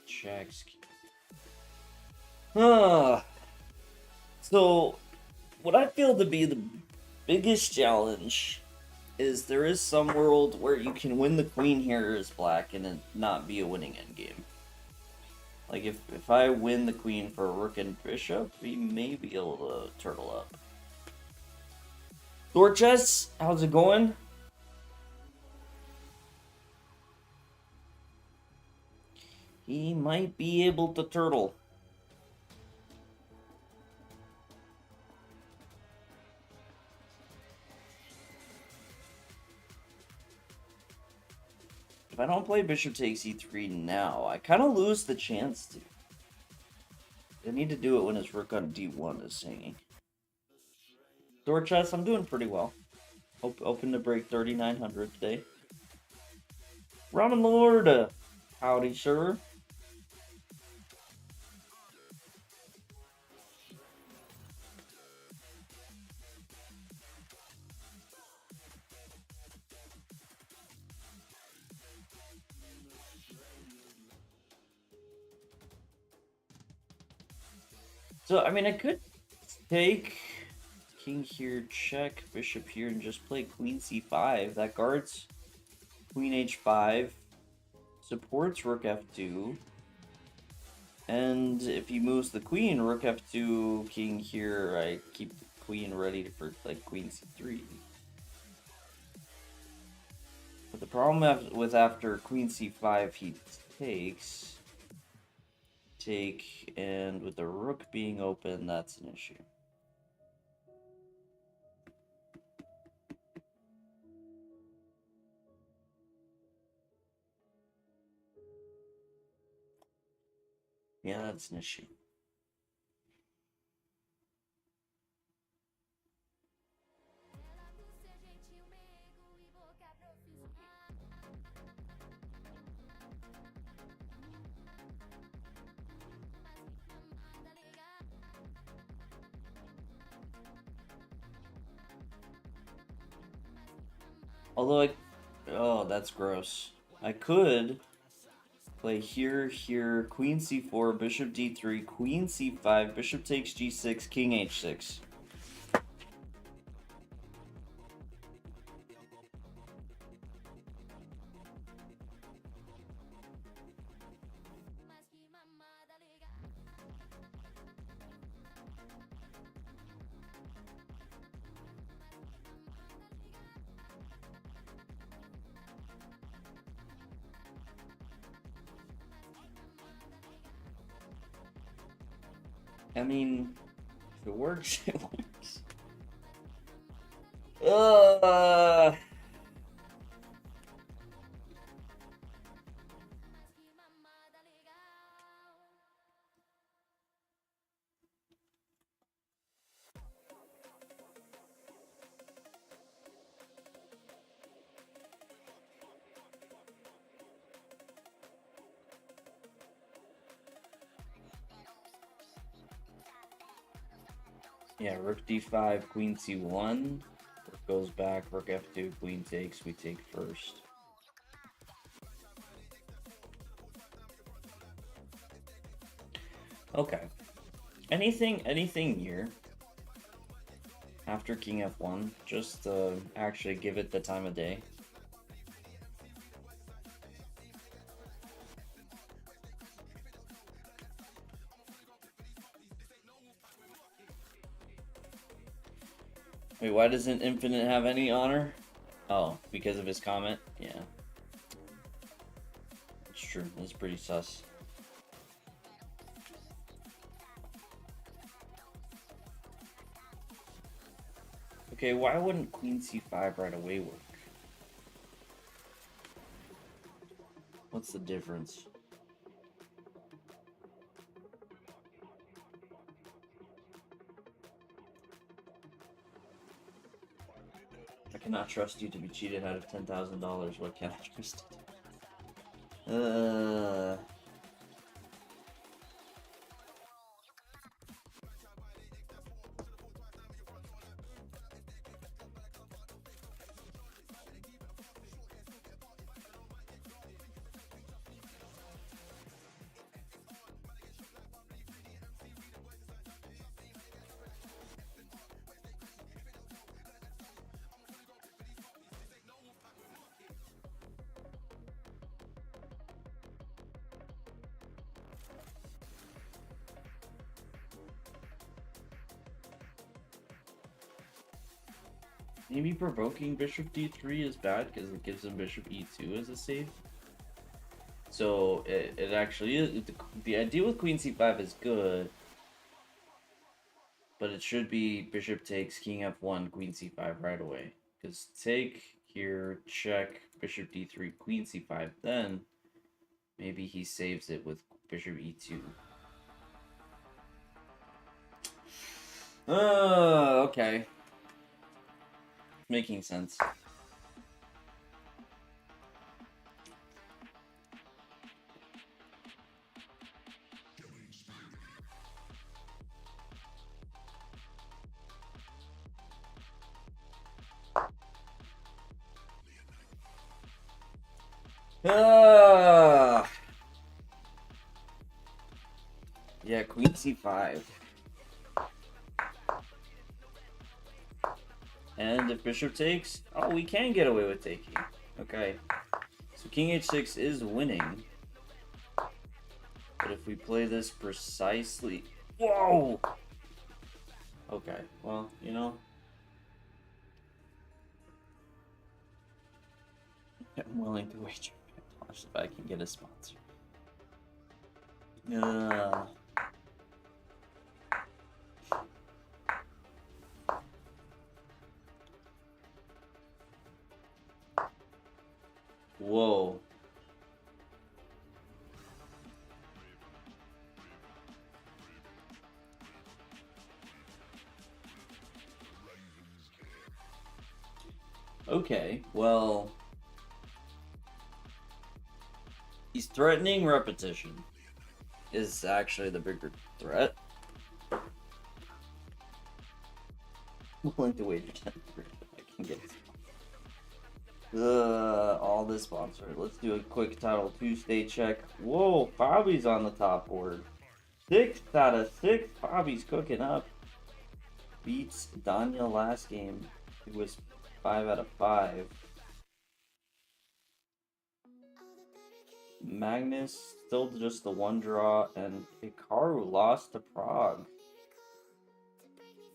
S1: Checks. So, what I feel to be the biggest challenge is there is some world where you can win the queen here as black and it not be a winning endgame. Like, if I win the queen for a rook and bishop, we may be able to turtle up. Dorchess, how's it going? He might be able to turtle. If I don't play bishop takes e3 now, I kind of lose the chance to. I need to do it when his rook on d1 is singing. Dorchess, I'm doing pretty well. Open to break 3,900 today. Ramen Lord, howdy, sir. So, I mean, I could take king here, check, bishop here, and just play queen c5. That guards queen h5, supports rook f2, and if he moves the queen, rook f2, king here, I keep the queen ready for, like, queen c3. But the problem with after queen c5, he takes... and with the rook being open, that's an issue. Yeah, that's an issue. Although oh, that's gross. I could play here, queen c4, bishop d3, queen c5, bishop takes g6, king h6. I mean, if it works, it works. Yeah, rook d5, queen c1. Rook goes back, rook f2, queen takes, we take first. Okay. Anything here after king f1, just to actually give it the time of day. Wait, why doesn't Infinite have any honor? Oh, because of his comment? Yeah. It's true. It's pretty sus. Okay, why wouldn't queen c5 right away work? What's the difference? I cannot trust you to be cheated out of $10,000. What can I trust? Maybe provoking bishop d3 is bad because it gives him bishop e2 as a save. So it actually is. The idea with queen c5 is good, but it should be bishop takes, king f1, queen c5 right away. Because take here, check, bishop d3, queen c5, then maybe he saves it with bishop e2. Okay. Making sense. Yeah, queen c5. And if bishop takes, oh, we can get away with taking. Okay. So king h6 is winning. But if we play this precisely... Whoa! Okay, well, you know. I'm willing to wager if I can get a sponsor. Whoa. Okay, well... He's threatening repetition. Is actually the bigger threat. I'm willing to wager 10 if I can get it. All this sponsor. Let's do a quick title Tuesday check. Whoa, Bobby's on the top board. 6 out of 6. Bobby's cooking up. Beats Daniel last game. It was 5 out of 5. Magnus still just the one draw, and Hikaru lost to Prague.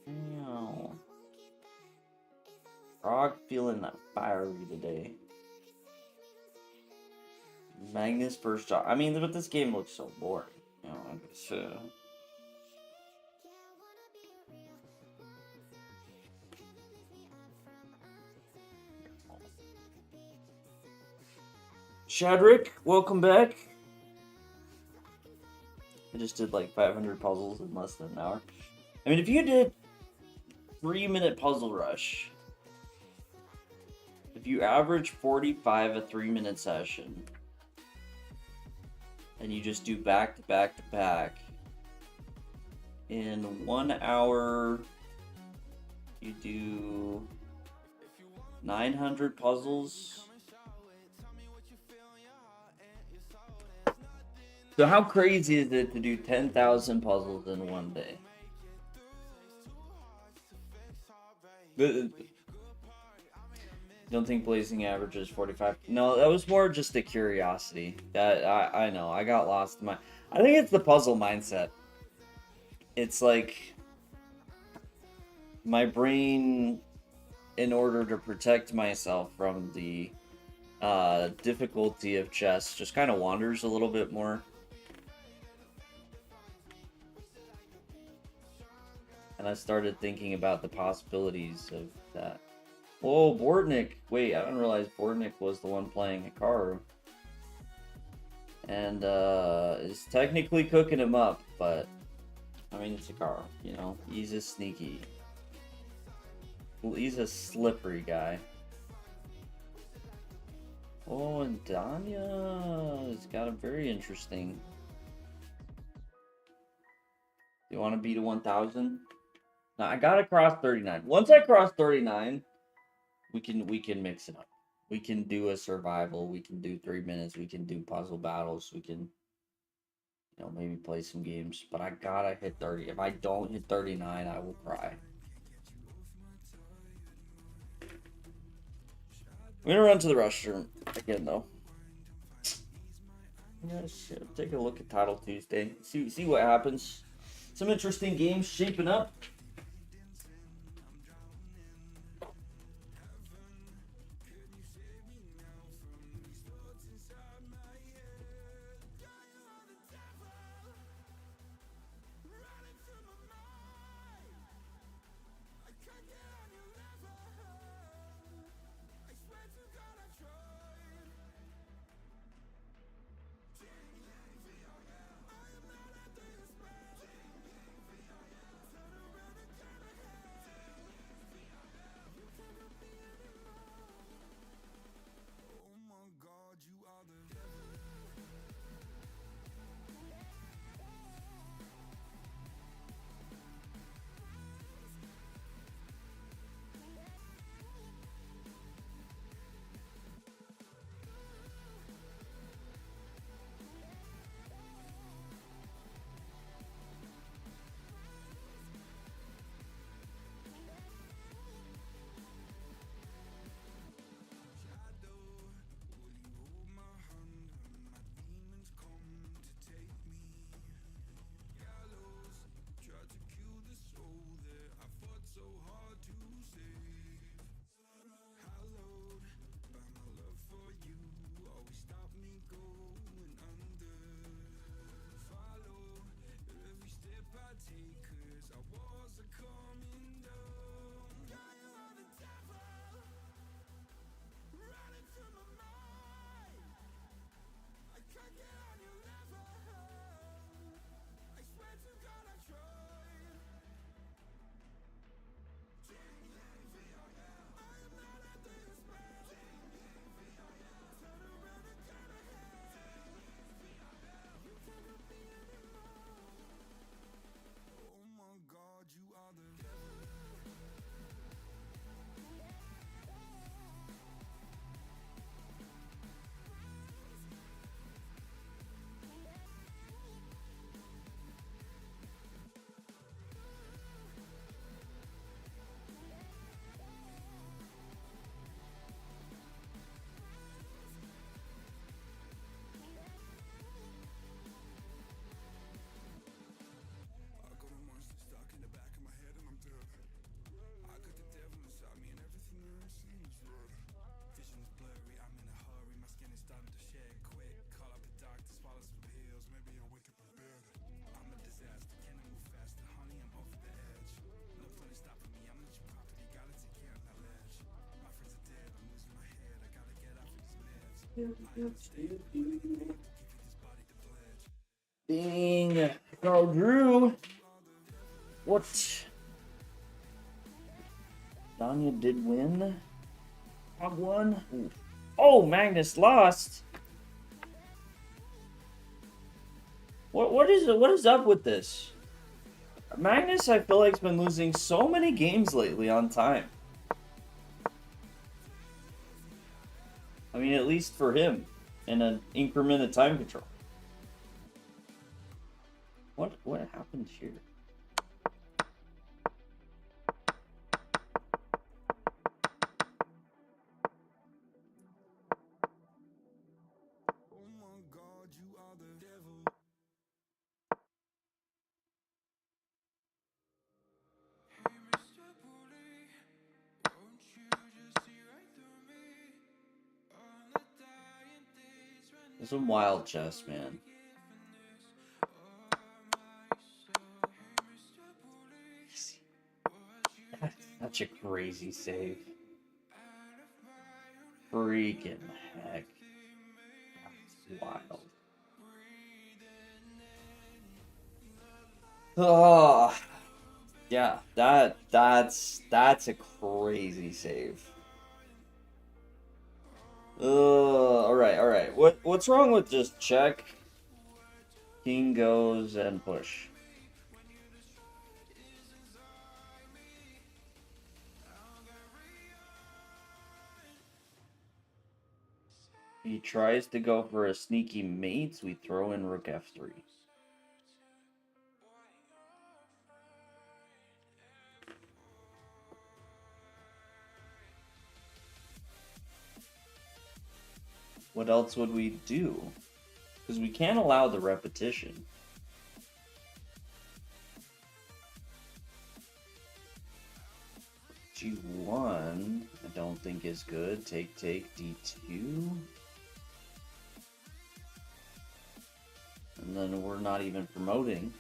S1: Wow. Prague feeling that fiery today. Magnus first draw. I mean, but this game looks so boring. You know, it's, Shadrick, welcome back. I just did like 500 puzzles in less than an hour. I mean, if you did 3-minute puzzle rush, if you average 45 a 3-minute session, and you just do back to back to back, in 1 hour, you do 900 puzzles. So how crazy is it to do 10,000 puzzles in one day? Don't think blazing average is 45. No, that was more just a curiosity. That I know. I got lost in my... I think it's the puzzle mindset. It's like my brain, in order to protect myself from the difficulty of chess, just kind of wanders a little bit more. And I started thinking about the possibilities of that. Whoa, Bordnik. Wait, I didn't realize Bordnik was the one playing Hikaru. And is technically cooking him up, but I mean, it's Hikaru, you know. He's a sneaky. He's a slippery guy. Oh, and Danya has got a very interesting. You want to beat a 1,000? Now I gotta cross 39. Once I cross 39, we can mix it up. We can do a survival. We can do 3 minutes. We can do puzzle battles. We can, you know, maybe play some games. But I gotta hit 30. If I don't hit 39, I will cry. I'm gonna run to the restroom again, though. Yeah, shit. Take a look at Title Tuesday. See what happens. Some interesting games shaping up. Dang, Carl Drew. What? Danya did win. Hog won. Ooh. Oh, Magnus lost. What is up with this? Magnus, I feel like, has been losing so many games lately on time. I mean, at least for him, in an increment of time control. What happened here? It's some wild chess, man. That's such a crazy save. Freaking heck. That's wild. Oh, yeah, that's a crazy save. All right. What's wrong with just check? King goes and push. He tries to go for a sneaky mate. We throw in rook f3. What else would we do? Because we can't allow the repetition. G1, I don't think is good. Take, D2. And then we're not even promoting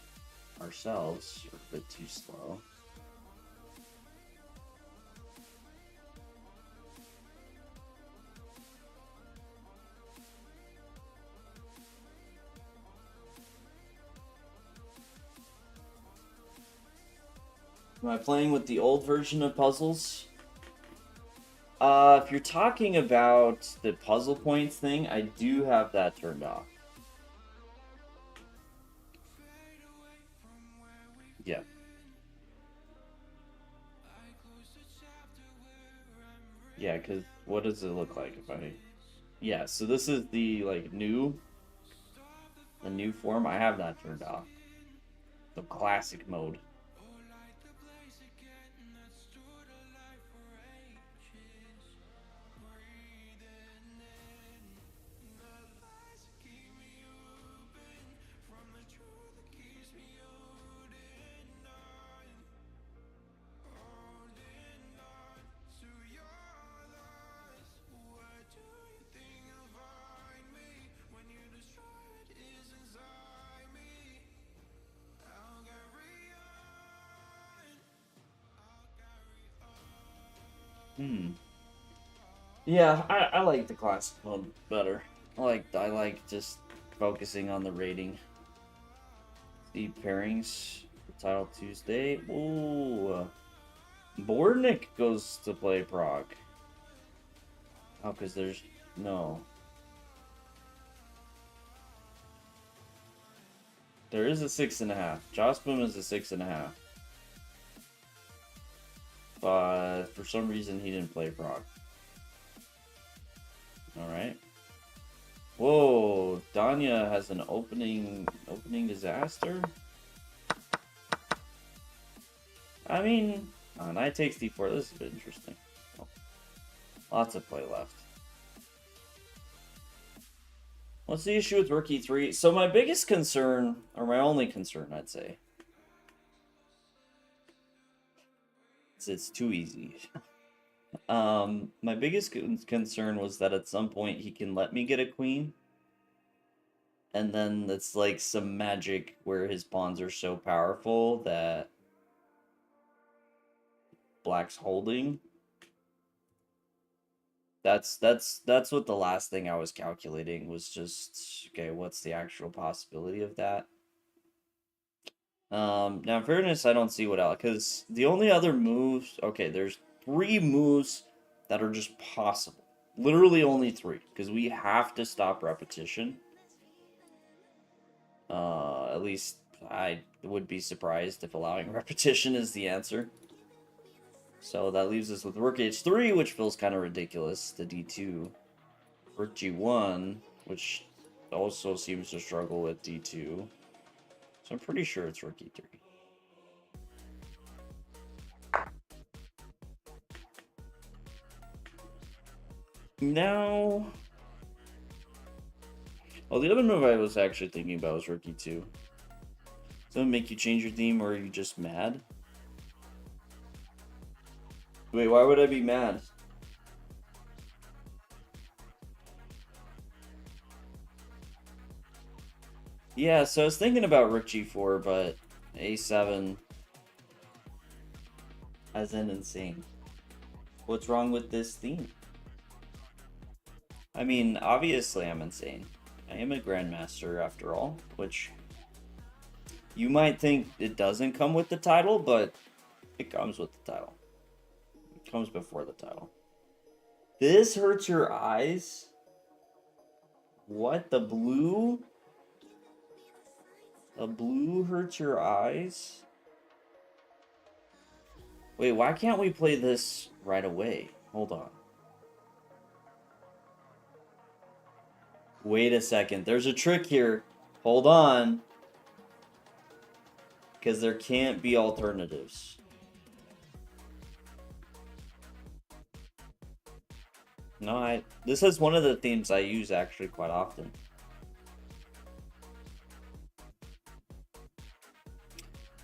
S1: ourselves. We're a bit too slow. Am I playing with the old version of puzzles? If you're talking about the puzzle points thing, I do have that turned off. Yeah. Yeah, because what does it look like if I... Yeah, so this is the, like, the new form. I have that turned off. The classic mode. Yeah, I like the classic mode better. I like just focusing on the rating. The pairings for Title Tuesday. Ooh. Bornik goes to play Prague. Oh, because there's no. There is a 6.5. Jospin is a 6.5. But for some reason he didn't play Prague. Alright. Whoa, Danya has an opening disaster. I mean, knight takes d4. This is a bit interesting. Oh, lots of play left. What's the issue with Rook e3? So my biggest concern, or my only concern, I'd say, is it's too easy. My biggest concern was that at some point he can let me get a queen, and then it's like some magic where his pawns are so powerful that Black's holding. That's what the last thing I was calculating was just, okay, what's the actual possibility of that? Now in fairness, I don't see what else, because the only other moves, okay, there's 3 moves that are just possible. Literally only 3, because we have to stop repetition. At least I would be surprised if allowing repetition is the answer. So that leaves us with Rook h3, which feels kind of ridiculous, to d2. Rook g1, which also seems to struggle with d2. So I'm pretty sure it's Rook e3. Now... Oh, the other move I was actually thinking about was Rook e2. Does that make you change your theme, or are you just mad? Wait, why would I be mad? Yeah, so I was thinking about Rook g4, but a7 as in insane. What's wrong with this theme? I mean, obviously I'm insane. I am a grandmaster after all, which you might think it doesn't come with the title, but it comes with the title. It comes before the title. This hurts your eyes? What? The blue? The blue hurts your eyes? Wait, why can't we play this right away? Hold on. Wait a second. There's a trick here. Hold on. Because there can't be alternatives. No, this is one of the themes I use actually quite often.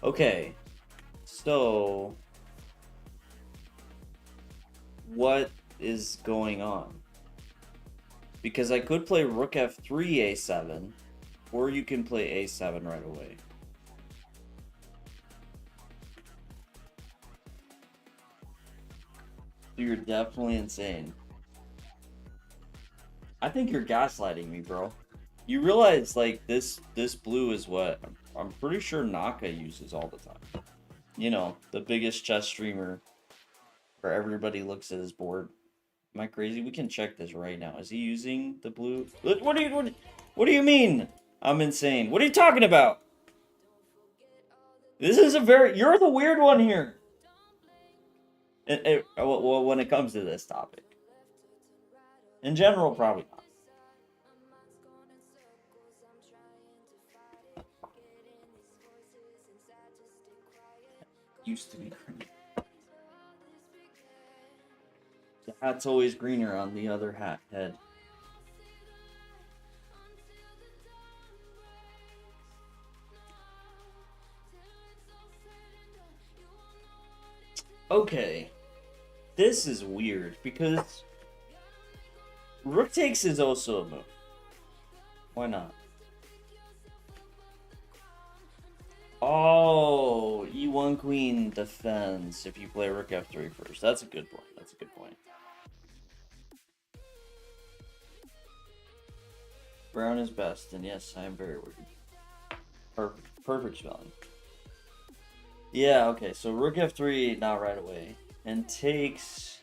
S1: Okay. So what is going on? Because I could play Rook f3 a7, or you can play a7 right away. You're definitely insane. I think you're gaslighting me, bro. You realize, like, this blue is what I'm pretty sure Naka uses all the time. You know, the biggest chess streamer where everybody looks at his board. Am I crazy? We can check this right now. Is he using the blue? What do you mean? I'm insane. What are you talking about? This is you're the weird one here. Well, when it comes to this topic. In general, probably not. Used to be green. The hat's always greener on the other head. Okay. This is weird because Rook takes is also a move. Why not? Oh, E1 queen defends if you play rook F3 first. That's a good point. That's a good point. Brown is best, and yes, I am very worried. Perfect spelling. Yeah, okay, so rook F3, not right away. And takes...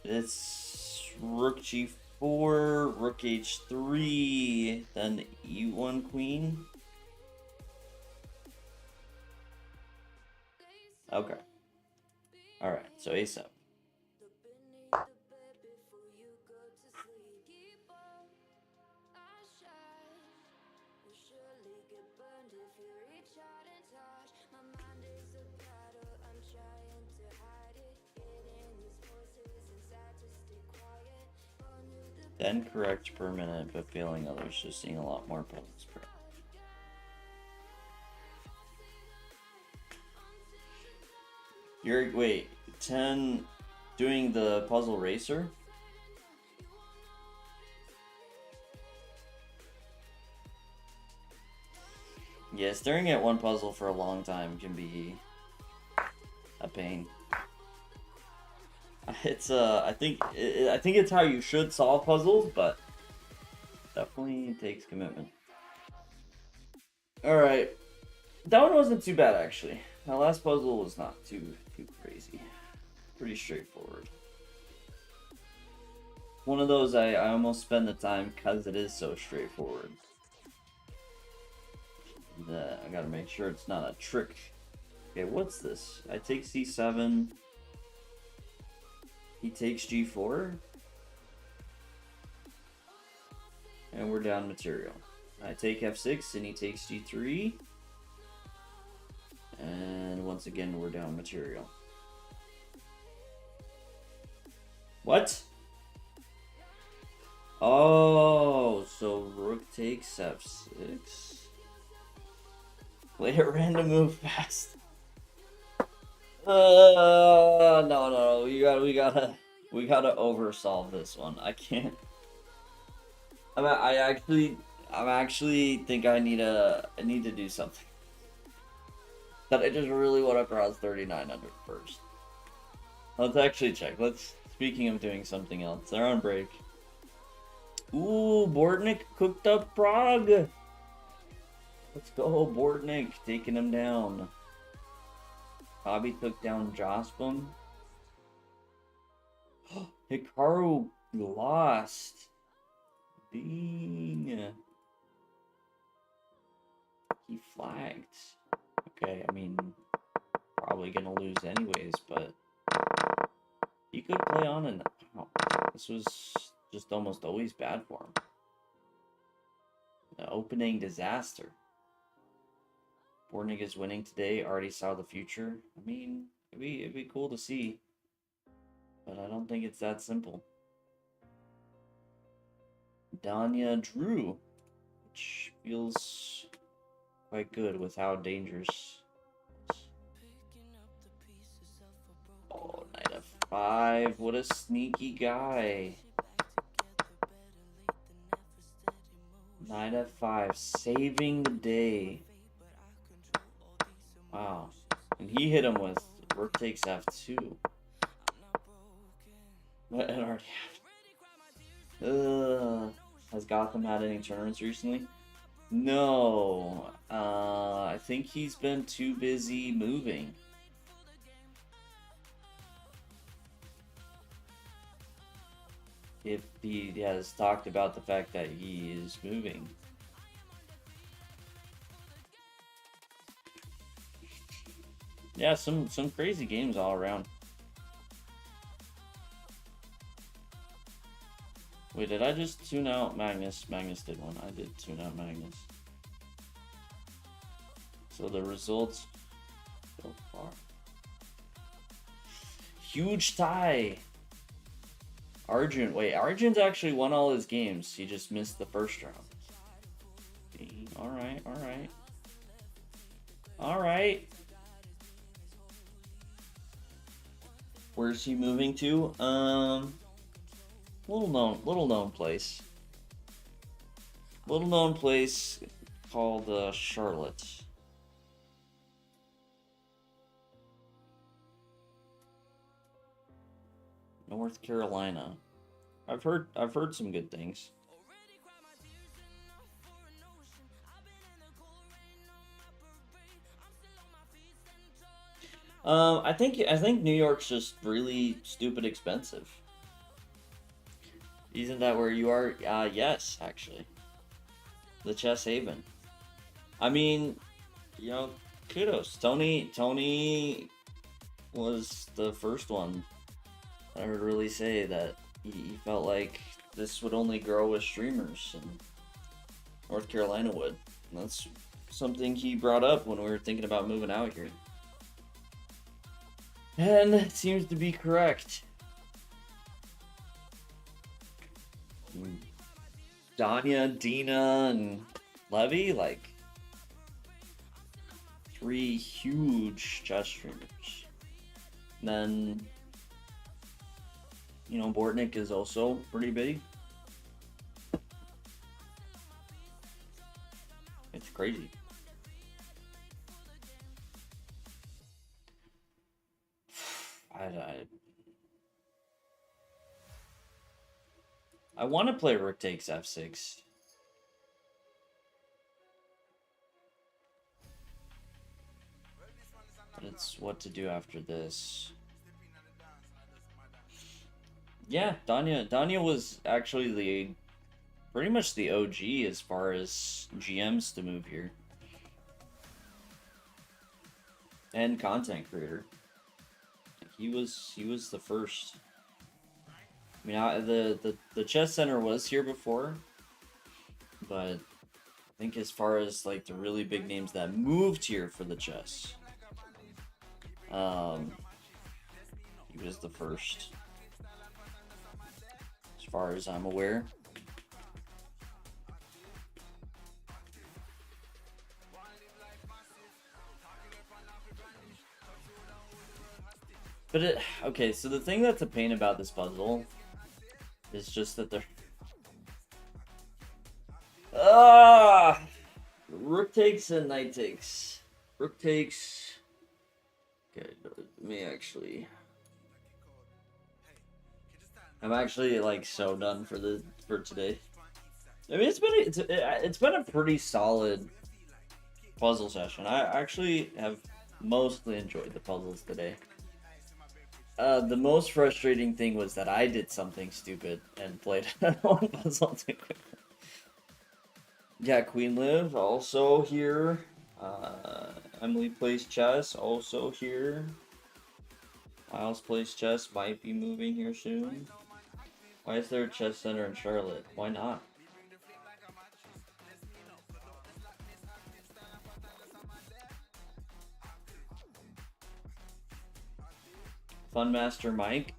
S1: It's rook G4, rook H3, then E1 queen. Okay. Alright, so A7. Then correct per minute, but failing others, just seeing a lot more puzzles per. You're, wait, 10 doing the puzzle racer? Yeah, staring at one puzzle for a long time can be a pain. It's I think it's how you should solve puzzles, but definitely takes commitment. All right, that one wasn't too bad actually. That last puzzle was not too crazy. Pretty straightforward. One of those I almost spend the time because it is so straightforward. I gotta make sure it's not a trick. Okay, what's this? I take C7. He takes G4. And we're down material. I take F6 and he takes G3. And once again, we're down material. What? Oh, so rook takes F6. Play a random move fast. No, we gotta oversolve this one. I can't. I actually think I need to do something. That I just really want to cross 3900 first. Let's actually check. Speaking of doing something else, they're on break. Ooh, Bortnik cooked up Prague. Let's go, Bortnik, taking him down. Bobby took down Jospin. Hikaru lost. Dang. He flagged. Okay, I mean, probably gonna lose anyways, but he could play on and wow, this was just almost always bad for him. The opening disaster. Bortnik is winning today. Already saw the future. I mean, it'd be cool to see, but I don't think it's that simple. Danya drew, which feels quite good with how dangerous. Oh, knight f5. What a sneaky guy. Knight f5, saving the day. Wow. And he hit him with rook takes f2. What it already happened. Has Gotham had any tournaments recently? No. I think he's been too busy moving. If he has talked about the fact that he is moving. Yeah, some crazy games all around. Wait, did I just tune out Magnus? Magnus did one. I did tune out Magnus. So the results so far. Huge tie. Arjun. Wait, Arjun's actually won all his games. He just missed the first round. Alright, alright. Alright. Where's he moving to? Little known place. Little known place. called Charlotte. North Carolina. I've heard some good things. I think New York's just really stupid expensive. Isn't that where you are? Yes, actually. The Chess Haven. I mean, you know, kudos. Tony was the first one I heard really say that he felt like this would only grow with streamers, and North Carolina would. And that's something he brought up when we were thinking about moving out here. And it seems to be correct. Danya, Dina, and Levy, like 3 huge chess streamers. And then, you know, Bortnick is also pretty big. It's crazy. I want to play Rook takes f6. But it's what to do after this. Yeah, Danya was actually pretty much the OG as far as GMs to move here. And content creator. He was the first. I mean, the chess center was here before, but I think as far as like the really big names that moved here for the chess, he was the first, as far as I'm aware. But okay, so the thing that's a pain about this puzzle is just that they're... Rook takes and knight takes. Rook takes... Okay, let me actually... I'm actually like so done for today. I mean, it's been a pretty solid puzzle session. I actually have mostly enjoyed the puzzles today. The most frustrating thing was that I did something stupid and played one puzzle too quickly. Yeah, Queen Liv also here. Emily plays chess also here. Miles plays chess, might be moving here soon. Why is there a chess center in Charlotte? Why not? Funmaster Mike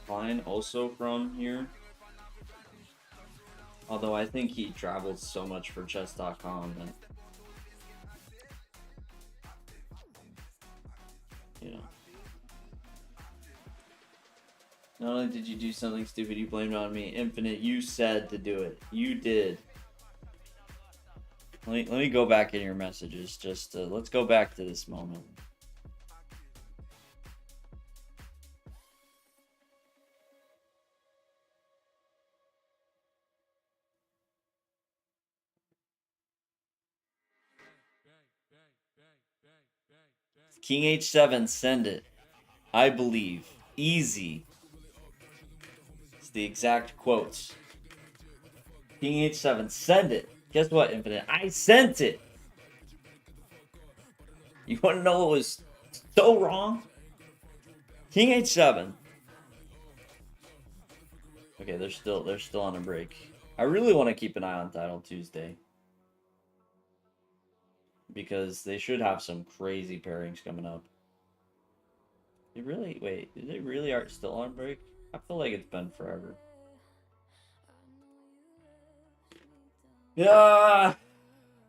S1: Klein, also from here. Although I think he traveled so much for chess.com that, you know. Not only did you do something stupid, you blamed it on me. Infinite, you said to do it. You did. Let me go back in your messages. Just let's go back to this moment. King H7, send it. I believe. Easy. It's the exact quotes. King H7, send it. Guess what, Infinite? I sent it. You want to know what was so wrong? King H7. Okay, they're still on a break. I really want to keep an eye on Title Tuesday, because they should have some crazy pairings coming up. They really are still on break? I feel like it's been forever. Yeah.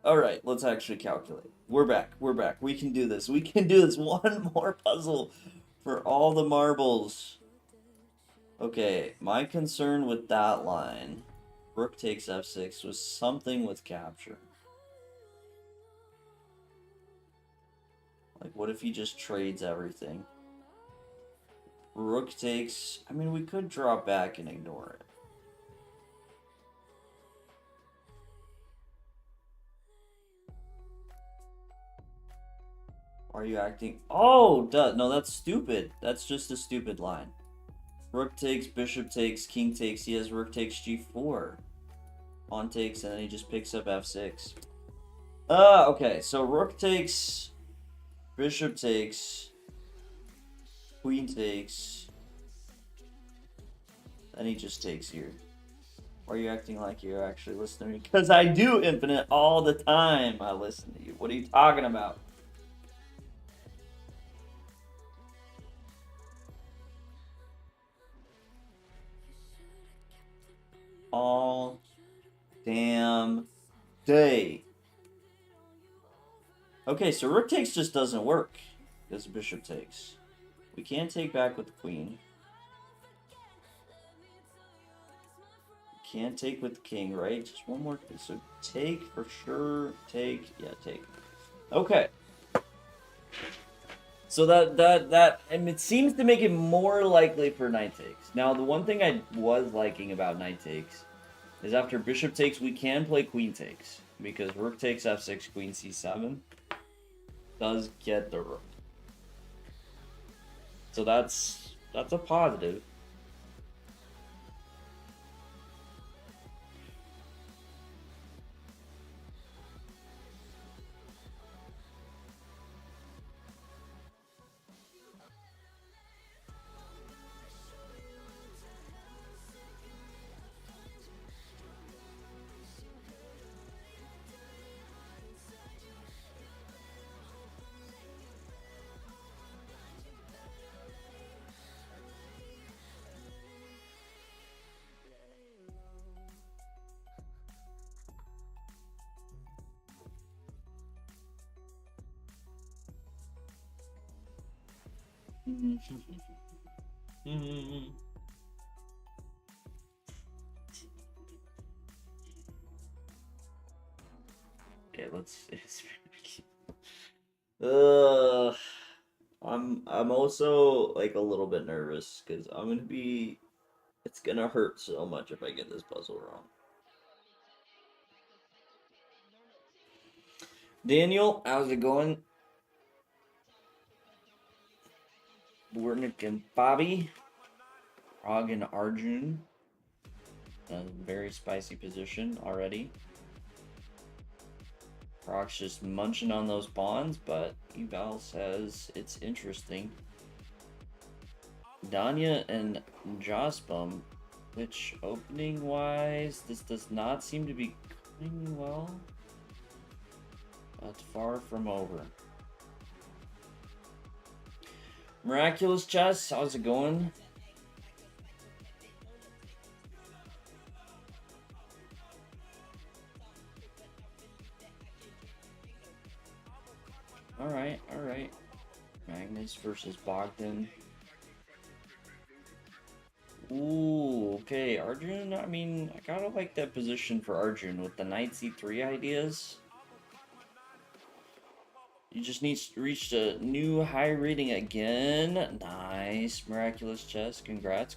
S1: All right, let's actually calculate. We're back. We can do this. One more puzzle for all the marbles. Okay, my concern with that line, Rook takes f6, was something with capture. Like, what if he just trades everything? Rook takes... I mean, we could draw back and ignore it. Are you acting... Oh, duh. No, that's stupid. That's just a stupid line. Rook takes, bishop takes, king takes. He has rook takes g4. Pawn takes, and then he just picks up f6. Okay. So rook takes, bishop takes, queen takes. Then he just takes here. Why are you acting like you're actually listening to me? Because I do, Infinite, all the time. I listen to you. What are you talking about? All damn day. Okay, so rook takes just doesn't work because bishop takes. We can't take back with the queen. Can't take with the king, right? Just one more. So take for sure. Take. Yeah, take. Okay. So and it seems to make it more likely for knight takes. Now, the one thing I was liking about knight takes is after bishop takes, we can play queen takes. Because rook takes f6, queen c7 does get the rook. So that's a positive. Okay, let's. I'm also like a little bit nervous because I'm gonna be. It's gonna hurt so much if I get this puzzle wrong. Daniel, how's it going? Bornik and Bobby. Rog and Arjun. A very spicy position already. Rog's just munching on those pawns, but Eval says it's interesting. Danya and Jospum, which opening wise, this does not seem to be going well. But far from over. Miraculous Chess, how's it going? Alright. Magnus versus Bogdan. Ooh, okay, Arjun, I mean, I gotta like that position for Arjun with the knight c3 ideas. You just reached a new high rating again. Nice, Miraculous Chess, congrats.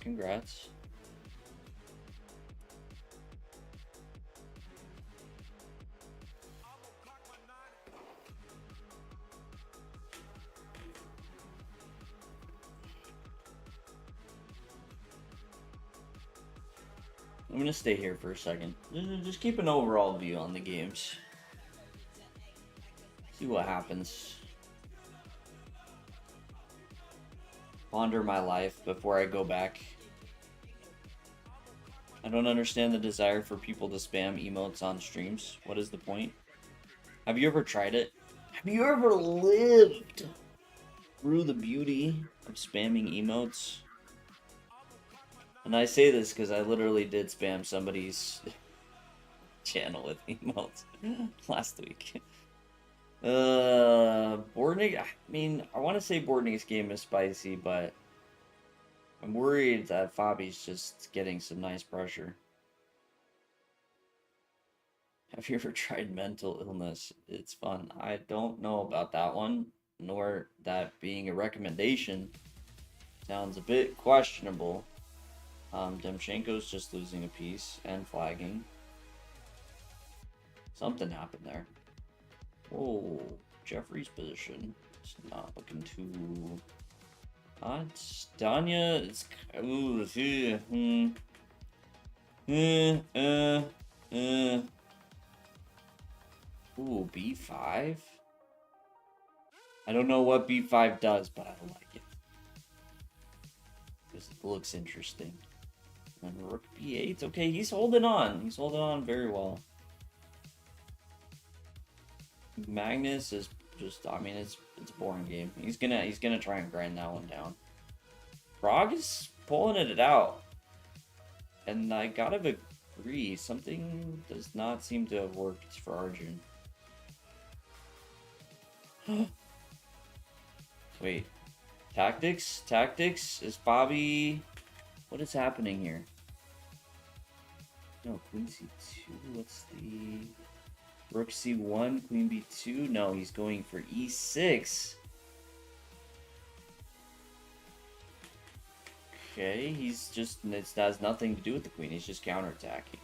S1: I'm gonna stay here for a second. Just keep an overall view on the games. See what happens. Ponder my life before I go back. I don't understand the desire for people to spam emotes on streams. What is the point? Have you ever tried it? Have you ever lived through the beauty of spamming emotes? And I say this because I literally did spam somebody's channel with emotes last week. Boardnig, I mean, I want to say Boardnig's game is spicy, but I'm worried that Fabi's just getting some nice pressure. Have you ever tried mental illness? It's fun. I don't know about that one. nor that being a recommendation. Sounds a bit questionable. Demchenko's just losing a piece and flagging. Something happened there. Whoa, Jeffrey's position. It's not looking too hot. Danya, it's... Ooh, Ooh, B5? I don't know what B5 does, but I like it. Because it looks interesting. And Rook B8. Okay, he's holding on. He's holding on very well. Magnus is just, I mean, it's a boring game. He's gonna try and grind that one down. Prague is pulling it out. And I gotta agree, something does not seem to have worked for Arjun. Wait. Tactics? Tactics? Is Bobby... What is happening here? No, Queen C2. What's the... Rook C1, Queen B2? No, he's going for E6. Okay, he's just... It has nothing to do with the Queen. He's just counterattacking.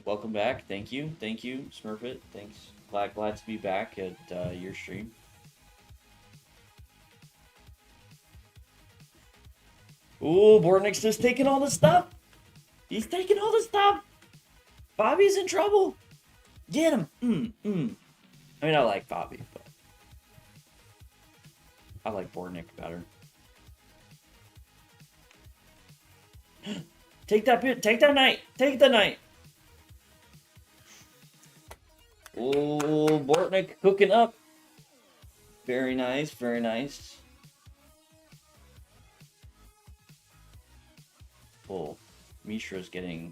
S1: Welcome back. Thank you. Thank you, Smurfit. Thanks. Glad to be back at your stream. Ooh, Bortnick's just taking all the stuff. He's taking all the stuff. Bobby's in trouble. Get him. I mean, I like Bobby, but I like Bortnick better. Take that bit. Take that knight. Take the knight. Oh, Bortnick cooking up. Very nice, very nice. Oh, Mishra's getting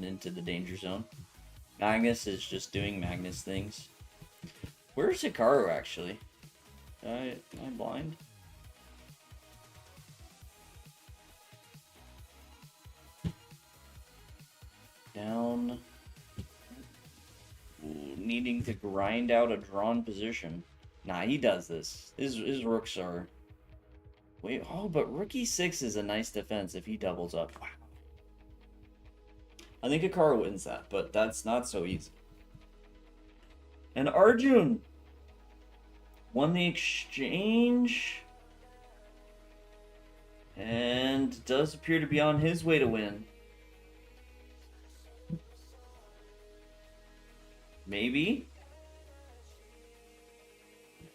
S1: into the danger zone. Magnus is just doing Magnus things. Where's Hikaru, actually? Am I blind? Down. Ooh, needing to grind out a drawn position. Nah, he does this. His rooks are... Wait, oh, but Rook E6 is a nice defense if he doubles up. Wow. I think Hikaru wins that, but that's not so easy. And Arjun won the exchange. And does appear to be on his way to win. Maybe.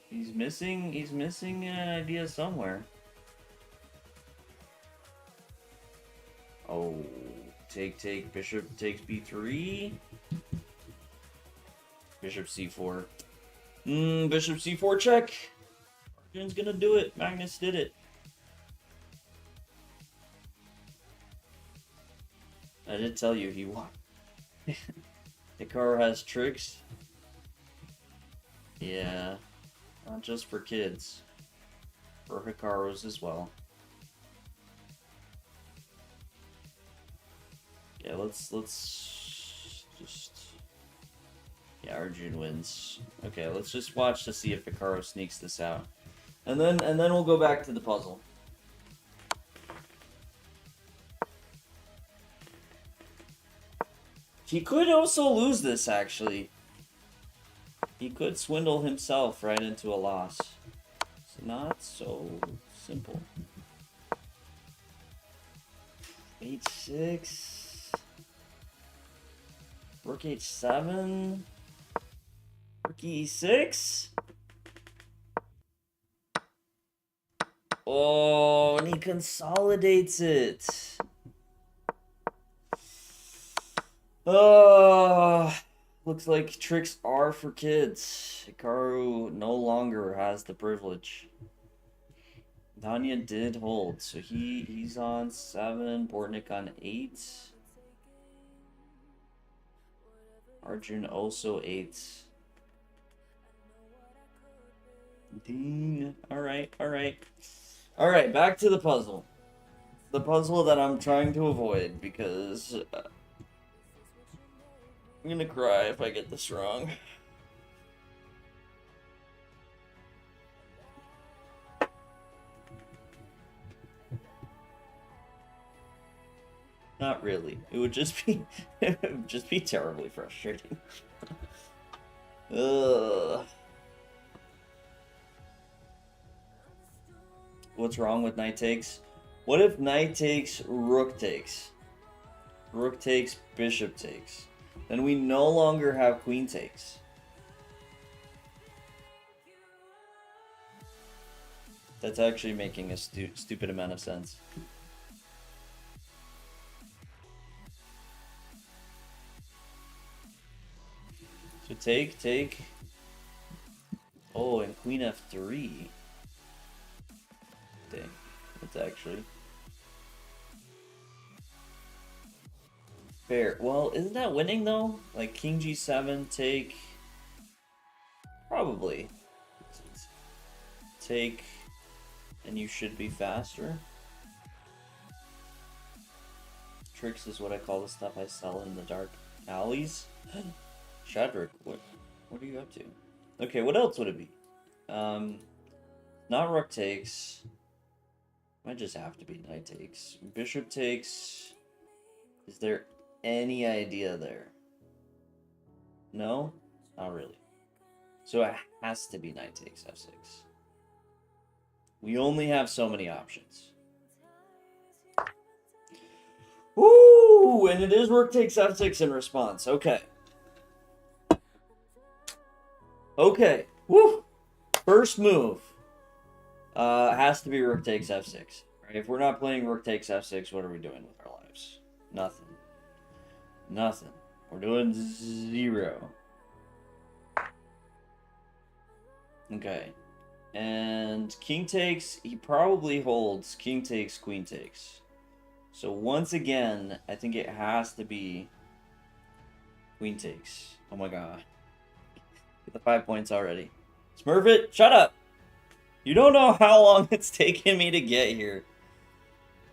S1: He's missing an idea somewhere. Oh, take, bishop takes b3. Bishop c4. Bishop c4 check. Arjun's gonna do it. Magnus did it. I did tell you he won. Hikaru has tricks. Yeah, not just for kids. For Hikaru's as well. Yeah, let's just... Yeah, Arjun wins. Okay, let's just watch to see if Hikaru sneaks this out. And then we'll go back to the puzzle. He could also lose this, actually. He could swindle himself right into a loss. It's not so simple. H6. Rook H7. Rook E6. Oh, and he consolidates it. Oh, looks like tricks are for kids. Hikaru no longer has the privilege. Danya did hold, so he's on 7, Bortnick on 8. Arjun also 8. Ding. Alright, back to the puzzle. the puzzle that I'm trying to avoid because I'm gonna cry if I get this wrong. Not really. It would just be it would just be terribly frustrating. Ugh. What's wrong with knight takes? What if knight takes, rook takes? Rook takes, bishop takes. Then we no longer have queen takes. That's actually making a stupid amount of sense. So take. Oh, and queen f3. Dang, that's actually fair. Well, isn't that winning though? Like king g7, take. Probably. Take, and you should be faster. Tricks is what I call the stuff I sell in the dark alleys. Shadrick, what are you up to? Okay, what else would it be? Not rook takes. Might just have to be knight takes. Bishop takes. Is there any idea there? No? Not really. So it has to be knight takes f6. We only have so many options. Woo! And it is rook takes f6 in response. Okay. Okay. Woo! First move. Has to be rook takes f6. Right? If we're not playing rook takes f6, what are we doing with our lives? Nothing. Nothing. We're doing 0. Okay. And king takes, he probably holds king takes, queen takes. So once again, I think it has to be queen takes. Oh my god. Get the 5 points already. Smurfit, shut up! You don't know how long it's taken me to get here.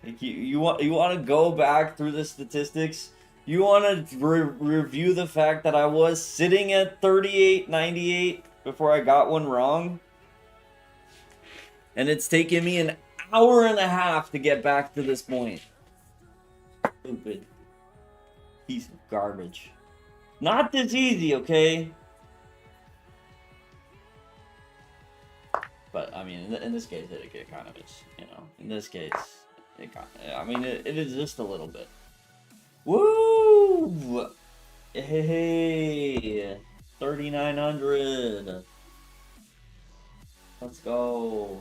S1: Like you want to go back through the statistics? You want to review the fact that I was sitting at 38.98 before I got one wrong? And it's taken me an hour and a half to get back to this point. Stupid piece of garbage. Not this easy, okay? But, I mean, in this case, it kind of is, you know. In this case, it kind of, I mean, it is just a little bit. Woo! Hey! 3,900! Let's go!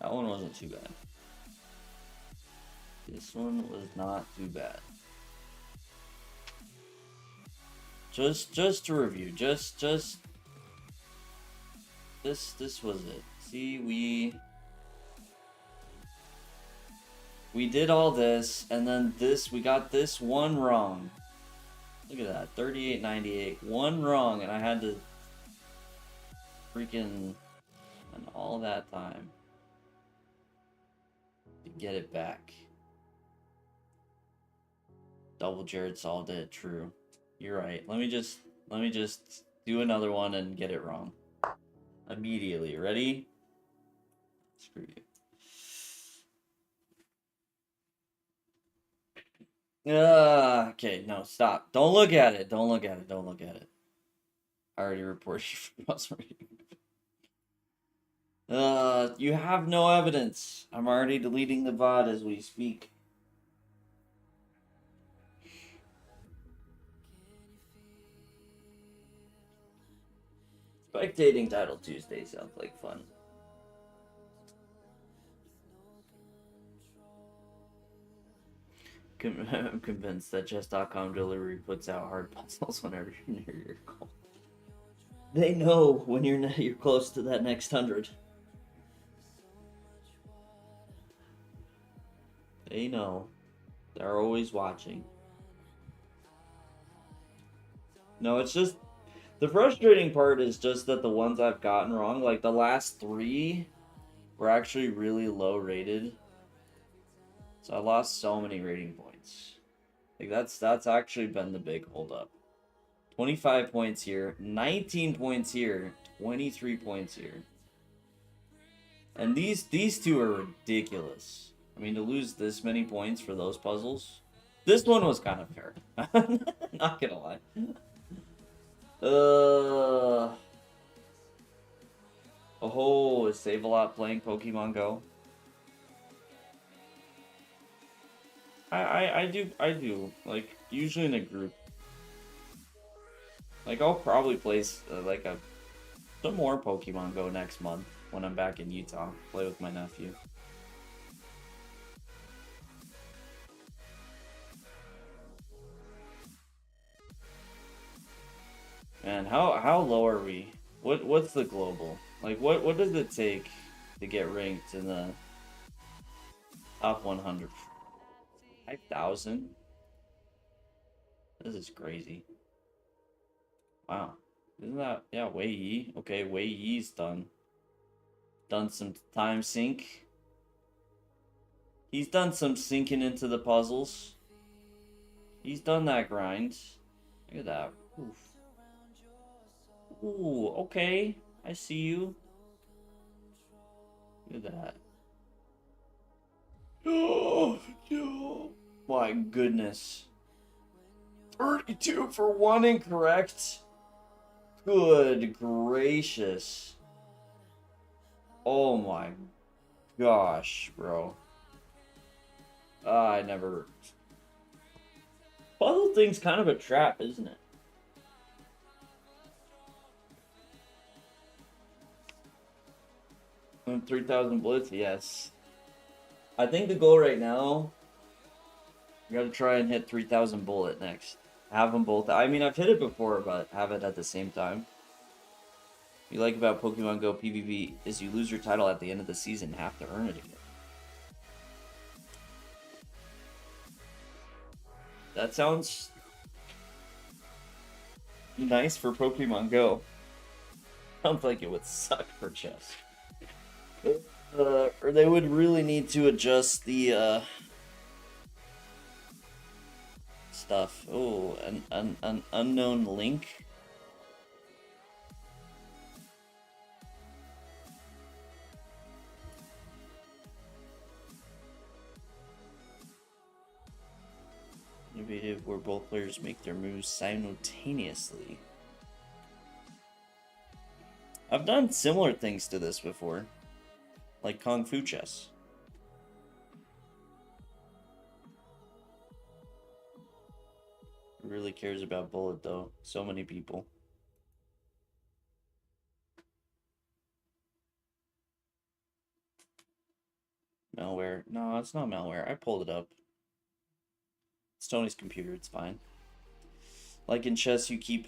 S1: That one wasn't too bad. This one was not too bad. Just to review, this was it. See, we did all this, and then we got this one wrong. Look at that, 38.98, one wrong, and I had to freaking, and all that time to get it back. Double Jared solved it, true. You're right. Let me just do another one and get it wrong. Immediately. Ready? Screw you. Okay, no, stop. Don't look at it. Don't look at it. Don't look at it. I already reported you for mouse reading. You have no evidence. I'm already deleting the VOD as we speak. Spectating Title Tuesday sounds like fun. I'm convinced that chess.com delivery puts out hard puzzles whenever you're near your goal. They know when you're close to that next 100. They know. They're always watching. No, it's just... The frustrating part is just that the ones I've gotten wrong, like the last 3, were actually really low rated. So I lost so many rating points. Like that's actually been the big holdup. 25 points here, 19 points here, 23 points here. And these two are ridiculous. I mean, to lose this many points for those puzzles. This one was kind of fair. Not gonna lie. Oh, is Save-A-Lot playing Pokemon Go? I do. Like, usually in a group. Like, I'll probably play, some more Pokemon Go next month when I'm back in Utah. Play with my nephew. Man, how low are we? What's the global? Like, what does it take to get ranked in the top 100? 5,000? This is crazy. Wow. Isn't that, yeah, Wei Yi? Okay, Wei Yi's done. Done some time sync. He's done some sinking into the puzzles. He's done that grind. Look at that. Oof. Ooh, okay. I see you. Look at that. Oh, no. My goodness. 32 for one incorrect. Good gracious. Oh my gosh, bro. I never... Puzzle thing's kind of a trap, isn't it? And 3,000 blitz, yes. I think the goal right now, you gotta try and hit 3,000 bullet next. Have them both. I mean, I've hit it before, but have it at the same time. What you like about Pokemon Go PvP is you lose your title at the end of the season and have to earn it again. That sounds nice for Pokemon Go. Sounds like it would suck for chess. Or they would really need to adjust the stuff. Oh, an unknown link. Innovative, where both players make their moves simultaneously. I've done similar things to this before, like Kung Fu chess. Who really cares about bullet though? So many people. Malware. No, it's not malware. I pulled it up. It's Tony's computer. It's fine. Like in chess, you keep...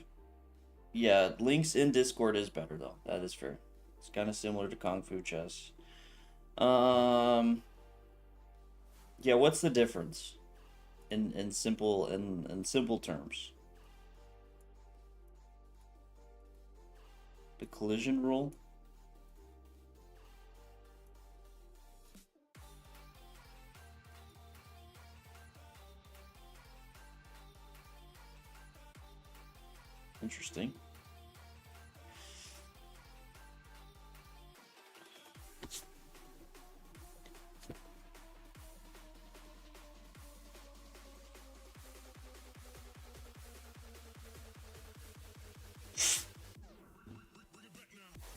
S1: Yeah, links in Discord is better though. That is fair. It's kind of similar to Kung Fu chess. Yeah, what's the difference in simple terms? The collision rule? Interesting.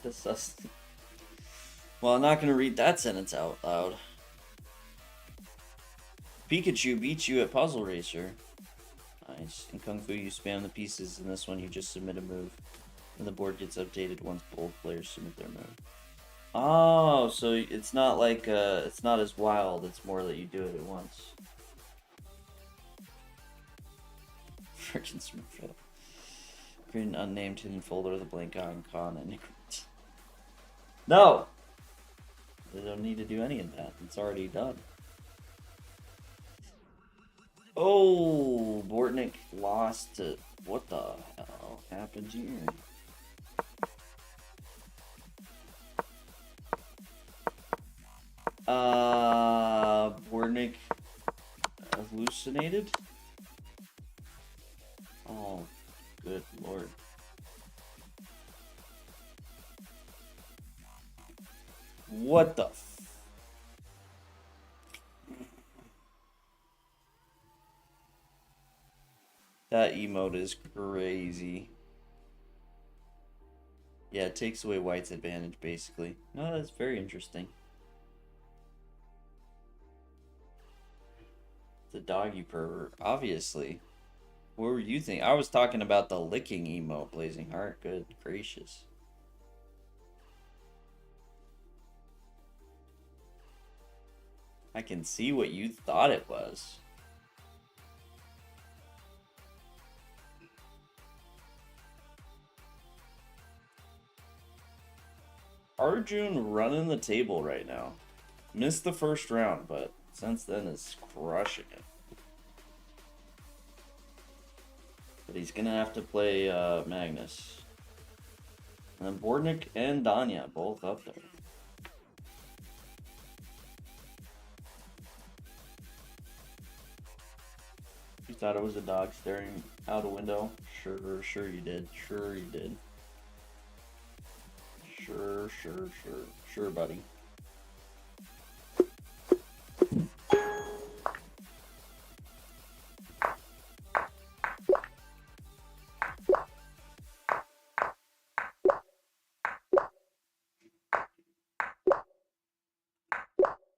S1: Disgusting. Well, I'm not going to read that sentence out loud. Pikachu beats you at Puzzle Racer. Nice. In Kung Fu, you spam the pieces. In this one, you just submit a move. And the board gets updated once both players submit their move. Oh, so it's not like, it's not as wild. It's more that you do it at once. Freaking Smurf. Create an unnamed hidden folder with a blank icon and no! They don't need to do any of that. It's already done. Oh, Bortnick lost to... What the hell happened here? Bortnick hallucinated? Oh, good lord. What the That emote is crazy. Yeah, it takes away white's advantage, basically. No, that's very interesting. The doggy pervert, obviously. What were you thinking? I was talking about the licking emote, Blazing Heart. Good gracious. I can see what you thought it was. Arjun running the table right now. Missed the first round, but since then is crushing it. But he's gonna have to play Magnus. And then Bordnik and Danya both up there. You thought it was a dog staring out a window? Sure you did. Sure you did. Sure, buddy.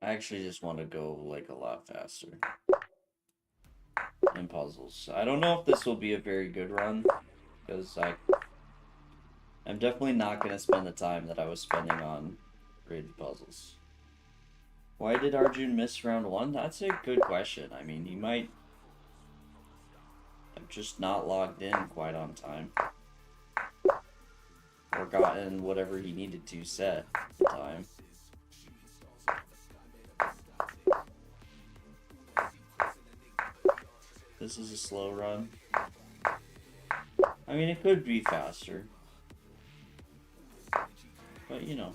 S1: I actually just want to go like a lot faster in puzzles. I don't know if this will be a very good run because I'm definitely not going to spend the time that I was spending on graded puzzles. Why did Arjun miss round 1? That's a good question. I mean, he might have just not logged in quite on time. Or gotten whatever he needed to set at the time. This is a slow run. I mean, it could be faster. But, you know.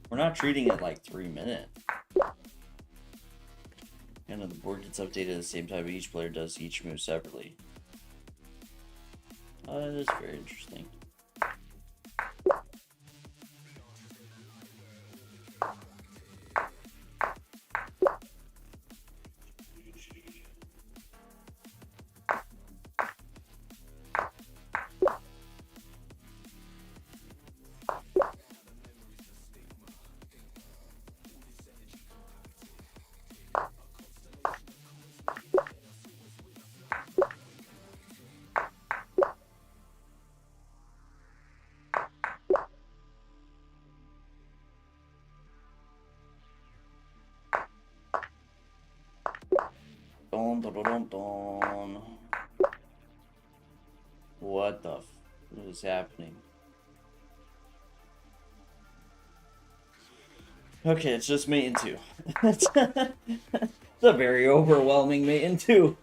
S1: We're not treating it like 3 minutes. And the board gets updated at the same time each player does each move separately. That is very interesting. Don. What is happening? Okay, it's just mate in 2. It's a very overwhelming mate in 2.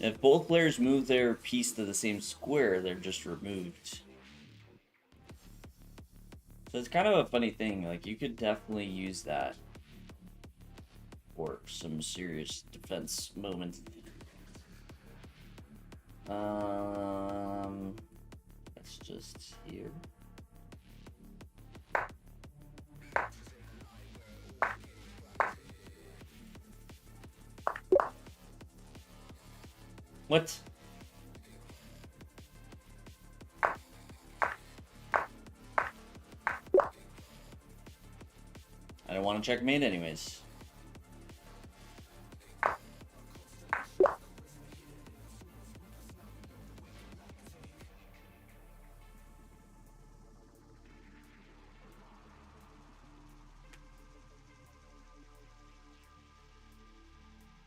S1: If both players move their piece to the same square, they're just removed. So it's kind of a funny thing. Like, you could definitely use that for some serious defense moments. That's just here. What? I don't want to checkmate anyways.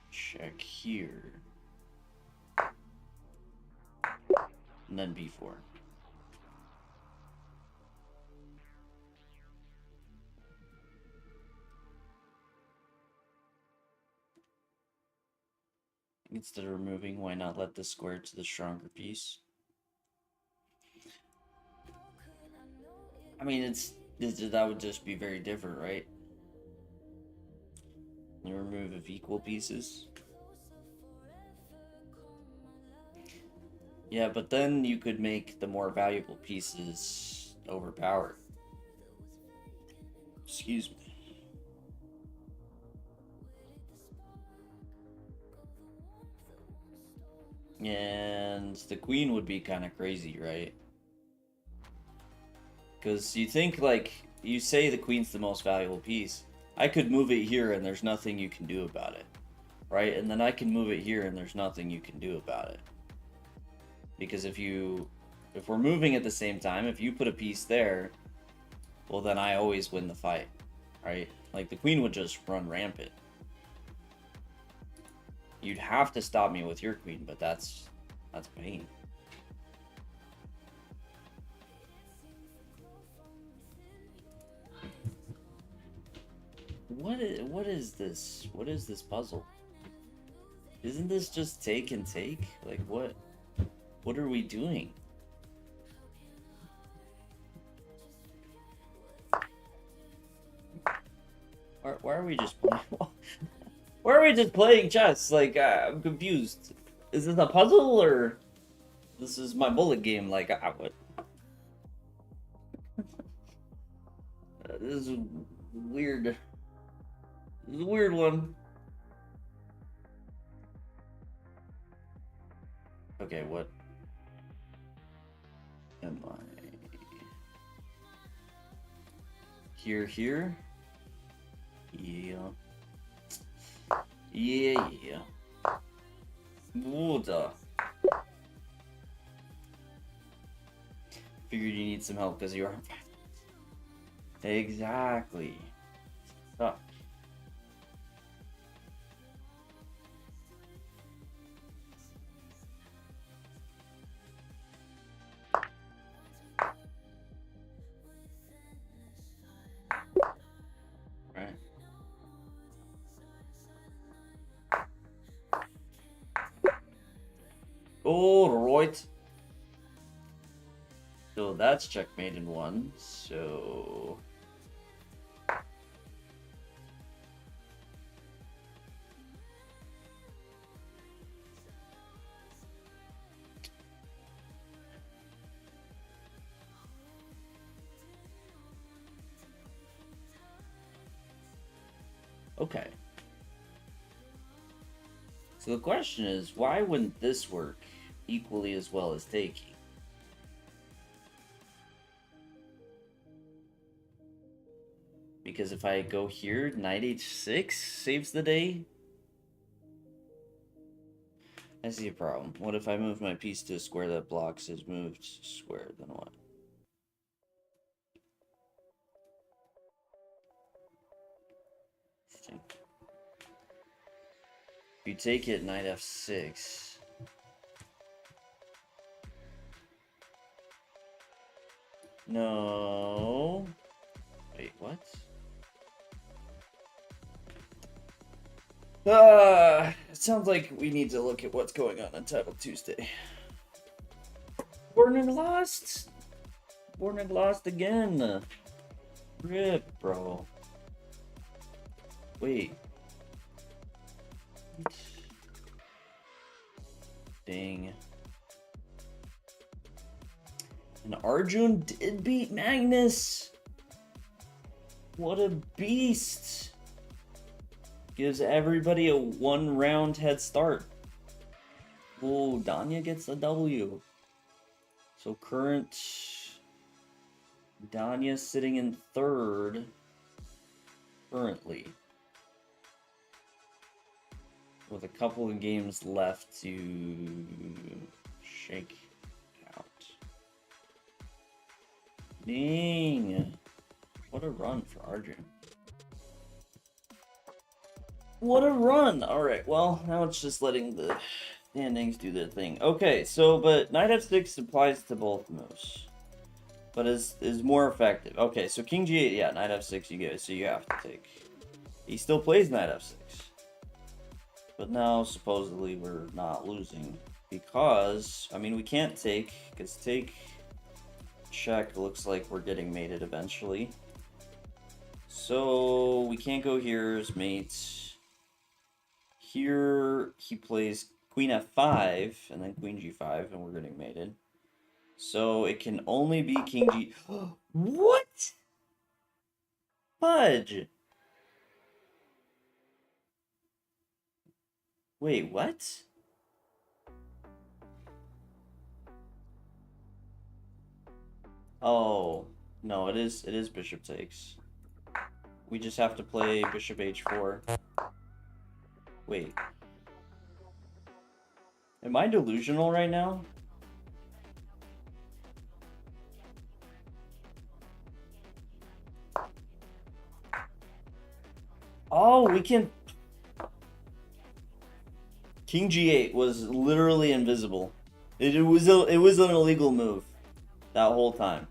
S1: Check here. And then B4. Instead of removing, why not let the square to the stronger piece? I mean, that would just be very different, right? You remove of equal pieces. Yeah, but then you could make the more valuable pieces overpowered. Excuse me. And the queen would be kind of crazy, right? Because you think, like, you say the queen's the most valuable piece. I could move it here and there's nothing you can do about it, right? And then I can move it here and there's nothing you can do about it. Because if we're moving at the same time, if you put a piece there, well, then I always win the fight, right? Like, the queen would just run rampant. You'd have to stop me with your queen, but that's pain. What is this? What is this puzzle? Isn't this just take and take? Like, what are we doing? Why are we just playing? Why are we just playing chess? Like, I'm confused. Is this a puzzle or this is my bullet game? Like, what? This is weird. This is a weird one. Okay, what am I? Here? Yeah. Yeah. Water. Figured you need some help because you are. Exactly. Suck. Right. All right. So that's checkmate in one. So okay. So the question is, why wouldn't this work equally as well as taking? Because if I go here, knight h6 saves the day. I see a problem. What if I move my piece to a square that blocks his moved square? Then what? Interesting. If you take it, knight f6. No. Wait, what? It sounds like we need to look at what's going on Title Tuesday. Born and lost. Born and lost again. Rip, bro. Wait. Dang. And Arjun did beat Magnus. What a beast. Gives everybody a 1-round head start. Oh, Danya gets a W. So current Danya sitting in third currently. With a couple of games left to shake out. Dang. What a run for Arjun. What a run! Alright, well, now it's just letting the standings do their thing. Okay, so, but knight f6 applies to both moves. But is more effective. Okay, so king g8, yeah, knight f6 you get it, so you have to take. He still plays knight f6. But now, supposedly, we're not losing. Because, I mean, we can't take, because take, check, looks like we're getting mated eventually. So, we can't go here as mates. Here, he plays queen f5, and then queen g5, and we're getting mated. So, it can only be king g... What? Fudge! Wait, what? Oh, no, it is bishop takes. We just have to play bishop h4. Wait. Am I delusional right now? Oh, we can... King g8 was literally invisible. It was an illegal move that whole time.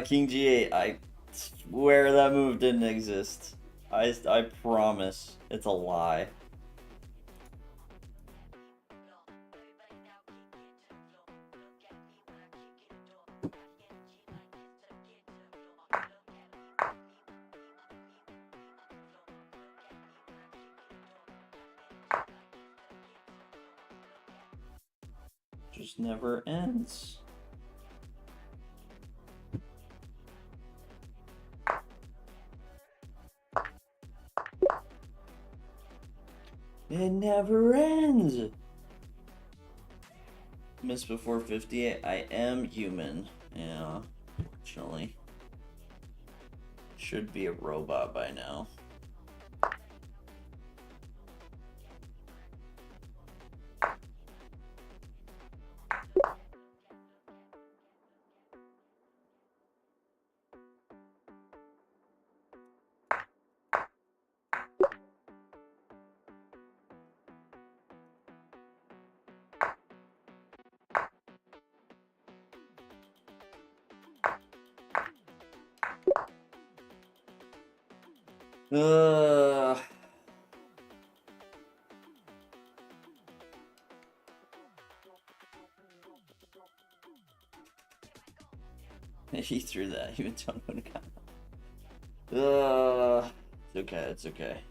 S1: King g8. I swear that move didn't exist. I promise it's a lie. Just never ends. It never ends. Missed before 50. I am human. Yeah, fortunately. Should be a robot by now. Uh, he threw that. Even John would have got it. It's okay. It's okay.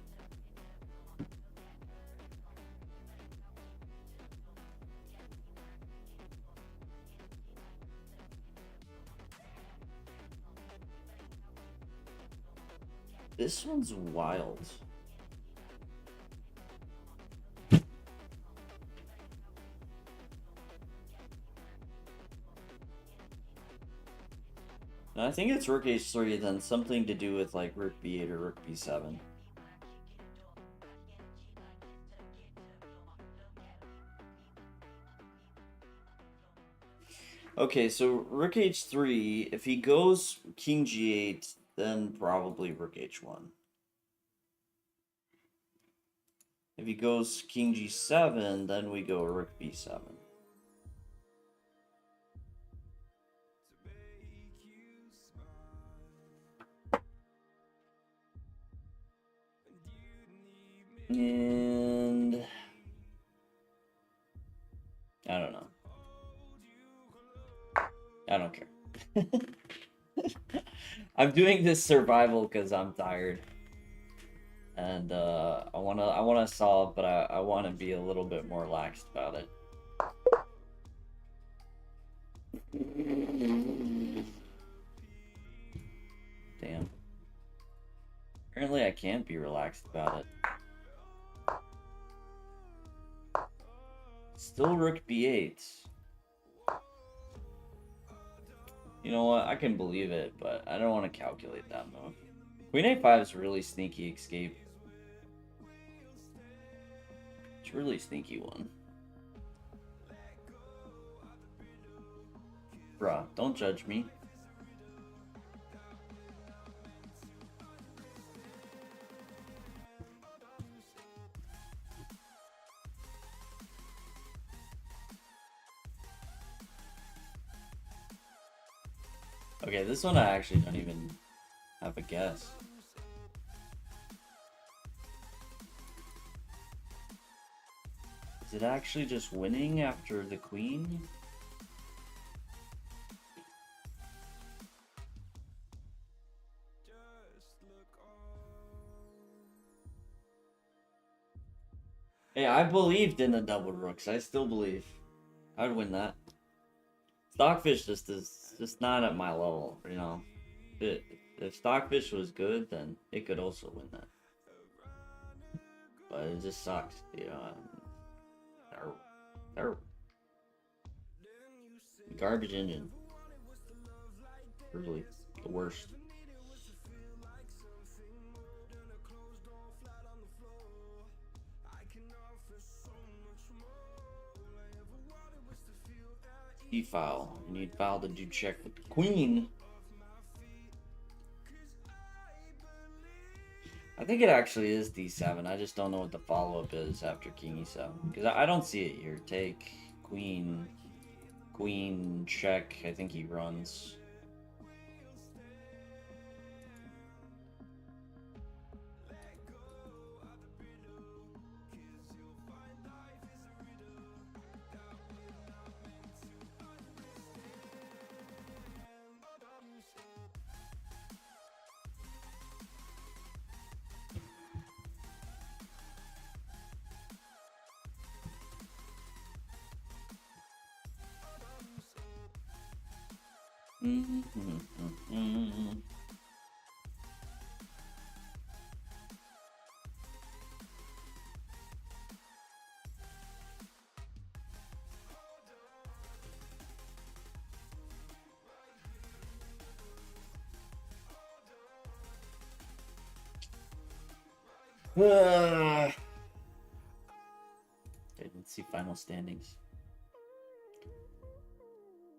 S1: This one's wild. And I think it's rook h3, then something to do with like rook b8 or rook b7. Okay, so rook h3, if he goes king g8, then probably rook h1. If he goes king g7, then we go rook b7. And I don't know. I don't care. I'm doing this survival because I'm tired. And I wanna solve, but I wanna be a little bit more laxed about it. Damn. Apparently I can't be relaxed about it. Still rook b8. You know what? I can believe it, but I don't want to calculate that move. Queen a5 is really sneaky escape. It's a really sneaky one. Bruh, don't judge me. Okay, this one I actually don't even have a guess. Is it actually just winning after the queen? Hey, I believed in the double rooks. I still believe. I would win that. Stockfish just is just not at my level, you know. If Stockfish was good, then it could also win that. But it just sucks, you know. Garbage engine. Really, the worst. E-file. You need file to do check with the queen. I think it actually is D7. I just don't know what the follow-up is after King E7. Because I don't see it here. Take, queen, queen, check. I think he runs. Okay, let's see final standings.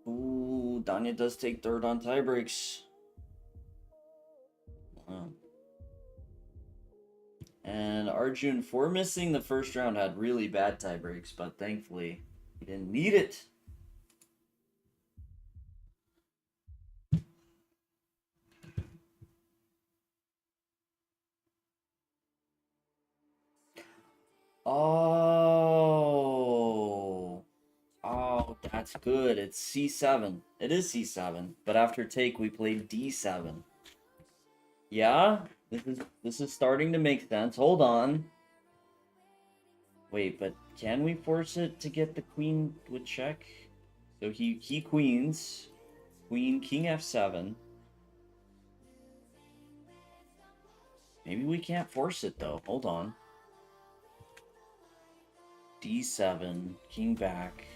S1: Ooh, Danya does take third on tie breaks. Wow. And Arjun, for missing the first round, had really bad tie breaks, but thankfully he didn't need it. Oh, that's good. It's C7. It is C7, but after take we played D7. Yeah, this is starting to make sense. Hold on. Wait, but can we force it to get the queen with check? So he queens, queen, king F7. Maybe we can't force it though. Hold on. D7, king back.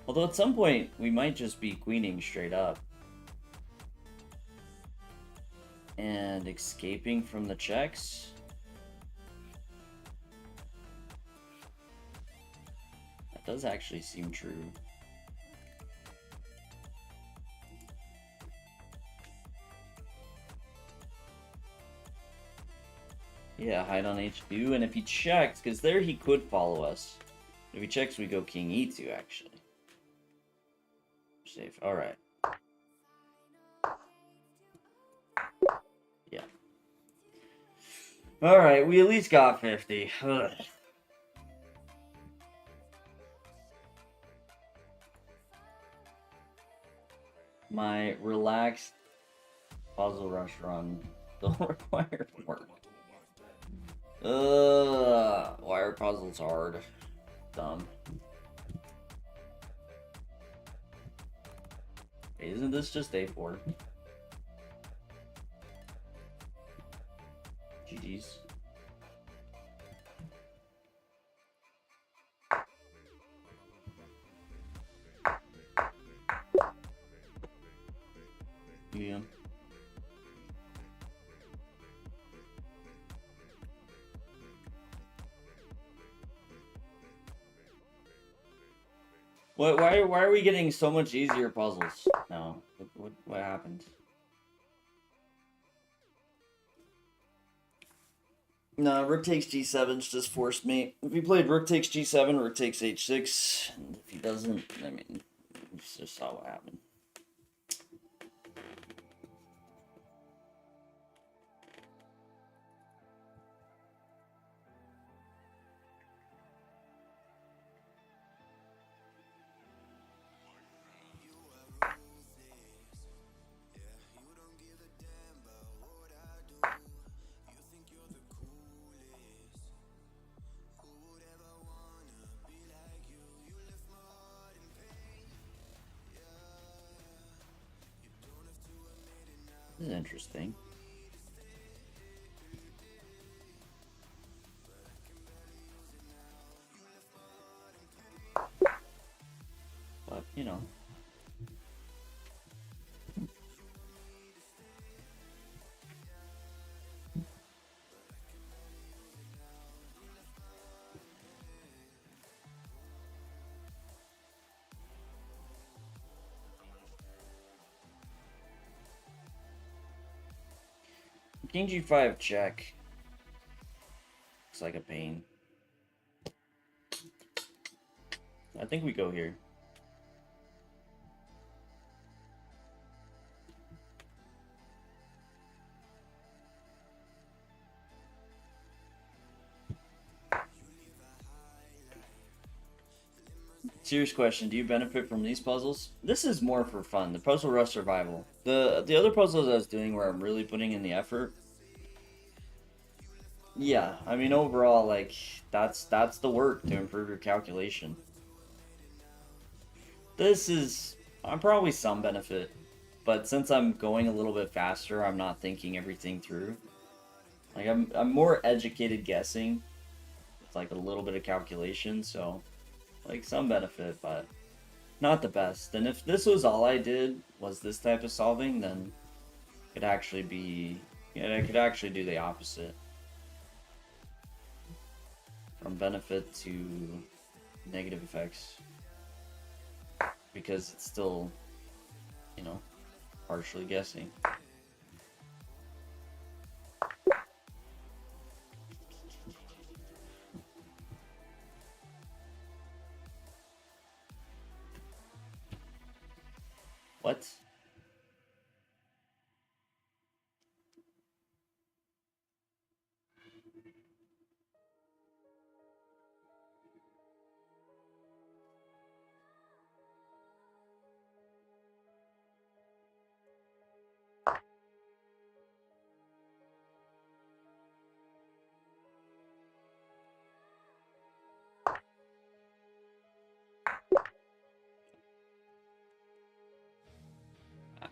S1: Although at some point we might just be queening straight up. And escaping from the checks. That does actually seem true. Yeah, hide on H2, and if he checks, because there he could follow us. If he checks, we go king E2, actually. Safe. Alright. Yeah. Alright, we at least got 50. Ugh. My relaxed puzzle rush run don't require work. Why are puzzles hard? Dumb. Hey, isn't this just A4? GG's. Yeah. Why are we getting so much easier puzzles now? What happened? No, rook takes G7's just forced me. If he played rook takes G7, rook takes H6, and if he doesn't, I mean, just saw what happened. interesting. But, you know. King G5 check. Looks like a pain. I think we go here. Serious question, do you benefit from these puzzles? This is more for fun. The Puzzle Rush Survival. The other puzzles I was doing where I'm really putting in the effort. Yeah, I mean overall, like, that's the work to improve your calculation. This is, I'm probably some benefit, but since I'm going a little bit faster, I'm not thinking everything through. Like, I'm more educated guessing. It's like a little bit of calculation, so like some benefit, but not the best. And if this was all I did was this type of solving, then it could actually be, yeah, I could actually do the opposite. From benefit to negative effects. Because it's still, you know, partially guessing. What?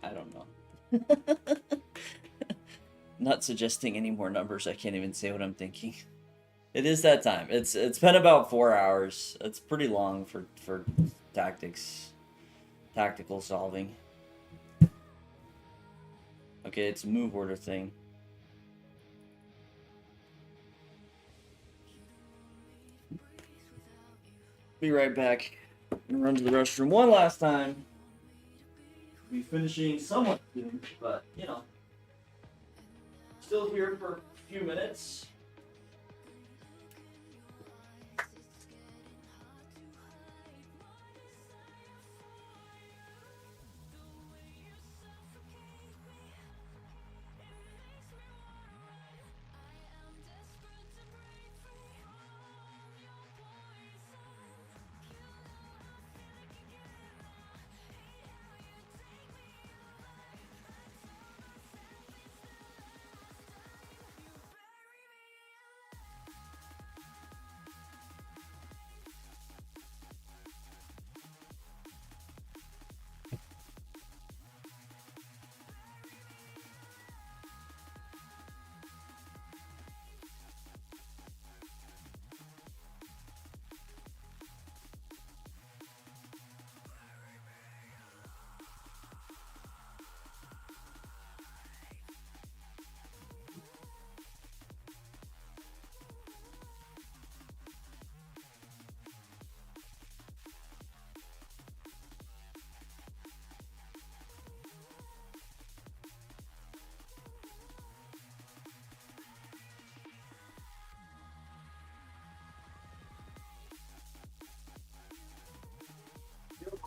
S1: I don't know. Not suggesting any more numbers. I can't even say what I'm thinking. It is that time. It's been about 4 hours. It's pretty long for tactical solving. Okay, it's a move order thing. Be right back. I'm gonna run to the restroom one last time. Be finishing somewhat soon, but you know, still here for a few minutes.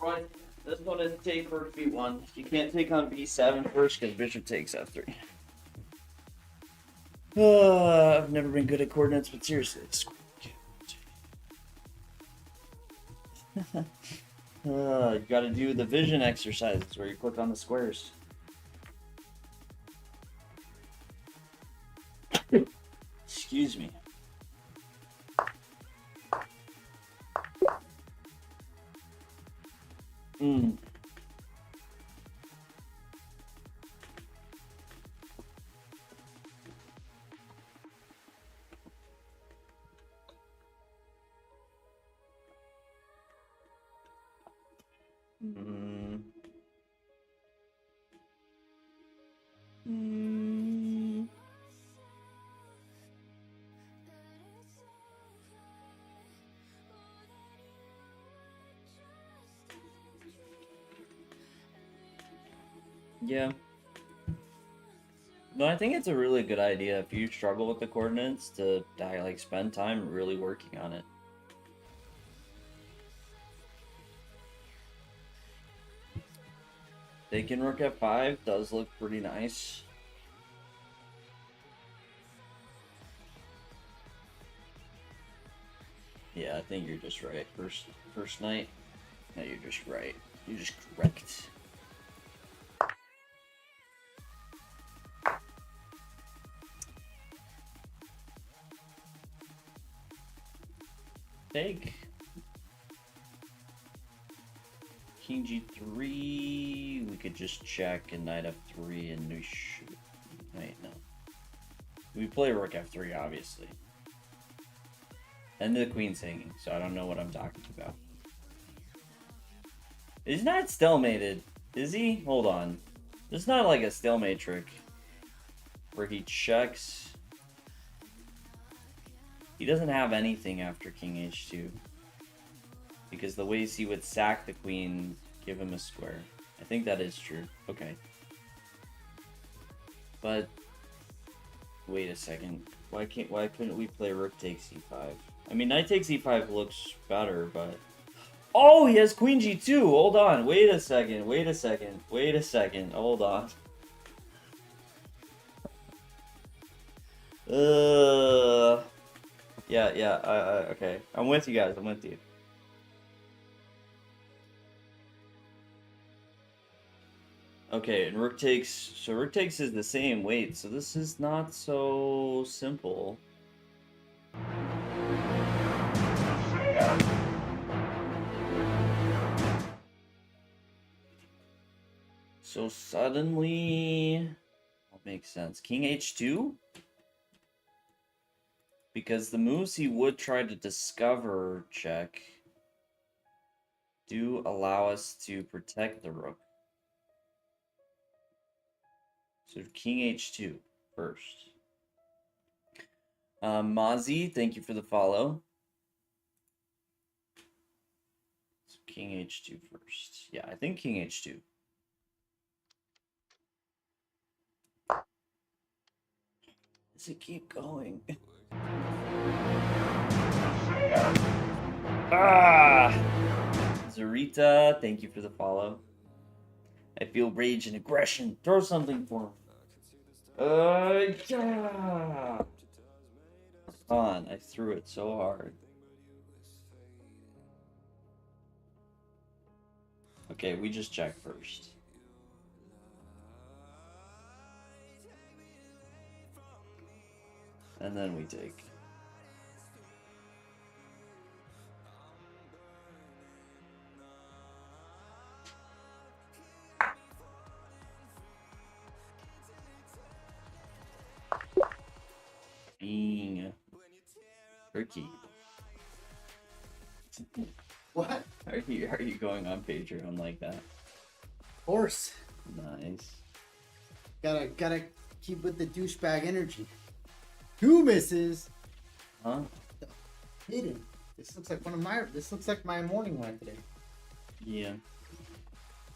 S1: Right. This one is take for B1. You can't take on B7 first because bishop takes F3. I've never been good at coordinates, but seriously. You gotta do the vision exercises where you click on the squares. Excuse me. Mm. Mm. Yeah. No, I think it's a really good idea if you struggle with the coordinates to like spend time really working on it. Taking rook f5 does look pretty nice. Yeah, I think you're just right. First night. No, you're just right. You're just correct. Take. King g3. We could just check and knight f3 and we should. Wait, no. We play rook f3, obviously. And the queen's hanging, so I don't know what I'm talking about. He's not stalemated, is he? Hold on. There's not like a stalemate trick where he checks. He doesn't have anything after king h2. Because the ways he would sack the queen give him a square. I think that is true. Okay. But wait a second. Why couldn't we play rook takes e5? I mean, knight takes e5 looks better, but oh, he has queen g2. Hold on. Wait a second. Wait a second. Wait a second. Hold on. Yeah. Okay. I'm with you guys. I'm with you. Okay, and rook takes. So rook takes is the same weight. So this is not so simple. So suddenly, what makes sense? King h2? Because the moves he would try to discover check do allow us to protect the rook. So king h2 first. Mozzie, thank you for the follow. So king h2 first. Yeah, I think king h2. Does it keep going? Ah! Zarita, thank you for the follow. I feel rage and aggression. Throw something for him. Yeah! Come on, I threw it so hard. Okay, we just check first. And then we take. Being Turkey.
S2: What?
S1: Are you going on Patreon like that?
S2: Of course.
S1: Nice.
S2: Gotta keep with the douchebag energy. 2 misses.
S1: Huh?
S2: Hidden. This looks like my morning one today.
S1: Yeah.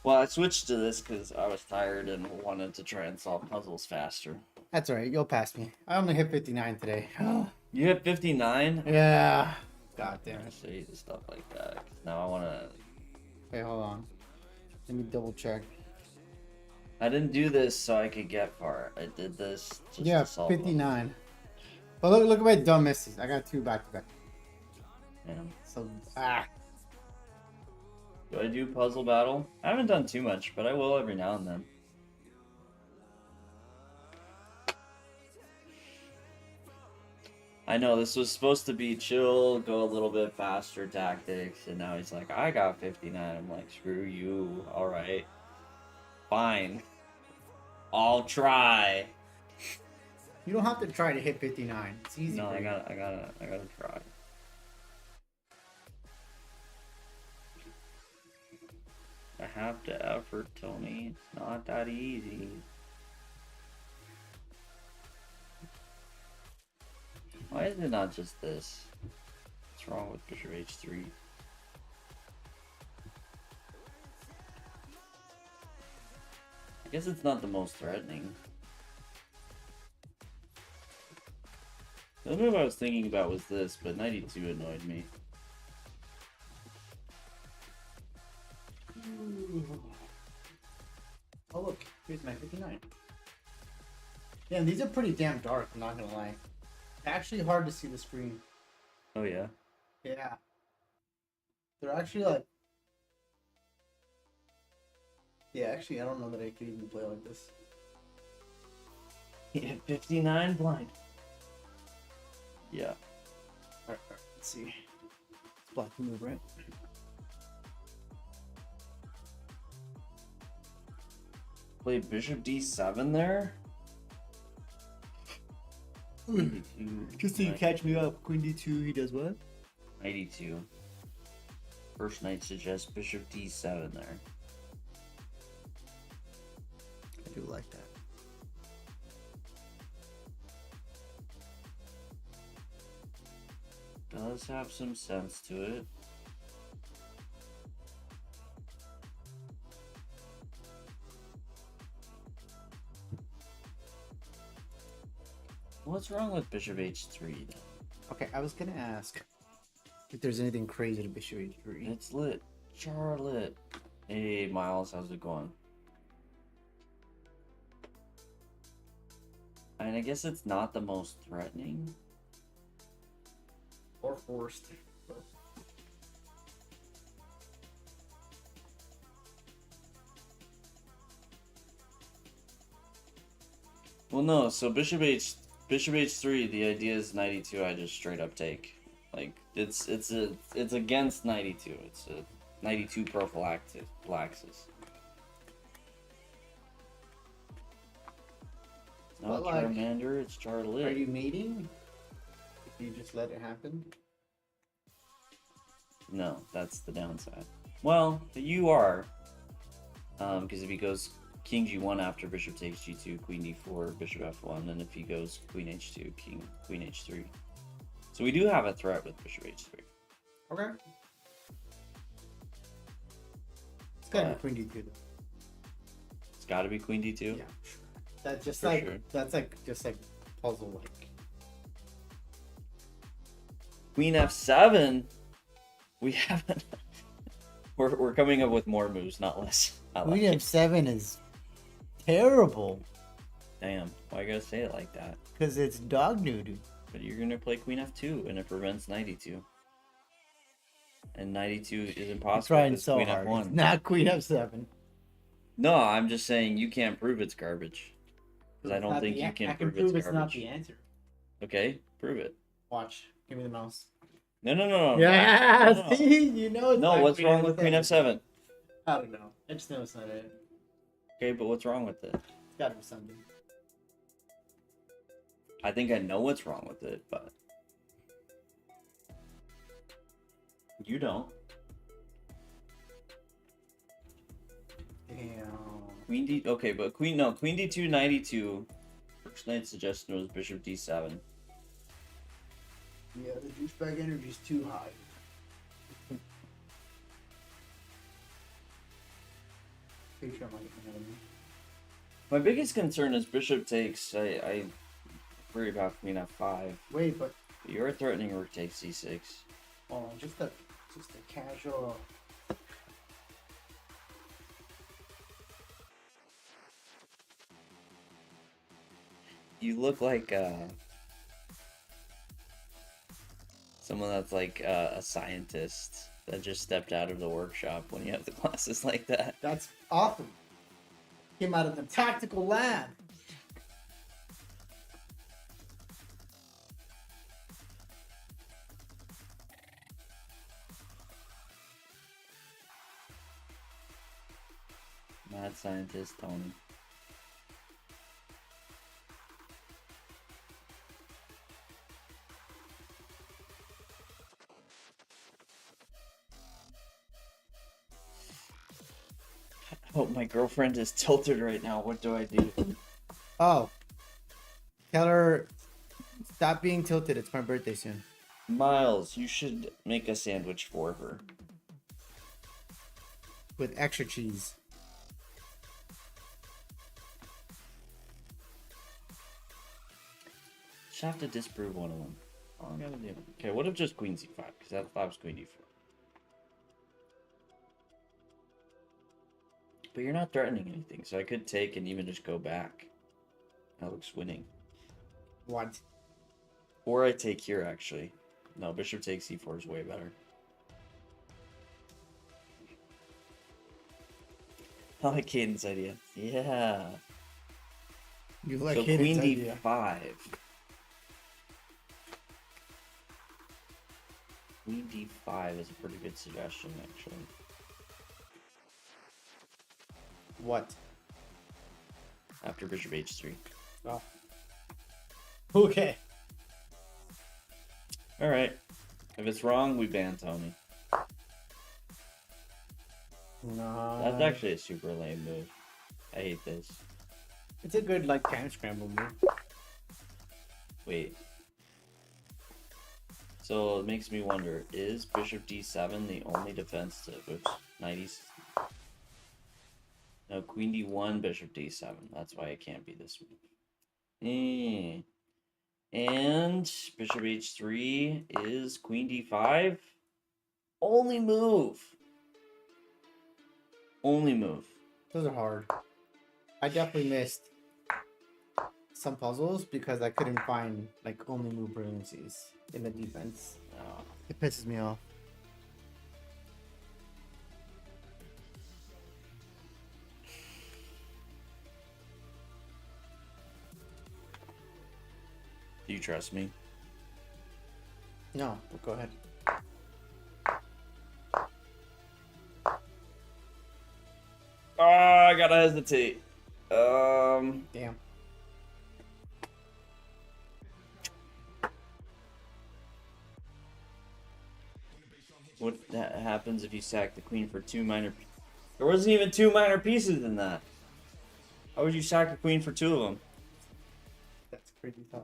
S1: Well, I switched to this because I was tired and wanted to try and solve puzzles faster.
S2: That's alright, you'll pass me. I only hit 59 today.
S1: You hit 59?
S2: Yeah. God damn
S1: I
S2: it.
S1: show you the stuff like that. 'Cause now I want to.
S2: Okay, hold on. Let me double check.
S1: I didn't do this so I could get far. I did this just
S2: Yeah,
S1: to solve
S2: 59. But look at my dumb misses. I got 2 back to back.
S1: them.
S2: So
S1: Do I do puzzle battle? I haven't done too much, but I will every now and then. I know this was supposed to be chill, go a little bit faster tactics, and now he's like, I got 59. I'm like, screw you. All right, fine. I'll try.
S2: you don't have to try to hit 59. It's easy.
S1: No,
S2: for
S1: I
S2: you.
S1: gotta try. I have to effort, Tony. It's not that easy. Why is it not just this? What's wrong with bishop h3? I guess it's not the most threatening. The move I was thinking about was this, but knight e2 annoyed me.
S2: Oh look, here's my 59. Yeah, these are pretty damn dark, I'm not gonna lie. Actually hard to see the screen.
S1: Oh yeah?
S2: Yeah. They're actually like... Yeah, actually I don't know that I could even play like this.
S1: He hit 59 blind. Yeah.
S2: Alright, let's see. It's black move, right?
S1: Play bishop d7 there?
S2: Just so you catch me up, queen d2, he does what?
S1: Knight e2. First knight suggests bishop d7 there.
S2: I do like that.
S1: Does have some sense to it. What's wrong with bishop h3 then?
S2: Okay, I was gonna ask if there's anything crazy to bishop h3.
S1: It's lit. Charlotte. Hey Miles, how's it going? And I guess it's not the most threatening.
S2: Or forced.
S1: Well, no. So bishop h3. The idea is knight e2. I just straight up take. Like it's against knight e2. It's a knight e2 prophylaxis. It's not
S2: But, like,
S1: Charmander. It's Charlotte.
S2: Are you mating? If you just let it happen?
S1: No, that's the downside. Well, you are. Because if he goes king g1 after bishop takes g2, queen d4, bishop f1, and if he goes queen h2, queen h3. So we do have a threat with bishop h3.
S2: Okay. It's gotta be queen d2 though.
S1: It's got to be queen d2.
S2: Yeah. That's just
S1: For
S2: like
S1: sure.
S2: that's like just like puzzle like.
S1: Queen f7. We haven't. We're coming up with more moves, not less. I like
S2: Queen
S1: it.
S2: f7 is terrible
S1: Damn, why you gotta say it like that?
S2: because it's dog noodoo.
S1: But you're gonna play queen f2, and it prevents knight e2. And knight e2 is
S2: I'm
S1: impossible.
S2: trying
S1: It's
S2: so
S1: queen
S2: hard.
S1: f1.
S2: It's not queen f7.
S1: No, I'm just saying you can't prove it's garbage. Because I don't think you can prove it's
S2: it's not
S1: garbage.
S2: the answer.
S1: Okay, prove it.
S2: Watch. Give me the mouse.
S1: No.
S2: Yeah,
S1: No, no.
S2: see, you know it's
S1: No,
S2: not
S1: what's
S2: queen
S1: wrong with queen f7?
S2: I don't know. I just know it's not it.
S1: Okay, but what's wrong with it?
S2: It's gotta be something.
S1: I think I know what's wrong with it, but you don't.
S2: Damn.
S1: Queen d. Okay, but queen d2, knight e2. First knight suggestion was bishop d7.
S2: Yeah, the douchebag energy's too high. Pretty sure I'm not getting another one.
S1: My biggest concern is bishop takes. I worry about queen f5.
S2: Wait, but
S1: You're threatening rook takes c6.
S2: just a casual.
S1: You look like someone that's like a scientist that just stepped out of the workshop when you have the classes like that.
S2: That's awesome. Came out of the tactical lab.
S1: Mad scientist Tony. Oh, my girlfriend is tilted right now. What do I do?
S2: Oh, tell her stop being tilted. It's my birthday soon.
S1: Miles, you should make a sandwich for her.
S2: With extra cheese.
S1: Just have to disprove one of them. All I gotta do. Okay, what if just queen c5? Because that flops queen d4. But you're not threatening anything, so I could take and even just go back. That looks winning.
S2: What?
S1: Or I take here, actually. No, bishop takes c4 is way better. I like Caden's idea. Yeah.
S2: You like
S1: So
S2: Hayden's
S1: queen
S2: idea.
S1: d5. Queen d5 is a pretty good suggestion, actually.
S2: What?
S1: After bishop h3.
S2: Oh. Okay.
S1: Alright. If it's wrong, we ban Tony.
S2: No.
S1: That's actually a super lame move. I hate this.
S2: It's a good like time scramble move.
S1: Wait. So it makes me wonder, is bishop d7 the only defense to oops, knight e? No, queen d1, bishop d7. That's why it can't be this move. And bishop h3 is queen d5. Only move. Only move.
S2: Those are hard. I definitely missed some puzzles because I couldn't find like only move brilliancies in the defense.
S1: Oh.
S2: It pisses me off.
S1: Do you trust me?
S2: No, but go ahead.
S1: I gotta hesitate.
S2: Damn.
S1: What happens if you sack the queen for 2 minor? There wasn't even 2 minor pieces in that. How would you sack a queen for 2 of them?
S2: That's pretty tough.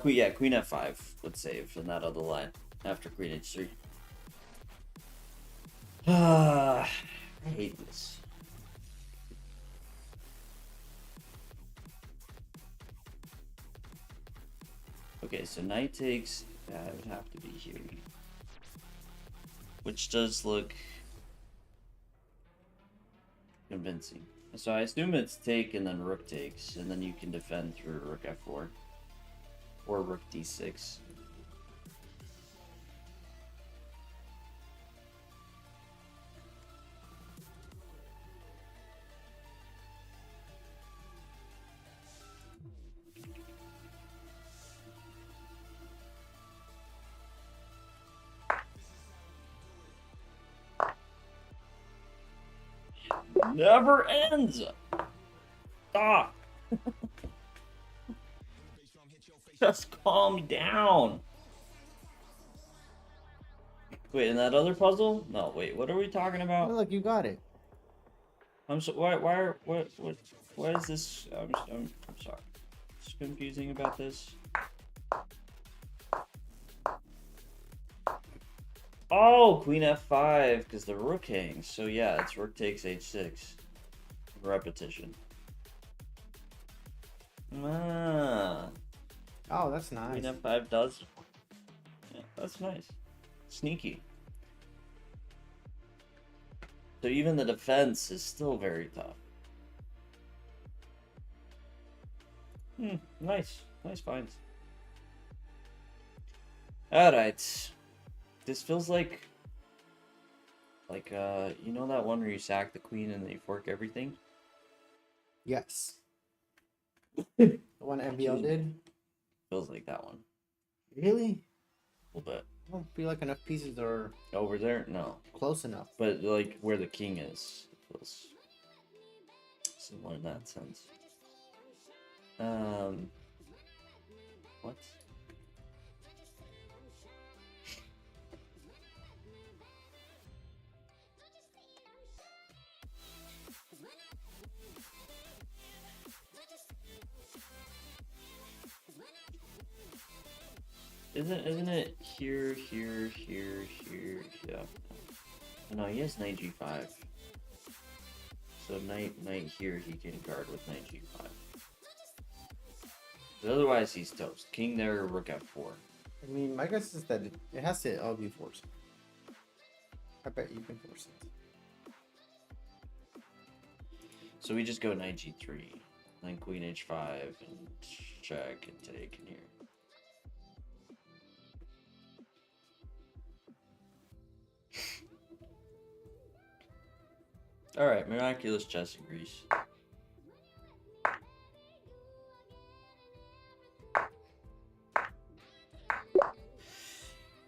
S1: Queen f5 would save in that other line after queen h3. I hate this. Okay, so knight takes. That would have to be here, which does look convincing. So I assume it's take and then rook takes, and then you can defend through rook f4 or rook d6. Never ends. Stop. Just calm down. Wait, in that other puzzle? No, wait. What are we talking about?
S2: Oh, look, you got it.
S1: I'm so why is this? I'm sorry. It's confusing about this. Oh, queen f5 because the rook hangs. So yeah, it's rook takes h6. Repetition. Ah.
S2: Oh, that's nice.
S1: Queen f5 does. Yeah, that's nice. Sneaky. So even the defense is still very tough. Nice. Nice finds. Alright. This feels like you know that one where you sack the queen and then you fork everything?
S2: Yes. The one MBL did?
S1: Feels like that one.
S2: Really?
S1: A little bit.
S2: I don't feel like enough pieces are
S1: Over there? No.
S2: close enough.
S1: But like where the king is, it feels similar in that sense. What? Isn't it here, here, here, here? Yeah. No, he has knight g5. So knight here he can guard with knight g5. But otherwise he's toast. King there, rook f4.
S2: I mean, my guess is that it has to all be forced. I bet you can force it.
S1: So we just go knight g3, then queen h5, and check and take in here. Alright, miraculous chess in Greece.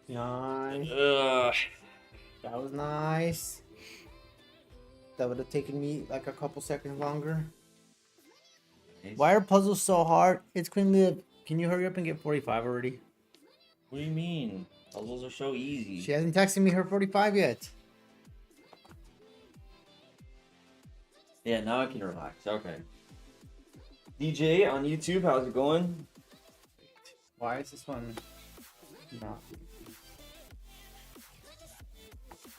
S2: Nice.
S1: Ugh.
S2: That was nice. That would have taken me like a couple seconds longer.
S1: Nice.
S2: Why are puzzles so hard? It's Queen Liv. Can you hurry up and get 45 already?
S1: What do you mean? Puzzles are so easy.
S2: She hasn't texted me her 45 yet.
S1: Yeah, now I can relax. Okay. DJ on YouTube, how's it going?
S2: Why is this one not?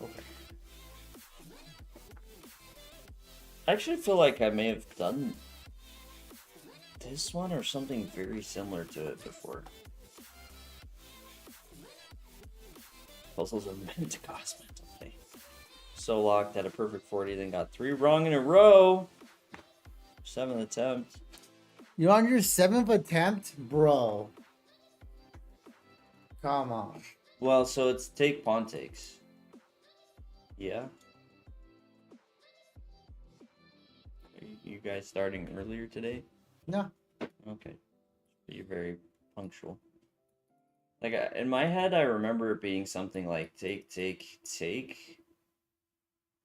S2: Okay.
S1: I actually feel like I may have done this one or something very similar to it before. Puzzles are meant to cost mentally. So locked at a perfect 40, then got 3 wrong in a row. 7th attempt.
S2: You're on your 7th attempt? Bro. Come on.
S1: Well, so it's take pawn takes. Yeah. Are you guys starting earlier today?
S2: No.
S1: Okay. But you're very punctual. Like, in my head, I remember it being something like take, take, take,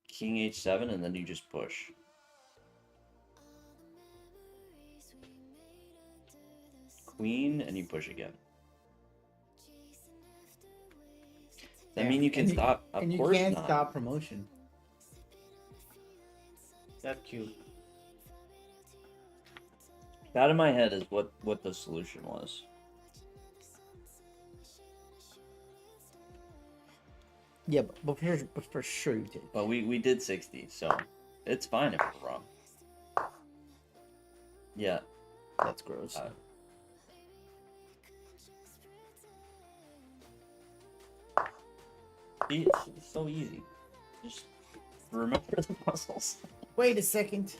S1: king h7, and then you just push. Queen, and you push again. Does that mean you can stop? Of
S2: and you
S1: course
S2: can't
S1: not.
S2: stop promotion. That's cute.
S1: That in my head is what the solution was.
S2: Yeah, but for sure you did.
S1: But we did 60, so it's fine if we're wrong. Yeah.
S2: That's gross.
S1: It's so easy. Just remember the puzzles.
S2: Wait a second.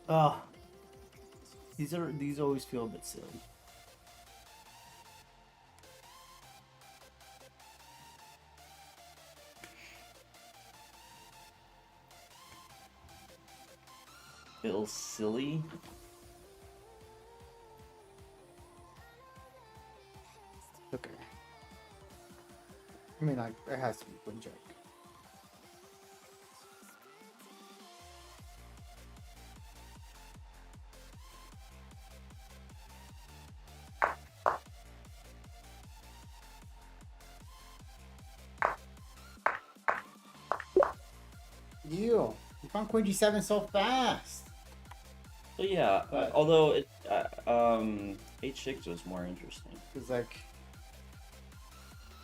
S2: Oh. These always feel a bit silly.
S1: Feel silly.
S2: Okay. I mean, like, there has to be one check. You found Queen G7 so fast.
S1: So yeah, although it H6 was more interesting.
S2: It's like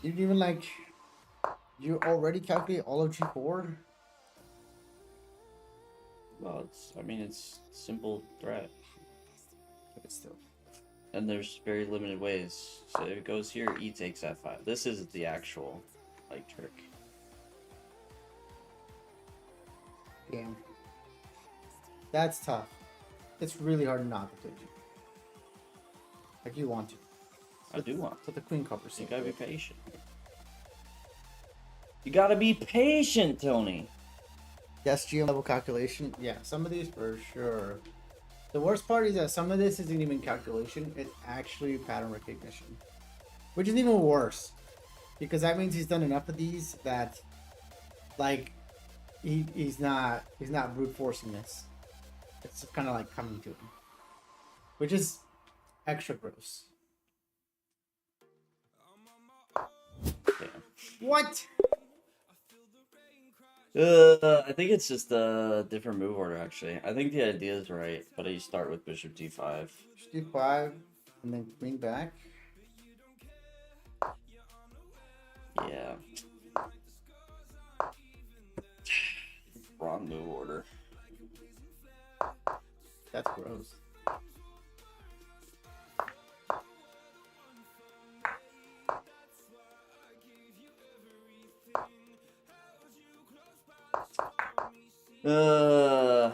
S2: you didn't even like you already calculate all of G4.
S1: Well, it's simple threat,
S2: But still,
S1: and there's very limited ways. So if it goes here, E takes F5. This is the actual like trick.
S2: damn, that's tough. It's really hard not to do. Like you want to.
S1: I do want.
S2: But the queen covers.
S1: You gotta be patient. You gotta be patient, Tony.
S2: Yes, GM level calculation. Yeah, some of these for sure. The worst part is that some of this isn't even calculation. It's actually pattern recognition, which is even worse, because that means he's done enough of these that, like, he's not brute forcing this. It's kind of like coming to him, which is extra gross.
S1: Damn.
S2: What?
S1: I think it's just a different move order, actually. I think the idea is right, but you start with bishop d5.
S2: D5, and then queen back.
S1: Yeah. Wrong move order.
S2: That's gross.
S1: Yeah.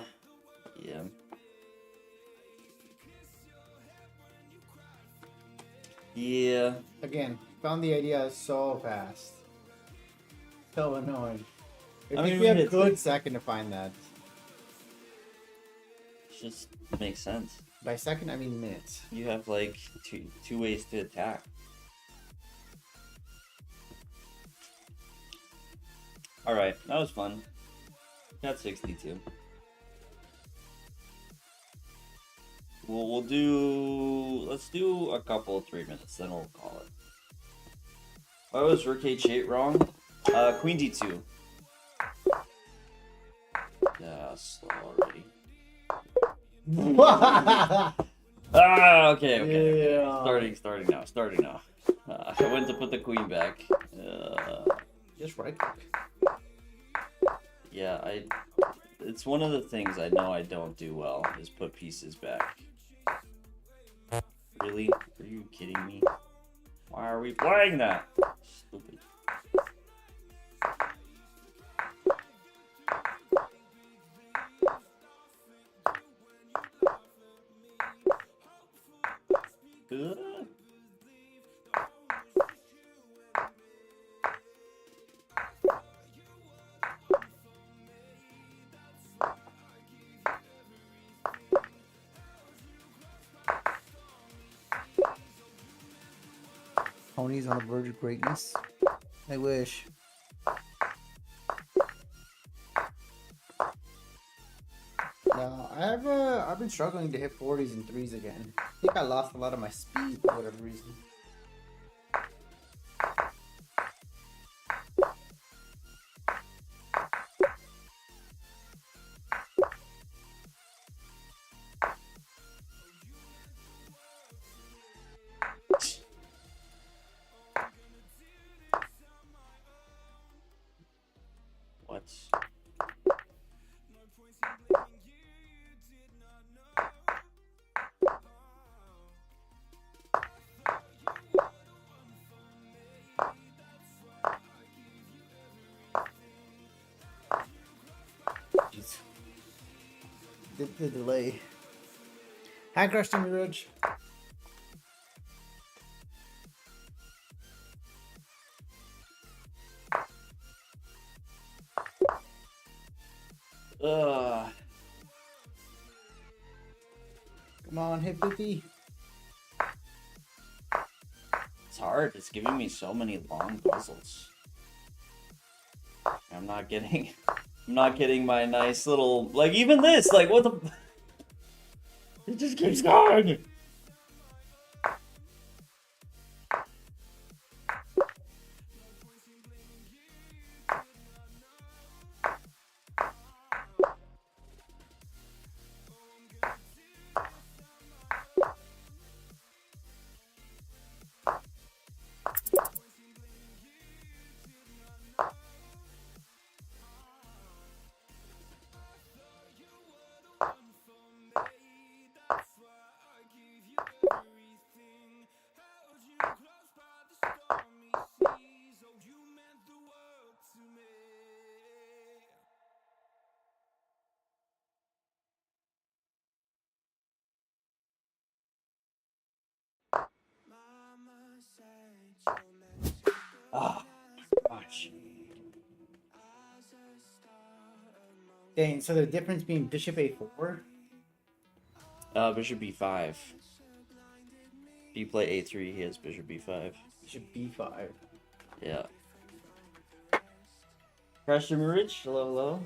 S1: Yeah.
S2: Again, found the idea so fast. So annoying. It
S1: I
S2: took
S1: mean,
S2: me a
S1: it's
S2: good
S1: like,
S2: second to find that.
S1: it just makes sense.
S2: By second, I mean minutes.
S1: You have like two ways to attack. All right, that was fun. Got 62. We'll do. Let's do a couple 3 minutes, then we'll call it. Why was Rook H8 wrong? Queen D2. Yeah, slow already. Okay.
S2: Yeah.
S1: Starting now. I went to put the queen back.
S2: Just right click.
S1: Yeah, it's one of the things I know I don't do well, is put pieces back. Really? Are you kidding me? Why are we playing that? Stupid.
S2: Pony's on the verge of greatness. I wish. No, I've been struggling to hit 40s and 3s again. I think I lost a lot of my speed for whatever reason.
S1: What?
S2: Jeez. The delay. Hand crushed in the ridge. Come on, hit 50.
S1: It's hard. It's giving me so many long puzzles. I'm not getting my nice little, like, even this, like, what the, it just keeps going. Ah, gosh.
S2: Dang, so the difference being bishop a4?
S1: Bishop b5. If you play a3, he has bishop b5.
S2: Bishop b5.
S1: Yeah. Crash Rich, hello.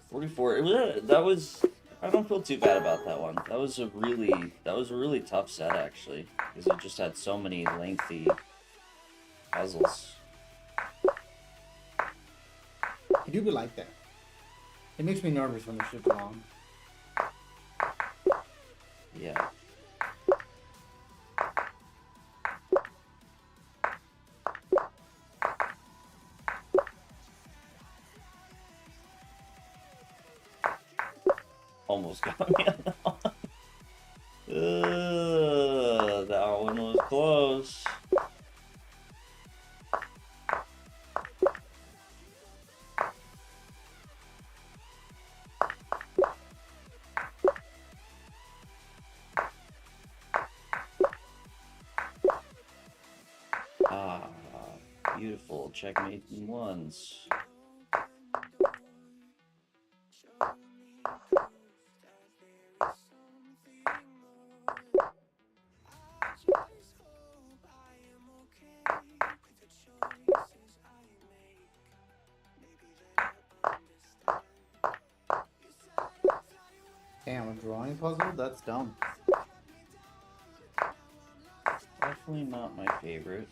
S1: 44. That was. I don't feel too bad about that one. That was a really tough set actually, because it just had so many lengthy puzzles.
S2: I do be like that. It makes me nervous when they're super long.
S1: Yeah. Almost got me on that one. That one was close. Ah, beautiful. Checkmate in ones.
S2: Damn, a drawing puzzle? That's dumb.
S1: Definitely not my favorite.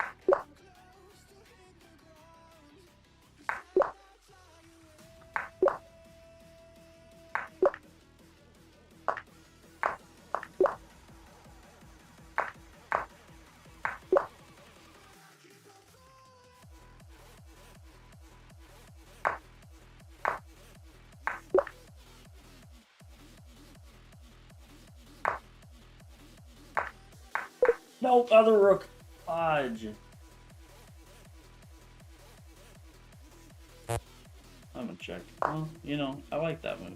S1: Nope, other rook. Fudge. I'm gonna check. Well, you know, I like that move.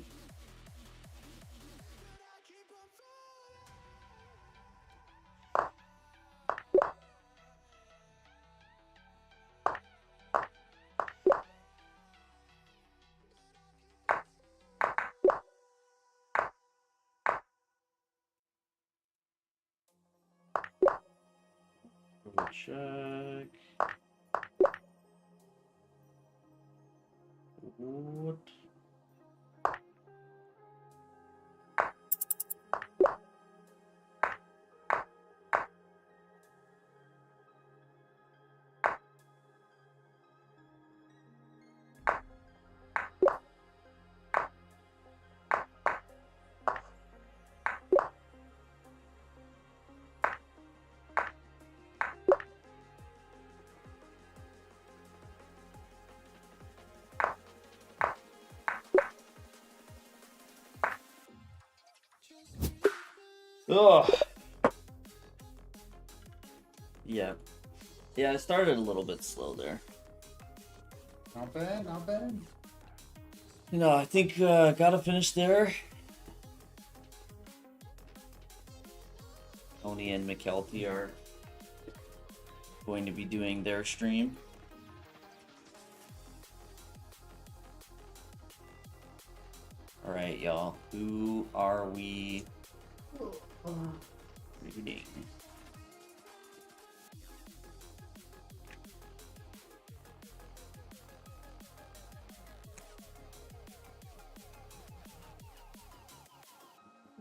S1: Double check. What? Ugh. Yeah. Yeah, I started a little bit slow there.
S2: Not bad, not bad.
S1: You know, I think gotta finish there. Tony and McKelty are going to be doing their stream. Alright, y'all. Who are we reading?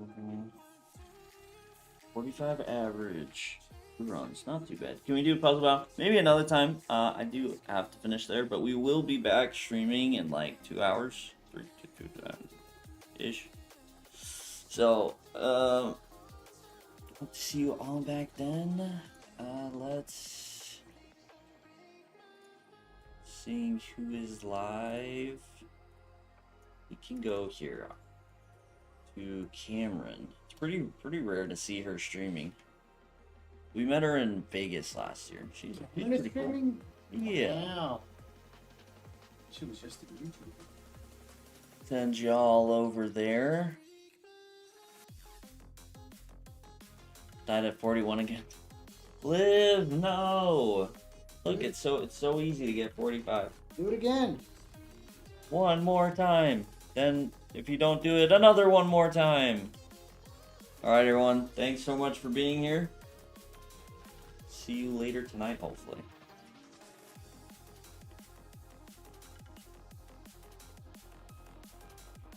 S1: Mm-hmm. 45 average. 2 runs, not too bad. Can we do a puzzle battle? Maybe another time. I do have to finish there, but we will be back streaming in like 2 hours. 3 to 2 times ish. So, hope to see you all back then. Let's see who is live. We can go here to Cameron. It's pretty rare to see her streaming. We met her in Vegas last year. She's pretty cool. Yeah.
S2: Wow. She was just a YouTuber.
S1: Send y'all over there. Died at 41 again. Live, no. Look, it's so easy to get 45.
S2: Do it again.
S1: One more time. Then if you don't do it, another one more time. Alright everyone, thanks so much for being here. See you later tonight, hopefully.